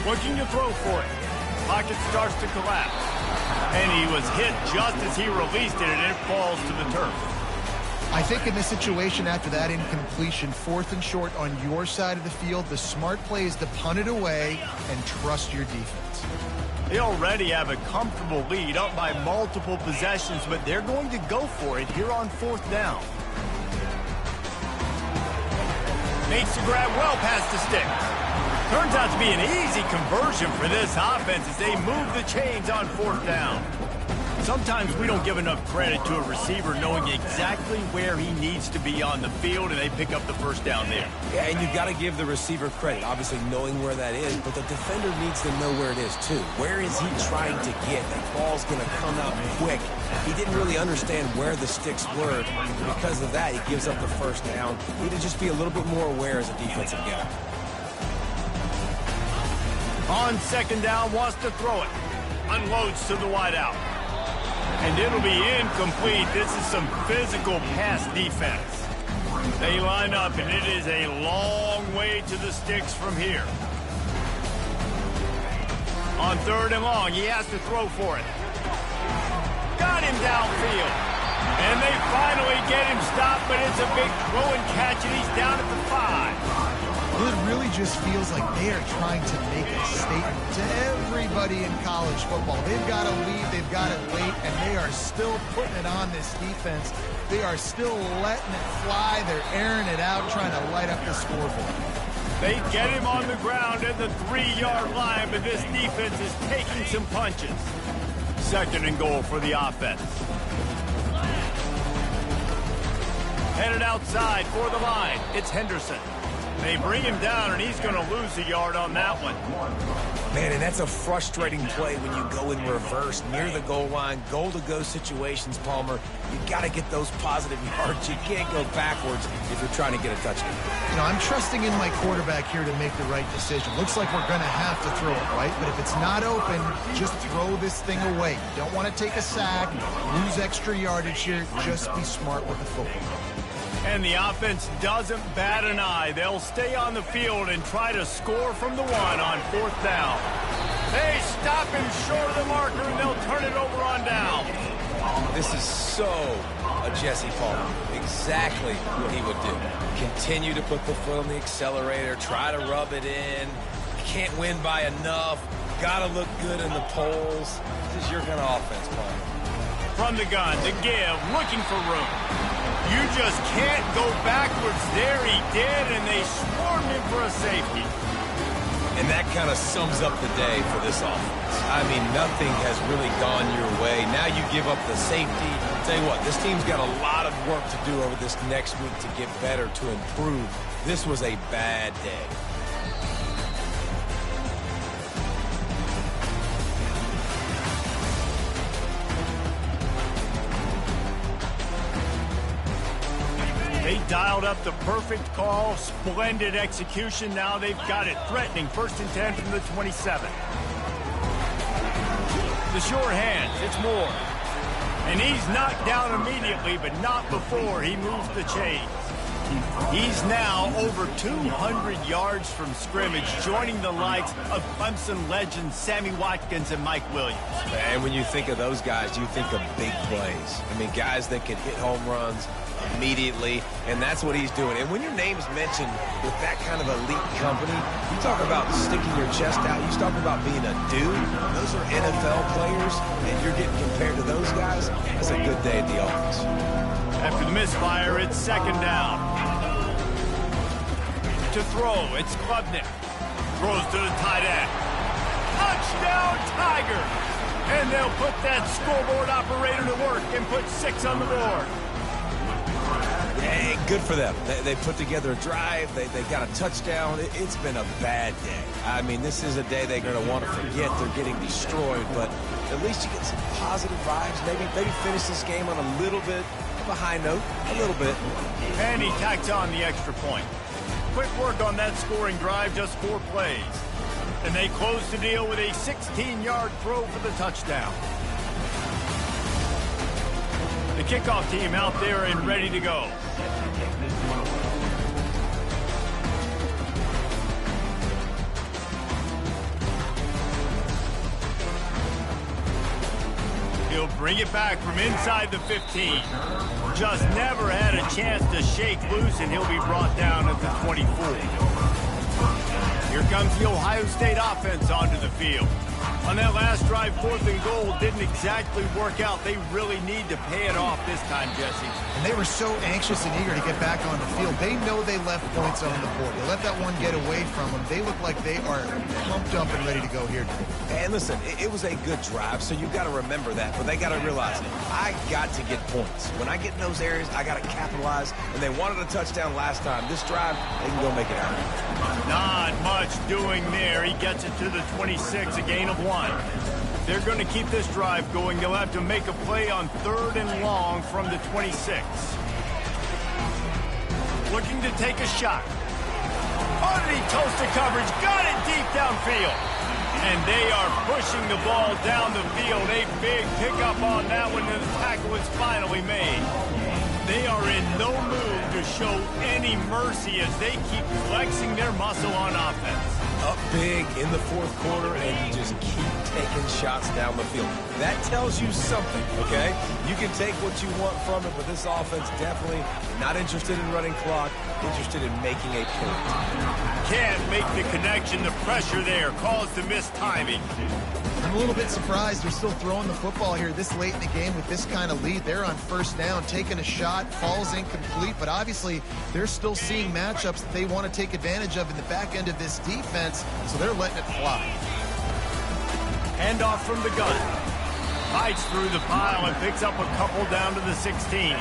Looking to throw for it. Pocket starts to collapse. And he was hit just as he released it, and it falls to the turf. I think in this situation, after that incompletion, 4th and short on your side of the field, the smart play is to punt it away and trust your defense. They already have a comfortable lead, up by multiple possessions, but they're going to go for it here on 4th down. Makes the grab well past the stick. Turns out to be an easy conversion for this offense as they move the chains on 4th down. Sometimes we don't give enough credit to a receiver knowing exactly where he needs to be on the field, and they pick up the first down there. Yeah, and you've got to give the receiver credit, obviously knowing where that is, but the defender needs to know where it is too. Where is he trying to get? That ball's going to come out quick. He didn't really understand where the sticks were. Because of that, he gives up the first down. Need to just be a little bit more aware as a defensive guy. On 2nd down, wants to throw it. Unloads to the wideout. And it'll be incomplete. This is some physical pass defense. They line up, and it is a long way to the sticks from here. On 3rd and long, he has to throw for it. Got him downfield. And they finally get him stopped, but it's a big throw and catch, and he's down at the 5. It really just feels like they are trying to make a statement to everybody in college football. They've got a lead, they've got it late, and they are still putting it on this defense. They are still letting it fly. They're airing it out, trying to light up the scoreboard. They get him on the ground at the 3-yard line, but this defense is taking some punches. 2nd and goal for the offense. Headed outside for the line. It's Henderson. They bring him down, and he's going to lose a yard on that one. Man, and that's a frustrating play when you go in reverse near the goal line, goal-to-go situations, Palmer. You got to get those positive yards. You can't go backwards if you're trying to get a touchdown. You know, I'm trusting in my quarterback here to make the right decision. Looks like we're going to have to throw it, right? But if it's not open, just throw this thing away. You don't want to take a sack, lose extra yardage here. Just be smart with the football. And the offense doesn't bat an eye. They'll stay on the field and try to score from the 1 on 4th down. They stop him short of the marker, and they'll turn it over on down. This is so a Jesse Palmer. Exactly what he would do. Continue to put the foot on the accelerator, try to rub it in, can't win by enough. Got to look good in the polls. This is your kind of offense, Paul. From the gun, the give, looking for room. You just can't go backwards there. He did, and they swarmed him for a safety. And that kind of sums up the day for this offense. I mean, nothing has really gone your way. Now you give up the safety. Tell you what, this team's got a lot of work to do over this next week to get better, to improve. This was a bad day. They dialed up the perfect call, splendid execution. Now they've got it threatening. 1st and 10 from the 27. The sure hands, it's Moore. And he's knocked down immediately, but not before he moves the chains. He's now over 200 yards from scrimmage, joining the likes of Clemson legends Sammy Watkins and Mike Williams. And when you think of those guys, you think of big plays. I mean, guys that can hit home runs immediately, and that's what he's doing. And when your name's mentioned with that kind of elite company, you talk about sticking your chest out, you talk about being a dude. Those are NFL players, and you're getting compared to those guys. That's a good day at the office. After the misfire, it's 2nd down. To throw, it's Klubnik. Throws to the tight end. Touchdown, Tigers! And they'll put that scoreboard operator to work and put 6 on the board. Hey, good for them. They put together a drive. They got a touchdown. It's been a bad day. I mean, this is a day they're going to want to forget. They're getting destroyed, but at least you get some positive vibes. Maybe finish this game on a little bit of a high note, a little bit. And he tacks on the extra point. Quick work on that scoring drive, just 4 plays. And they close the deal with a 16-yard throw for the touchdown. The kickoff team out there and ready to go. He'll bring it back from inside the 15. Just never had a chance to shake loose, and he'll be brought down at the 24. Here comes the Ohio State offense onto the field. On that last drive, 4th and goal didn't exactly work out. They really need to pay it off this time, Jesse. And they were so anxious and eager to get back on the field. They know they left points on the board. They let that one get away from them. They look like they are pumped up and ready to go here today. And listen, it was a good drive, so you've got to remember that. But they got to realize, I got to get points. When I get in those areas, I got to capitalize. And they wanted a touchdown last time. This drive, they can go make it happen. Not much doing there. He gets it to the 26, a gain of 1. They're going to keep this drive going. They'll have to make a play on 3rd and long from the 26. Looking to take a shot. Oh, did he toast the coverage? Got it deep downfield. And they are pushing the ball down the field. A big pickup on that one, and the tackle is finally made. They are in no mood to show any mercy as they keep flexing their muscle on offense. Up big in the 4th quarter, and you just keep taking shots down the field. That tells you something, okay? You can take what you want from it, but this offense definitely not interested in running clock, interested in making a point. Can't make the connection. The pressure there caused the missed timing. I'm a little bit surprised they're still throwing the football here this late in the game with this kind of lead. They're on 1st down, taking a shot, falls incomplete, but obviously they're still seeing matchups that they want to take advantage of in the back end of this defense, so they're letting it fly. Handoff from the gun. Bites through the pile and picks up a couple down to the 16.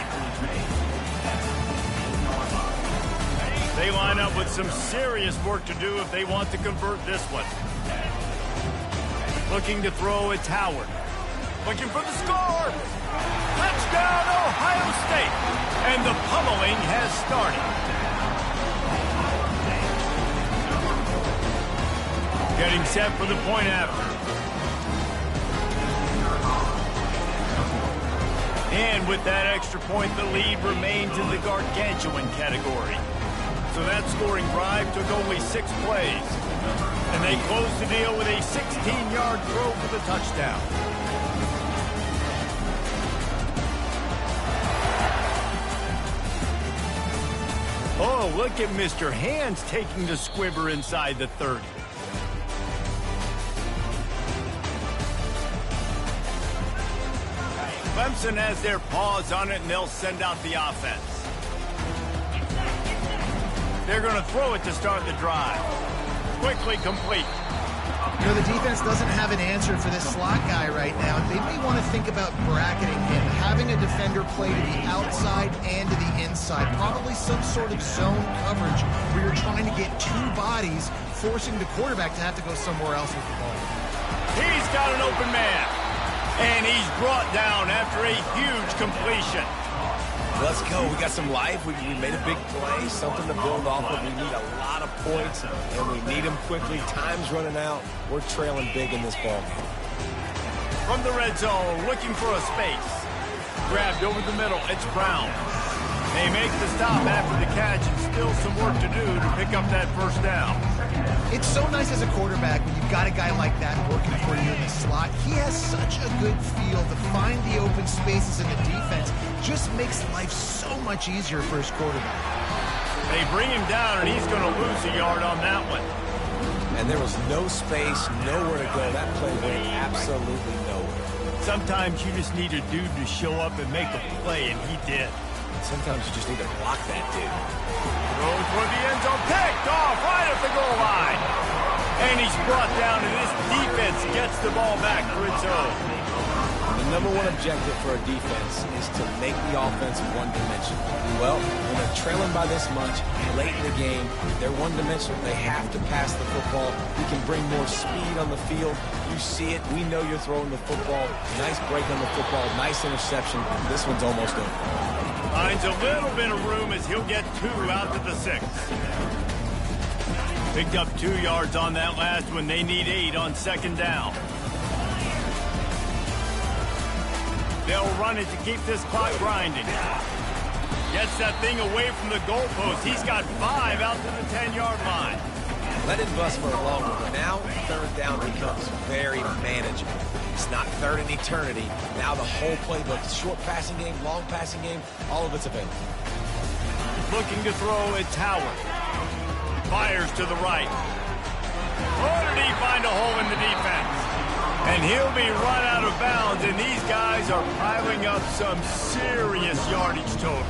They line up with some serious work to do if they want to convert this one. Looking to throw, it's Howard. Looking for the score. Touchdown, Ohio State. And the pummeling has started. Getting set for the point after. And with that extra point, the lead remains in the gargantuan category. So that scoring drive took only 6 plays. And they closed the deal with a 16-yard throw for the touchdown. Oh, look at Mr. Hands taking the squibber inside the 30. Clemson has their paws on it, and they'll send out the offense. They're going to throw it to start the drive. Quickly complete. You know, the defense doesn't have an answer for this slot guy right now. They may want to think about bracketing him, having a defender play to the outside and to the inside. Probably some sort of zone coverage where you're trying to get two bodies, forcing the quarterback to have to go somewhere else with the ball. He's got an open man. And he's brought down after a huge completion. Let's go. We got some life. We made a big play, something to build off of. We need a lot of points, and we need them quickly. Time's running out. We're trailing big in this ballgame. From the red zone, looking for a space. Grabbed over the middle. It's Brown. They make the stop after the catch, and still some work to do to pick up that first down. It's so nice as a quarterback when you've got a guy like that working for you in the slot. He has such a good feel to find the open spaces in the defense. Just makes life so much easier for his quarterback. They bring him down, and he's going to lose a yard on that one. And there was no space, nowhere to go. That play went absolutely nowhere. Sometimes you just need a dude to show up and make a play, and he did. Sometimes you just need to block that dude. Throws for the end zone, picked off right at the goal line. And he's brought down, and this defense gets the ball back for its own. The number one objective for a defense is to make the offense one-dimensional. Well, when they're trailing by this much, late in the game, they're one-dimensional. They have to pass the football. We can bring more speed on the field. You see it. We know you're throwing the football. Nice break on the football. Nice interception. This one's almost over. Finds a little bit of room as he'll get 2 out to the 6. Picked up 2 yards on that last one. They need 8 on second down. They'll run it to keep this clock grinding. Gets that thing away from the goalpost. He's got 5 out to the 10-yard line. Let it bust for a long one, but now third down becomes very manageable. It's not third in eternity. Now the whole playbook, short passing game, long passing game, all of it's available. Looking to throw, it's Howard. Fires to the right. Oh, did he find a hole in the defense? And he'll be run out of bounds, and these guys are piling up some serious yardage total.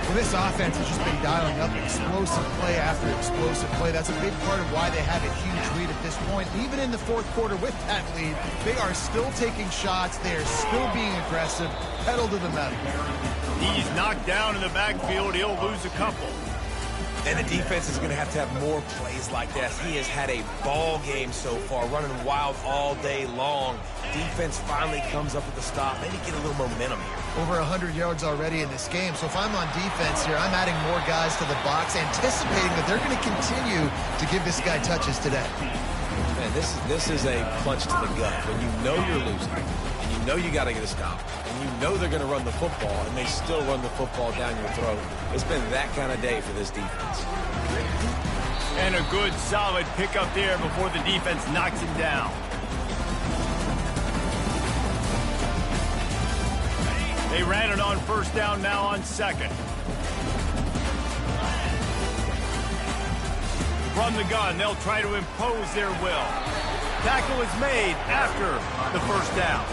Well, this offense has just been dialing up explosive play after explosive play. That's a big part of why they have a huge lead at this point. Even in the fourth quarter with that lead, they are still taking shots. They are still being aggressive, pedal to the metal. He's knocked down in the backfield. He'll lose a couple. And the defense is going to have more plays like that. He has had a ball game so far, running wild all day long. Defense finally comes up with a stop. Maybe get a little momentum here. Over 100 yards already in this game. So if I'm on defense here, I'm adding more guys to the box, anticipating that they're going to continue to give this guy touches today. Man, this is a punch to the gut. When you know you're losing, and you know you got to get a stop, and you know they're going to run the football, and they still run the football down your throat. It's been that kind of day for this defense. And a good, solid pickup there before the defense knocks him down. They ran it on first down, now on second. From the gun, they'll try to impose their will. Tackle is made after the first down.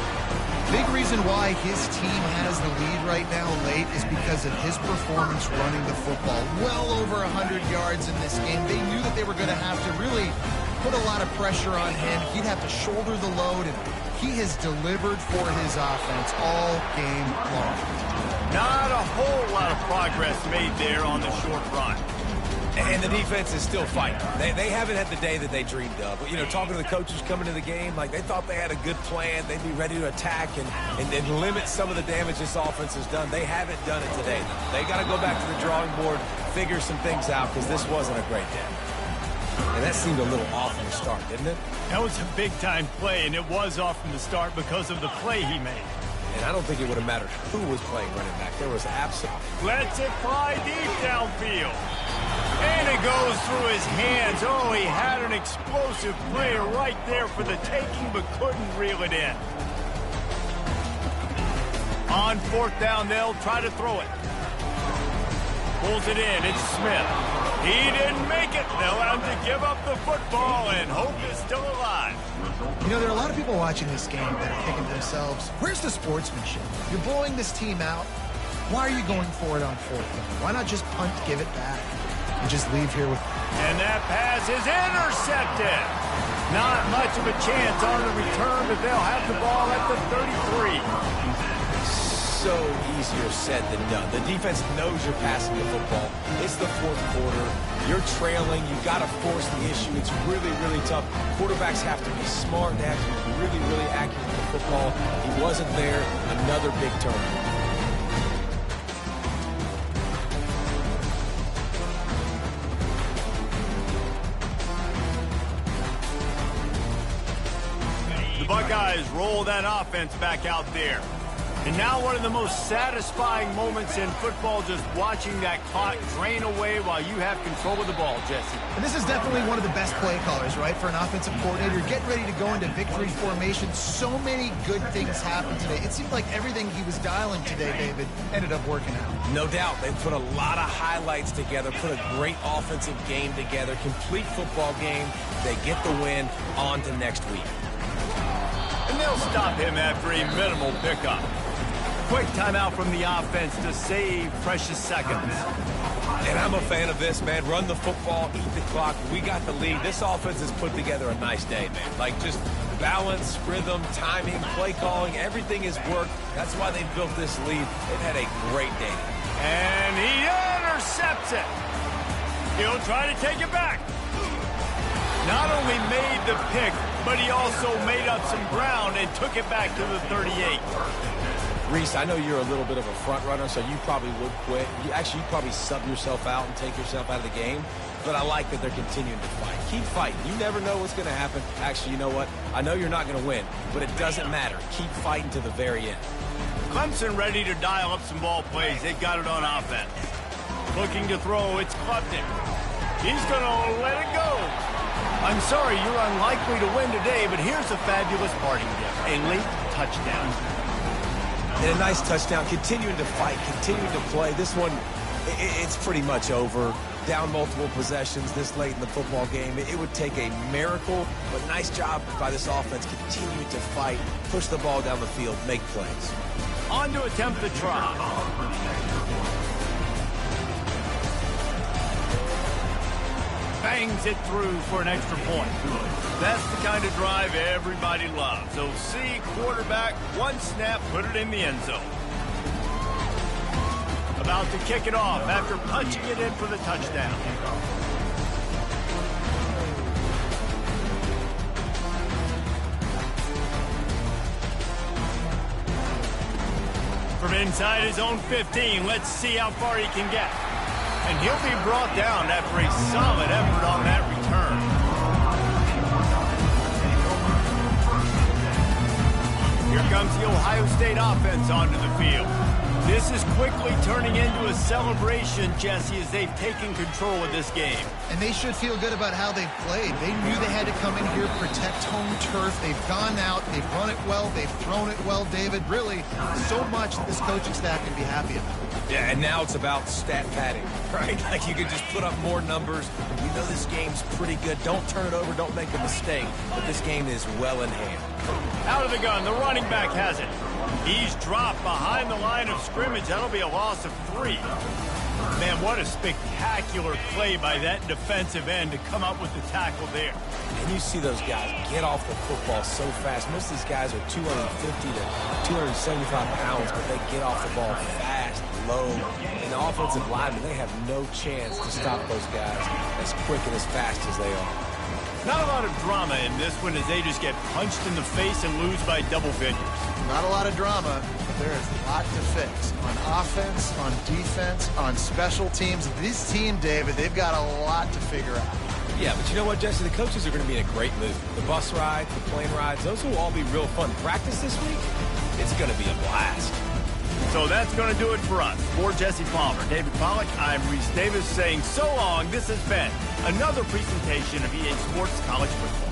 Big reason why his team has the lead right now late is because of his performance running the football. Well over 100 yards in this game. They knew that they were going to have to really put a lot of pressure on him. He'd have to shoulder the load, and he has delivered for his offense all game long. Not a whole lot of progress made there on the short run. And the defense is still fighting. They haven't had the day that they dreamed of. But, you know, talking to the coaches coming to the game, like they thought they had a good plan. They'd be ready to attack and limit some of the damage this offense has done. They haven't done it today. They got to go back to the drawing board, figure some things out, because this wasn't a great day. And that seemed a little off from the start, didn't it? That was a big-time play, and it was off from the start because of the play he made. And I don't think it would have mattered who was playing running back. There was absolutely... Lets it fly deep downfield. And it goes through his hands. Oh, he had an explosive play right there for the taking, but couldn't reel it in. On fourth down, they'll try to throw it. Pulls it in. It's Smith. He didn't make it. They'll have to give up the football, and hope is still alive. You know, there are a lot of people watching this game that are thinking to themselves, where's the sportsmanship? You're blowing this team out. Why are you going for it on 4th down? Why not just punt, give it back, and just leave here with... And that pass is intercepted. Not much of a chance on the return, but they'll have the ball at the 33. So easier said than done. The defense knows you're passing the football. It's the 4th quarter. You're trailing. You've got to force the issue. It's really, really tough. Quarterbacks have to be smart. They have to be really, really accurate with the football. He wasn't there. Another big turnover. The Buckeyes roll that offense back out there. And now one of the most satisfying moments in football, just watching that clock drain away while you have control of the ball, Jesse. And this is definitely one of the best play callers, right, for an offensive coordinator. Getting ready to go into victory formation. So many good things happened today. It seemed like everything he was dialing today, David, ended up working out. No doubt. They put a lot of highlights together, put a great offensive game together, complete football game. They get the win. On to next week. And they'll stop him after a minimal pickup. Quick timeout from the offense to save precious seconds. And I'm a fan of this, man. Run the football, eat the clock. We got the lead. This offense has put together a nice day, man. Like, just balance, rhythm, timing, play calling, everything has worked. That's why they built this lead. They've had a great day. And he intercepts it. He'll try to take it back. Not only made the pick, but he also made up some ground and took it back to the 38. Reese, I know you're a little bit of a front runner, so you probably would quit. You'd probably sub yourself out and take yourself out of the game. But I like that they're continuing to fight. Keep fighting. You never know what's going to happen. Actually, you know what? I know you're not going to win, but it doesn't matter. Keep fighting to the very end. Clemson ready to dial up some ball plays. They got it on offense. Looking to throw, it's Klubnik. He's going to let it go. I'm sorry, you're unlikely to win today, but here's a fabulous parting gift. A late touchdown. And a nice touchdown, continuing to fight, continuing to play. This one, it's pretty much over. Down multiple possessions this late in the football game. It would take a miracle, but nice job by this offense continuing to fight, push the ball down the field, make plays. On to attempt the try. Bangs it through for an extra point. That's the kind of drive everybody loves. So see quarterback, one snap, put it in the end zone. About to kick it off after punching it in for the touchdown. From inside his own 15, let's see how far he can get. And he'll be brought down after a solid effort on that return. Here comes the Ohio State offense onto the field. This is quickly turning into a celebration, Jesse, as they've taken control of this game. And they should feel good about how they've played. They knew they had to come in here, protect home turf. They've gone out, they've run it well, they've thrown it well, David. Really, so much that this coaching staff can be happy about. Yeah, and now it's about stat padding, right? Like you can just put up more numbers. We know this game's pretty good. Don't turn it over, don't make a mistake. But this game is well in hand. Out of the gun, the running back has it. He's dropped behind the line of scrimmage. That'll be a loss of 3. Man, what a spectacular play by that defensive end to come up with the tackle there. And you see those guys get off the football so fast. Most of these guys are 250 to 275 pounds, but they get off the ball fast, low. And the offensive linemen, they have no chance to stop those guys as quick and as fast as they are. Not a lot of drama in this one as they just get punched in the face and lose by double figures. Not a lot of drama, but there is a lot to fix. On offense, on defense, on special teams. This team, David, they've got a lot to figure out. Yeah, but you know what, Jesse? The coaches are going to be in a great mood. The bus rides, the plane rides, those will all be real fun. Practice this week, it's going to be a blast. So that's going to do it for us. For Jesse Palmer, David Pollack, I'm Reese Davis saying so long. This has been another presentation of EA Sports College Football.